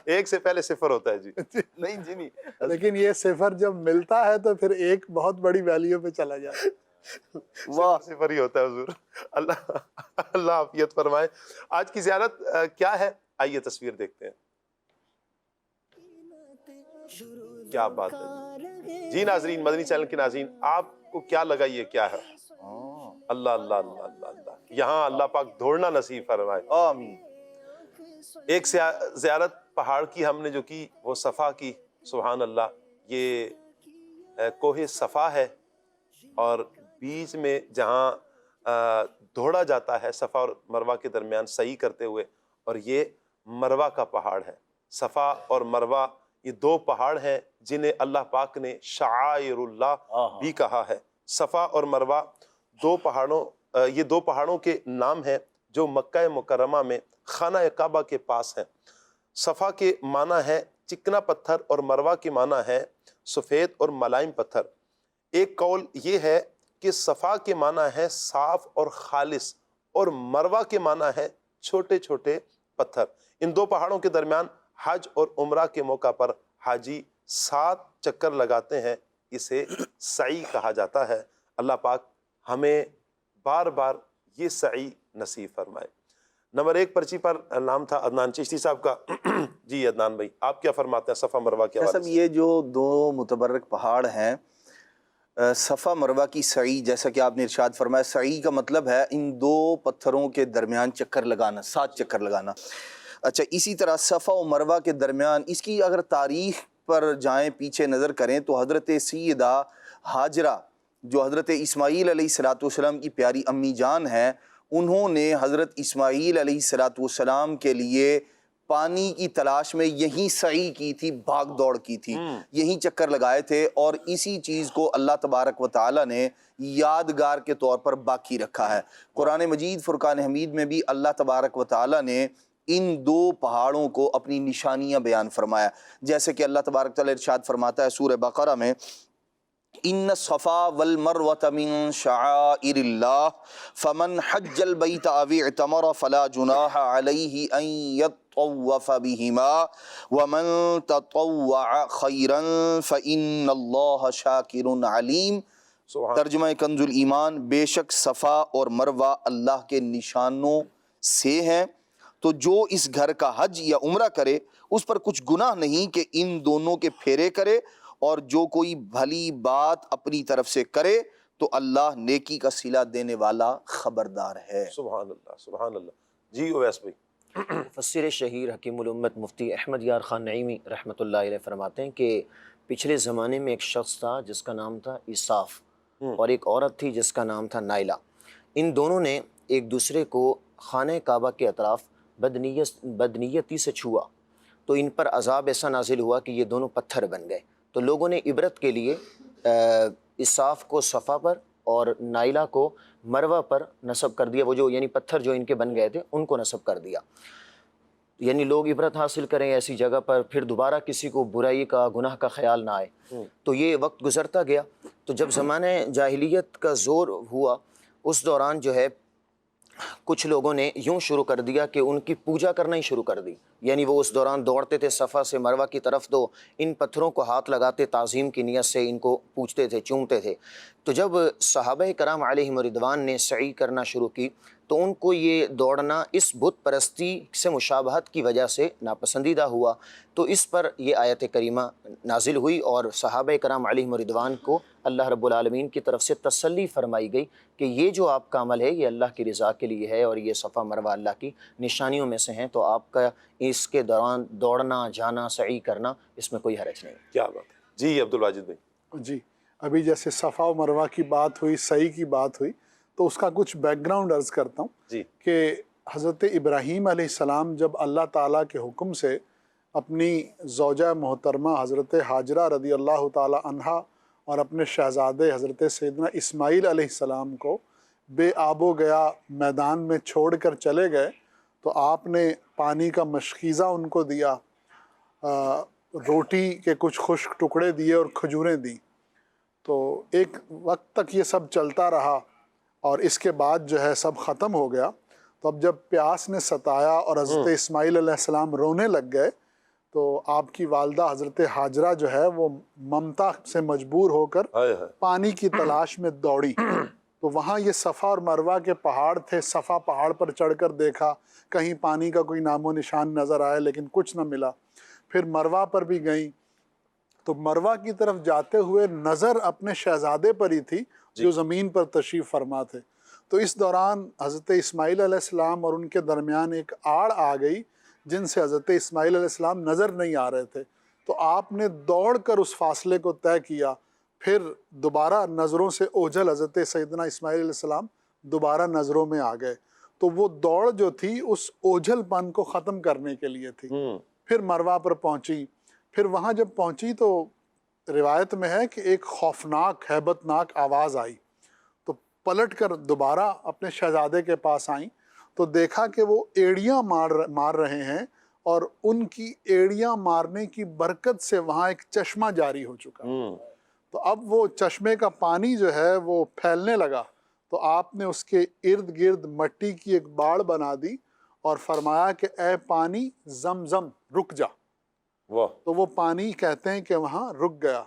1 سے پہلے 0 ہوتا ہے جی۔ نہیں جی نہیں، لیکن یہ 0 جب ملتا ہے تو پھر 1 بہت بڑی ویلیو پہ چلا جاتا ہے۔ 0 ہی ہوتا ہے حضور۔ اللہ عافیت فرمائے۔ آج کی زیارت کیا ہے، آئیے تصویر دیکھتے ہیں۔ کیا بات ہے جی ناظرین، مدنی چینل کے ناظرین، آپ کو کیا لگا یہ کیا ہے؟ اللہ اللہ اللہ اللہ اللہ، یہاں اللہ پاک دوڑنا نصیب فرمائے، آمین۔ ایک زیارت پہاڑ کی ہم نے جو کی، وہ صفا کی، سبحان اللہ۔ یہ کوہ صفا ہے، اور بیچ میں جہاں دوڑا جاتا ہے صفا اور مروہ کے درمیان سعی کرتے ہوئے، اور یہ مروہ کا پہاڑ ہے۔ صفا اور مروہ یہ 2 پہاڑ ہیں جنہیں اللہ پاک نے شعائر اللہ بھی کہا ہے۔ صفا اور مروہ یہ 2 پہاڑوں کے نام ہیں جو مکہ مکرمہ میں خانہ کعبہ کے پاس ہیں۔ صفا کے معنی ہے چکنا پتھر، اور مروہ کے معنی ہے سفید اور ملائم پتھر۔ ایک قول یہ ہے کہ صفا کے معنی ہے صاف اور خالص، اور مروہ کے معنی ہے چھوٹے چھوٹے پتھر۔ ان 2 پہاڑوں کے درمیان حج اور عمرہ کے موقع پر حاجی 7 چکر لگاتے ہیں، اسے سعی کہا جاتا ہے۔ اللہ پاک ہمیں بار بار یہ سعی نصیب فرمائے۔ نمبر 1 پرچی پر نام تھا عدنان چشتی صاحب کا۔ جی عدنان بھائی آپ کیا فرماتے ہیں صفا مروہ کے حوالے سے؟ یہ جو 2 متبرک پہاڑ ہیں، صفا مروہ کی سعی، جیسا کہ آپ نے ارشاد فرمایا، سعی کا مطلب ہے ان 2 پتھروں کے درمیان چکر لگانا، 7 چکر لگانا۔ اچھا اسی طرح صفا و مروہ کے درمیان، اس کی اگر تاریخ پر جائیں، پیچھے نظر کریں، تو حضرت سیدہ ہاجرہ جو حضرت اسماعیل علیہ السلام کی پیاری امی جان ہیں، انہوں نے حضرت اسماعیل علیہ السلام کے لیے پانی کی تلاش میں یہیں سعی کی تھی، بھاگ دوڑ کی تھی، یہیں چکر لگائے تھے، اور اسی چیز کو اللہ تبارک و تعالی نے یادگار کے طور پر باقی رکھا ہے۔ قرآن مجید فرقان حمید میں بھی اللہ تبارک و تعالی نے ان دو پہاڑوں کو اپنی نشانیاں بیان فرمایا، جیسے کہ اللہ تبارک تعالی ارشاد فرماتا ہے سورہ بقرہ میں، ان الصفا والمروۃ من شعائر اللہ فمن حج البیت او اعتمر فلا جناح علیہ ان یطوف بہما ومن تطوع خیرا فإن اللہ شاکر علیم۔ ترجمہ کنز الایمان، بے شک صفا اور مروہ اللہ کے نشانوں سے ہیں، تو جو اس گھر کا حج یا عمرہ کرے اس پر کچھ گناہ نہیں کہ ان دونوں کے پھیرے کرے، اور جو کوئی بھلی بات اپنی طرف سے کرے تو اللہ نیکی کا صلہ دینے والا خبردار ہے۔ سبحان اللہ، سبحان اللہ۔ جی اویس بھائی۔ مفسر شہیر حکیم الامت مفتی احمد یار خان نعیمی رحمۃ اللہ علیہ فرماتے ہیں کہ پچھلے زمانے میں ایک شخص تھا جس کا نام تھا عصاف، اور ایک عورت تھی جس کا نام تھا نائلہ۔ ان دونوں نے ایک دوسرے کو خانہ کعبہ کے اطراف بدنیتی سے چھوا تو ان پر عذاب ایسا نازل ہوا کہ یہ دونوں پتھر بن گئے۔ تو لوگوں نے عبرت کے لیے عصاف کو صفا پر اور نائلہ کو مروہ پر نصب کر دیا، وہ جو یعنی پتھر جو ان کے بن گئے تھے ان کو نصب کر دیا، یعنی لوگ عبرت حاصل کریں ایسی جگہ پر، پھر دوبارہ کسی کو برائی کا گناہ کا خیال نہ آئے۔ تو یہ وقت گزرتا گیا، تو جب زمانہ جاہلیت کا زور ہوا اس دوران جو ہے کچھ لوگوں نے یوں شروع کر دیا کہ ان کی پوجا کرنا ہی شروع کر دی، یعنی وہ اس دوران دوڑتے تھے صفا سے مروہ کی طرف، تو ان پتھروں کو ہاتھ لگاتے تعظیم کی نیت سے ان کو پوجتے تھے، چومتے تھے۔ تو جب صحابہ کرام علیہم رضوان نے سعی کرنا شروع کی تو ان کو یہ دوڑنا اس بت پرستی سے مشابہت کی وجہ سے ناپسندیدہ ہوا، تو اس پر یہ آیت کریمہ نازل ہوئی اور صحابہ کرام علیہم رضوان کو اللہ رب العالمین کی طرف سے تسلی فرمائی گئی کہ یہ جو آپ کا عمل ہے یہ اللہ کی رضا کے لیے ہے، اور یہ صفا مروہ اللہ کی نشانیوں میں سے ہیں، تو آپ کا اس کے دوران دوڑنا جانا سعی کرنا اس میں کوئی حرج نہیں۔ کیا بات ہے۔ جی عبدالواجد بھائی۔ جی ابھی جیسے صفا و مروہ کی بات ہوئی، سعی کی بات ہوئی، تو اس کا کچھ بیک گراؤنڈ عرض کرتا ہوں جی کہ حضرت ابراہیم علیہ السلام جب اللہ تعالیٰ کے حکم سے اپنی زوجہ محترمہ حضرت حاجرہ رضی اللہ تعالی عنہا اور اپنے شہزادے حضرت سیدنا اسماعیل علیہ السلام کو بے آب و گیا میدان میں چھوڑ کر چلے گئے، تو آپ نے پانی کا مشکیزہ ان کو دیا، روٹی کے کچھ خشک ٹکڑے دیے اور کھجوریں دیں۔ تو ایک وقت تک یہ سب چلتا رہا، اور اس کے بعد جو ہے سب ختم ہو گیا۔ تو اب جب پیاس نے ستایا اور حضرت اسماعیل علیہ السلام رونے لگ گئے، تو آپ کی والدہ حضرت حاجرہ جو ہے وہ ممتا سے مجبور ہو کر پانی کی تلاش میں دوڑی۔ تو وہاں یہ صفا اور مروہ کے پہاڑ تھے، صفا پہاڑ پر چڑھ کر دیکھا، کہیں پانی کا کوئی نام و نشان نظر آئے لیکن کچھ نہ ملا۔ پھر مروہ پر بھی گئیں، تو مروہ کی طرف جاتے ہوئے نظر اپنے شہزادے پر ہی تھی جو زمین پر تشریف فرما تھے۔ تو اس دوران حضرت اسماعیل علیہ السلام اور ان کے درمیان ایک آڑ آ گئی جن سے حضرت اسماعیل علیہ السلام نظر نہیں آ رہے تھے، تو آپ نے دوڑ کر اس فاصلے کو طے کیا، پھر دوبارہ نظروں سے اوجھل حضرت سیدنا اسماعیل علیہ السلام دوبارہ نظروں میں آ گئے۔ تو وہ دوڑ جو تھی اس اوجھل پن کو ختم کرنے کے لیے تھی۔ پھر مروہ پر پہنچی، پھر وہاں جب پہنچی تو روایت میں ہے کہ ایک خوفناک ہیبت ناک آواز آئی، تو پلٹ کر دوبارہ اپنے شہزادے کے پاس آئیں تو دیکھا کہ وہ ایڑیاں مار رہے ہیں، اور ان کی ایڑیاں مارنے کی برکت سے وہاں ایک چشمہ جاری ہو چکا۔ تو اب وہ چشمے کا پانی جو ہے وہ پھیلنے لگا، تو آپ نے اس کے ارد گرد مٹی کی ایک باڑ بنا دی اور فرمایا کہ اے پانی زمزم رک جا۔ تو وہ پانی کہتے ہیں کہ وہاں رک گیا۔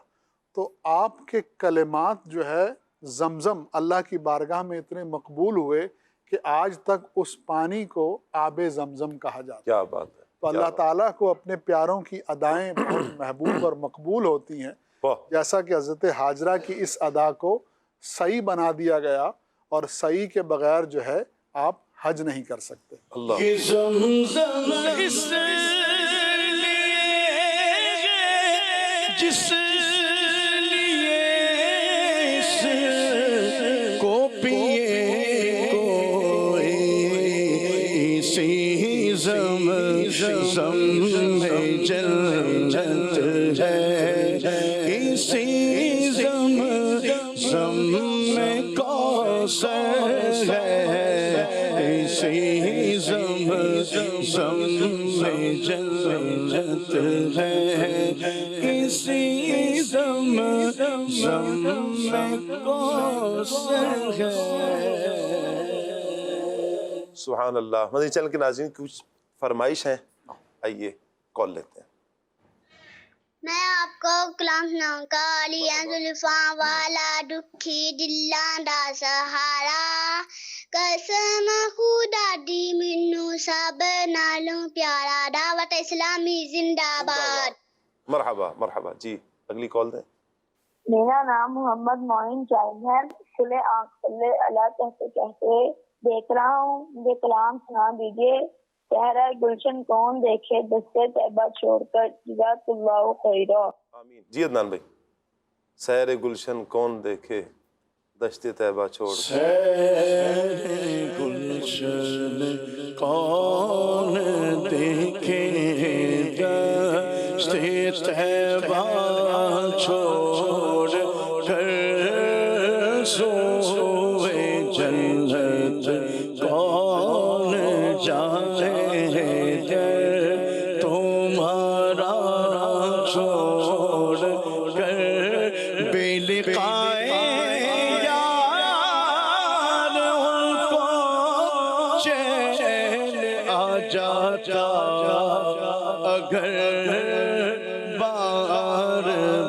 تو آپ کے کلمات جو ہے زمزم اللہ کی بارگاہ میں اتنے مقبول ہوئے کہ آج تک اس پانی کو آب زمزم کہا جاتا ہے۔ کیا بات ہے۔ تو اللہ تعالیٰ کو اپنے پیاروں کی ادائیں بہت محبوب اور مقبول ہوتی ہیں، جیسا کہ حضرت حاجرہ کی اس ادا کو صحیح بنا دیا گیا، اور صحیح کے بغیر جو ہے آپ حج نہیں کر سکتے۔ یہ زمزم اس جس لیے اس کو پیے کوئی اسی زمزم زمزم میں جنت ہے، اسی زمزم میں کوثر ہے، اسی زمزم میں جنت ہے، اسی زمزم میں کوثر ہے۔ سبحان اللہ۔ مدنی چینل کے ناظرین کچھ فرمائش ہیں، آئیے کال لیتے ہیں۔ میں آپ کو کلام سناؤں گا۔ علیاں زلفاں والا دکھی دلاں دا سہارا، قسم خدا دی مینوں سب نالوں پیارا، دعوت اسلامی زندہ باد۔ مرحبا مرحبا جی، اگلی کال دیں۔ میرا نام محمد معین چاہیے ہے۔ سلے آنکھ صلی اللہ کہتے کہتے دیکھ رہا ہوں، مجھے کلام سنا دیجیے۔ صحرا گلشن کون دیکھے دستے طیبہ چھوڑ کر، جزاک اللہ خیرا۔ آمین جی عدنان بھائی۔ سحر گلشن کون دیکھے دشت طیبہ چھوڑ کر، سحر گلشن کون دیکھے دشت طیبہ چھوڑ کر، سوئے جنت کون جائے در تمہارا چھوڑ کر، بے لقائے یار ان کو چین آ جاتا، اگر بار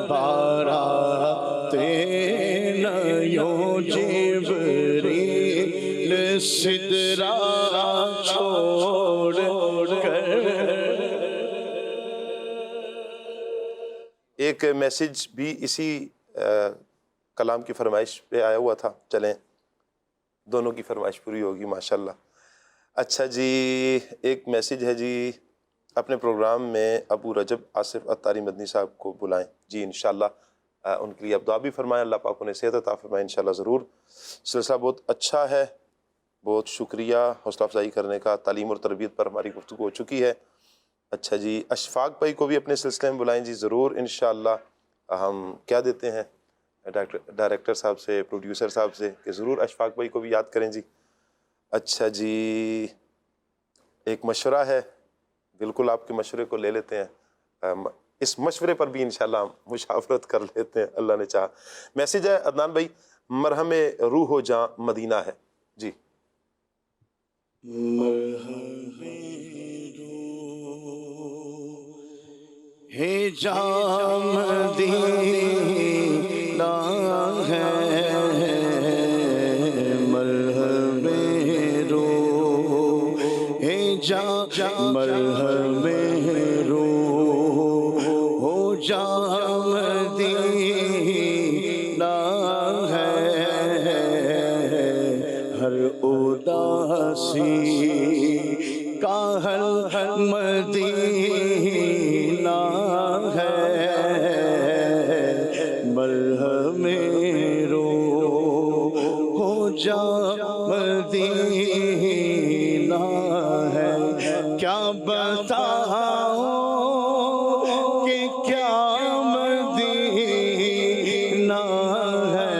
بار آتے نہ یوں جبریل سدرا چھوڑ کر۔ ایک میسج بھی اسی کلام کی فرمائش پہ آیا ہوا تھا، چلیں دونوں کی فرمائش پوری ہوگی ماشاءاللہ۔ اچھا جی، ایک میسج ہے جی، اپنے پروگرام میں ابو رجب آصف اتاری مدنی صاحب کو بلائیں جی، انشاءاللہ ان کے لیے آپ دعا بھی فرمائیں، اللہ پاک انہیں صحت عطا فرمائیں انشاءاللہ ضرور۔ سلسلہ بہت اچھا ہے، بہت شکریہ حوصلہ افزائی کرنے کا، تعلیم اور تربیت پر ہماری گفتگو ہو چکی ہے۔ اچھا جی، اشفاق بھائی کو بھی اپنے سلسلے میں بلائیں جی ضرور انشاءاللہ۔ ہم کیا دیتے ہیں ڈائریکٹر صاحب سے، پروڈیوسر صاحب سے کہ ضرور اشفاق بھائی کو بھی یاد کریں جی۔ اچھا جی، ایک مشورہ ہے، بالکل آپ کے مشورے کو لے لیتے ہیں، اس مشورے پر بھی انشاءاللہ ہم مشاورت کر لیتے ہیں اللہ نے چاہا۔ میسج ہے عدنان بھائی، مرہم روح و جاں مدینہ ہے جی۔ ہے جام مدینہ ہے، مرہم روح ہے جام، مرہم روح ہو جام مدینہ ہے، ہر اداسی کا حل مدینہ ہے، مرہم روح ہو جام مدینہ ہے۔ کیا بتاؤں کہ کیا مدینہ ہے،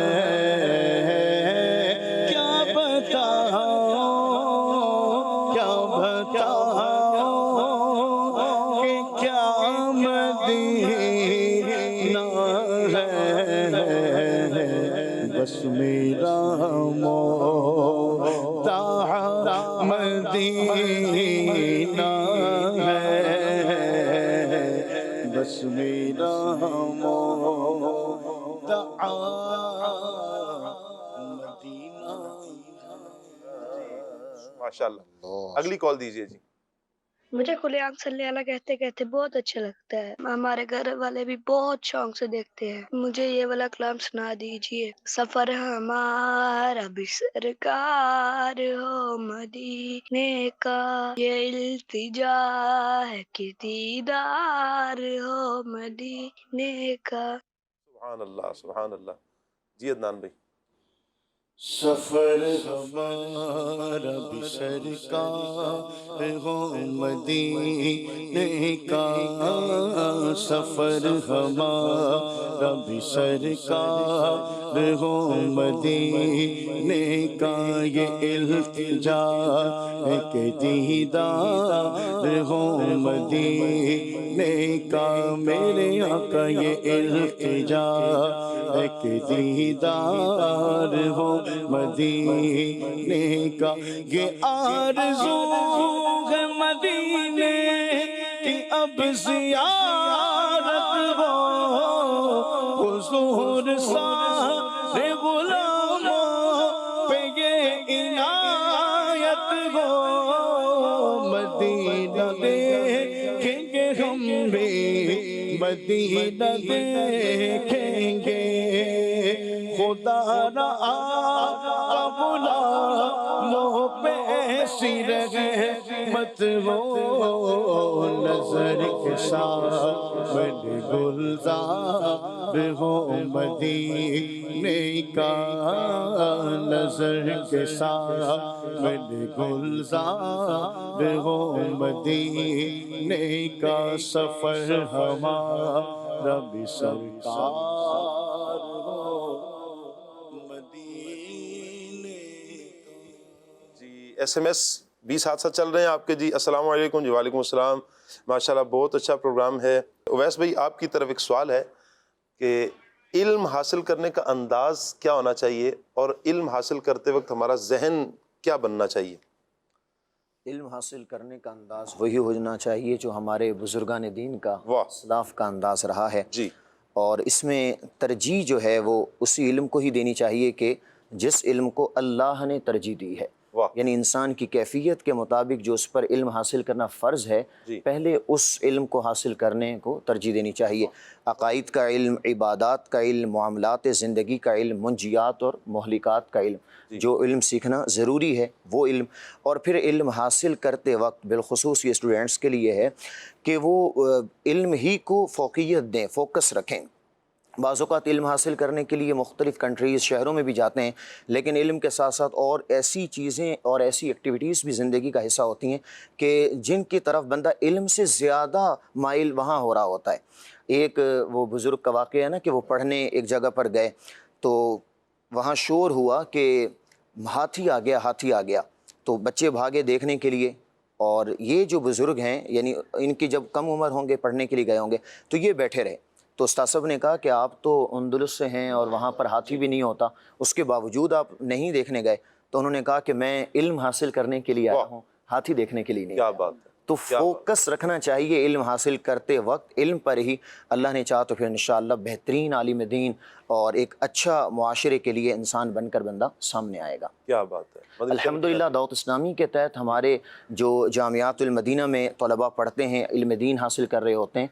کیا بتاؤں، کیا بتاؤں کہ کیا مدینہ ہے، بس میرا مولا مدینہ ہے، بس میرا مولا مدینہ۔ ماشاءاللہ، اگلی کال دیجیے جی۔ مجھے کھلے آنکھ صلی اللہ کہتے کہتے بہت اچھا لگتا ہے، ہمارے گھر والے بھی بہت شوق سے دیکھتے ہیں۔ مجھے یہ والا کلام سنا دیجئے۔ سفر ہمارا بھی سرکار ہو مدینے کا، یہ التجا ہے کہ دیدار ہو مدینے کا۔ سبحان اللہ سبحان اللہ جی عدنان بھائی۔ سفر ہمارا بھی سرکار ہو مدینے کا، سفر ہمارا بھی سرکار ہو مدینے کا، یہ التجا ہے کہ دیدار ہو مدینے کا، میرے آقا یہ التجا ہے کہ دیدار ہو مدینے کا، یہ آرزو ہے مدینے کی اب زیارت ہو، حضور سارے غلاموں پہ یہ عنایت ہو، مدینہ دیکھیں گے ہم بھی، مدینہ دیکھیں گے، خدا را آقا بلا لو پہ ایسی رحمت ہو، نظر کے ساتھ گلزار ہو مدینے کا، نظر کے ساتھ گلزار ہو مدینے کا، سفر ہمارا بھی سرکار ہو مدینے کا۔ جی ایس ایم ایس بھی ساتھ ساتھ چل رہے ہیں آپ کے۔ جی السلام علیکم۔ جی وعلیکم السلام، ماشاءاللہ بہت اچھا پروگرام ہے۔ اویس بھائی آپ کی طرف ایک سوال ہے کہ علم حاصل کرنے کا انداز کیا ہونا چاہیے، اور علم حاصل کرتے وقت ہمارا ذہن کیا بننا چاہیے؟ علم حاصل کرنے کا انداز وہی ہونا چاہیے جو ہمارے بزرگان دین کا اسلاف کا انداز رہا ہے جی، اور اس میں ترجیح جو ہے وہ اسی علم کو ہی دینی چاہیے کہ جس علم کو اللہ نے ترجیح دی ہے، یعنی انسان کی کیفیت کے مطابق جو اس پر علم حاصل کرنا فرض ہے، پہلے اس علم کو حاصل کرنے کو ترجیح دینی چاہیے۔ عقائد کا علم، عبادات کا علم، معاملات زندگی کا علم، منجیات اور مہلکات کا علم، جو علم سیکھنا ضروری ہے وہ علم، اور پھر علم حاصل کرتے وقت بالخصوص یہ اسٹوڈنٹس کے لیے ہے کہ وہ علم ہی کو فوقیت دیں، فوکس رکھیں۔ بعض اوقات علم حاصل کرنے کے لیے مختلف کنٹریز، شہروں میں بھی جاتے ہیں، لیکن علم کے ساتھ ساتھ اور ایسی چیزیں اور ایسی ایکٹیویٹیز بھی زندگی کا حصہ ہوتی ہیں کہ جن کی طرف بندہ علم سے زیادہ مائل وہاں ہو رہا ہوتا ہے۔ ایک وہ بزرگ کا واقعہ ہے نا کہ وہ پڑھنے ایک جگہ پر گئے تو وہاں شور ہوا کہ ہاتھی آ گیا، ہاتھی آ گیا، تو بچے بھاگے دیکھنے کے لیے، اور یہ جو بزرگ ہیں یعنی ان کی جب کم عمر ہوں گے، پڑھنے کے لیے گئے ہوں گے، تو یہ بیٹھے رہے۔ تو استاد صاحب نے کہا کہ آپ تو اندلس سے ہیں اور وہاں پر ہاتھی بھی نہیں ہوتا، اس کے باوجود آپ نہیں دیکھنے گئے؟ تو انہوں نے کہا کہ میں علم حاصل کرنے کے لیے آیا ہوں، ہاتھی دیکھنے کے لیے نہیں۔ کیا بات ہے! تو فوکس رکھنا چاہیے علم حاصل کرتے وقت، علم پر ہی۔ اللہ نے چاہا تو پھر انشاءاللہ بہترین عالم دین اور ایک اچھا معاشرے کے لیے انسان بن کر بندہ سامنے آئے گا۔ کیا بات ہے! الحمدللہ دعوت اسلامی کے تحت ہمارے جو جامعات المدینہ میں طلباء پڑھتے ہیں، علم دین حاصل کر رہے ہوتے ہیں،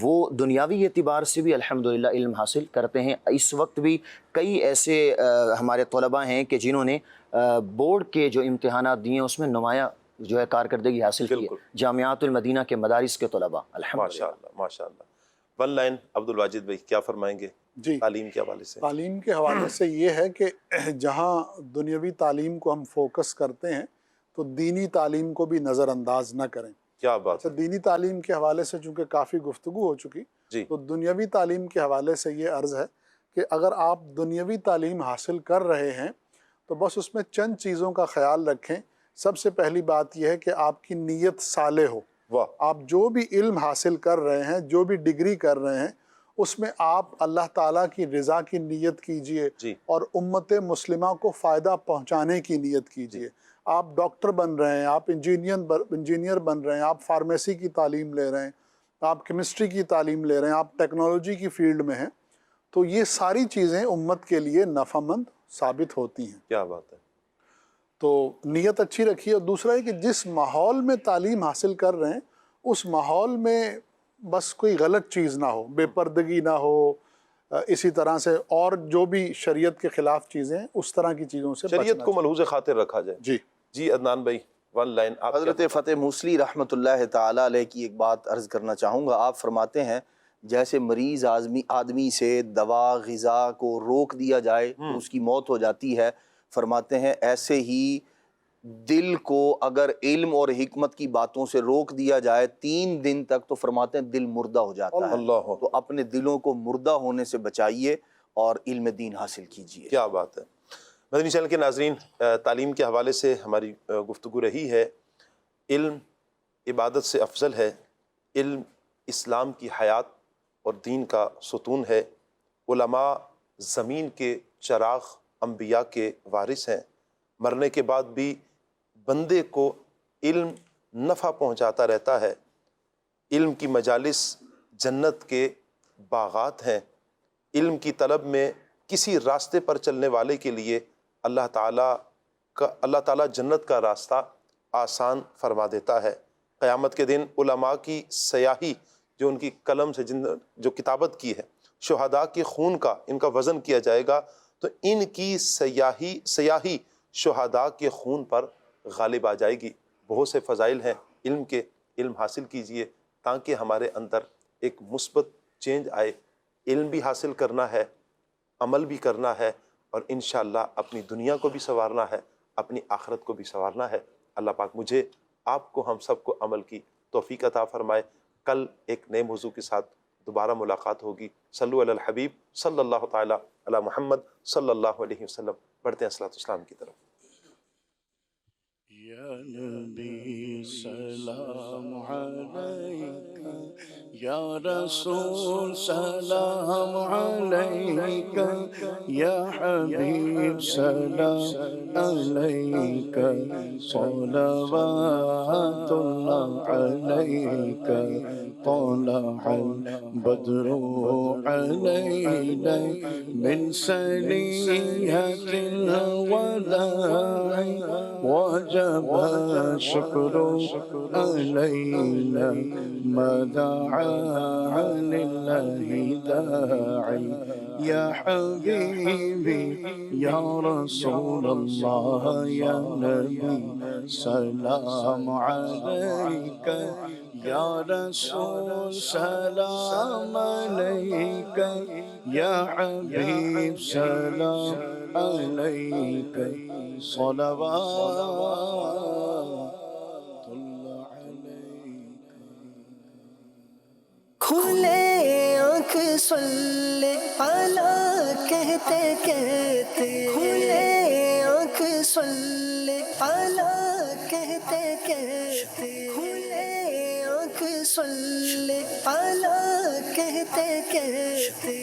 وہ دنیاوی اعتبار سے بھی الحمدللہ علم حاصل کرتے ہیں۔ اس وقت بھی کئی ایسے ہمارے طلباء ہیں کہ جنہوں نے بورڈ کے جو امتحانات دیے ہیں اس میں نمایاں جو ہے کارکردگی حاصل کی ہے، جامعات المدینہ کے مدارس کے طلباء الحمدللہ۔ ماشاءاللہ ماشاءاللہ۔ ون لائن عبد الواجد بھائی کیا فرمائیں گے جی تعلیم کے حوالے سے؟ تعلیم کے حوالے سے یہ ہے کہ جہاں دنیاوی تعلیم کو ہم فوکس کرتے ہیں تو دینی تعلیم کو بھی نظر انداز نہ کریں۔ کیا بات اچھا، دینی تعلیم کے حوالے سے چونکہ کافی گفتگو ہو چکی، تو دنیاوی تعلیم کے حوالے سے یہ عرض ہے کہ اگر آپ دنیاوی تعلیم حاصل کر رہے ہیں تو بس اس میں چند چیزوں کا خیال رکھیں۔ سب سے پہلی بات یہ ہے کہ آپ کی نیت صالح ہو۔ آپ جو بھی علم حاصل کر رہے ہیں، جو بھی ڈگری کر رہے ہیں، اس میں آپ اللہ تعالیٰ کی رضا کی نیت کیجئے اور امت مسلمہ کو فائدہ پہنچانے کی نیت کیجئے۔ آپ ڈاکٹر بن رہے ہیں، آپ انجینئر بن رہے ہیں، آپ فارمیسی کی تعلیم لے رہے ہیں، آپ کیمسٹری کی تعلیم لے رہے ہیں، آپ ٹیکنالوجی کی فیلڈ میں ہیں، تو یہ ساری چیزیں امت کے لیے نفع مند ثابت ہوتی ہیں۔ کیا بات ہے! تو نیت اچھی رکھیے، اور دوسرا ہے کہ جس ماحول میں تعلیم حاصل کر رہے ہیں اس ماحول میں بس کوئی غلط چیز نہ ہو، بے پردگی نہ ہو، اسی طرح سے اور جو بھی شریعت کے خلاف چیزیں ہیں اس طرح کی چیزوں سے شریعت کو ملحوظ خاطر رکھا جائے۔ جی عدنان بھائی ون لائن۔ حضرت فتح موصلی رحمۃ اللہ تعالیٰ علیہ کی ایک بات عرض کرنا چاہوں گا۔ آپ فرماتے ہیں جیسے مریض آدمی سے دوا غذا کو روک دیا جائے تو اس کی موت ہو جاتی ہے، فرماتے ہیں ایسے ہی دل کو اگر علم اور حکمت کی باتوں سے روک دیا جائے 3 دن تک تو فرماتے ہیں دل مردہ ہو جاتا ہے. تو اپنے دلوں کو مردہ ہونے سے بچائیے اور علم دین حاصل کیجیے. کیا بات ہے. مدنی چینل کے ناظرین، تعلیم کے حوالے سے ہماری گفتگو رہی ہے. علم عبادت سے افضل ہے. علم اسلام کی حیات اور دین کا ستون ہے. علماء زمین کے چراغ، انبیاء کے وارث ہیں. مرنے کے بعد بھی بندے کو علم نفع پہنچاتا رہتا ہے. علم کی مجالس جنت کے باغات ہیں. علم کی طلب میں کسی راستے پر چلنے والے کے لیے اللہ تعالیٰ جنت کا راستہ آسان فرما دیتا ہے. قیامت کے دن علماء کی سیاہی، جو ان کی قلم سے جو کتابت کی ہے، شہداء کے خون کا ان کا وزن کیا جائے گا تو ان کی سیاہی شہداء کے خون پر غالب آ جائے گی. بہت سے فضائل ہیں علم کے. علم حاصل کیجئے تاکہ ہمارے اندر ایک مثبت چینج آئے. علم بھی حاصل کرنا ہے، عمل بھی کرنا ہے، اور انشاءاللہ اپنی دنیا کو بھی سنوارنا ہے، اپنی آخرت کو بھی سنوارنا ہے. اللہ پاک مجھے، آپ کو، ہم سب کو عمل کی توفیق عطا فرمائے. کل ایک نئے موضوع کے ساتھ دوبارہ ملاقات ہوگی. صلو علی الحبیب صلی اللہ تعالی علی محمد صلی اللہ علیہ وسلم. بڑھتے ہیں صلاۃ اسلام کی طرف. یا نبی سلام علیکہ، یا رسول سلام علیکہ، یا حبیب سلام علیکہ، صلوات اللہ علیکہ، طلع البدر علینا من ثنیۃ الوداع وجب الشکر علینا ما دعا للہ داعی. یا حبیبی یا رسول اللہ یا نبی سلام علیکہ، یا رسول سلام علیکہ، یا حبیب سلام علیکہ، صلوات اللہ علیکہ. کھلے آنکھ صلی علی کہتے کہتے، کھلے آنکھ صلی علی کہتے کہتے، کھلے آنکھ صلی علی کہتے کہتے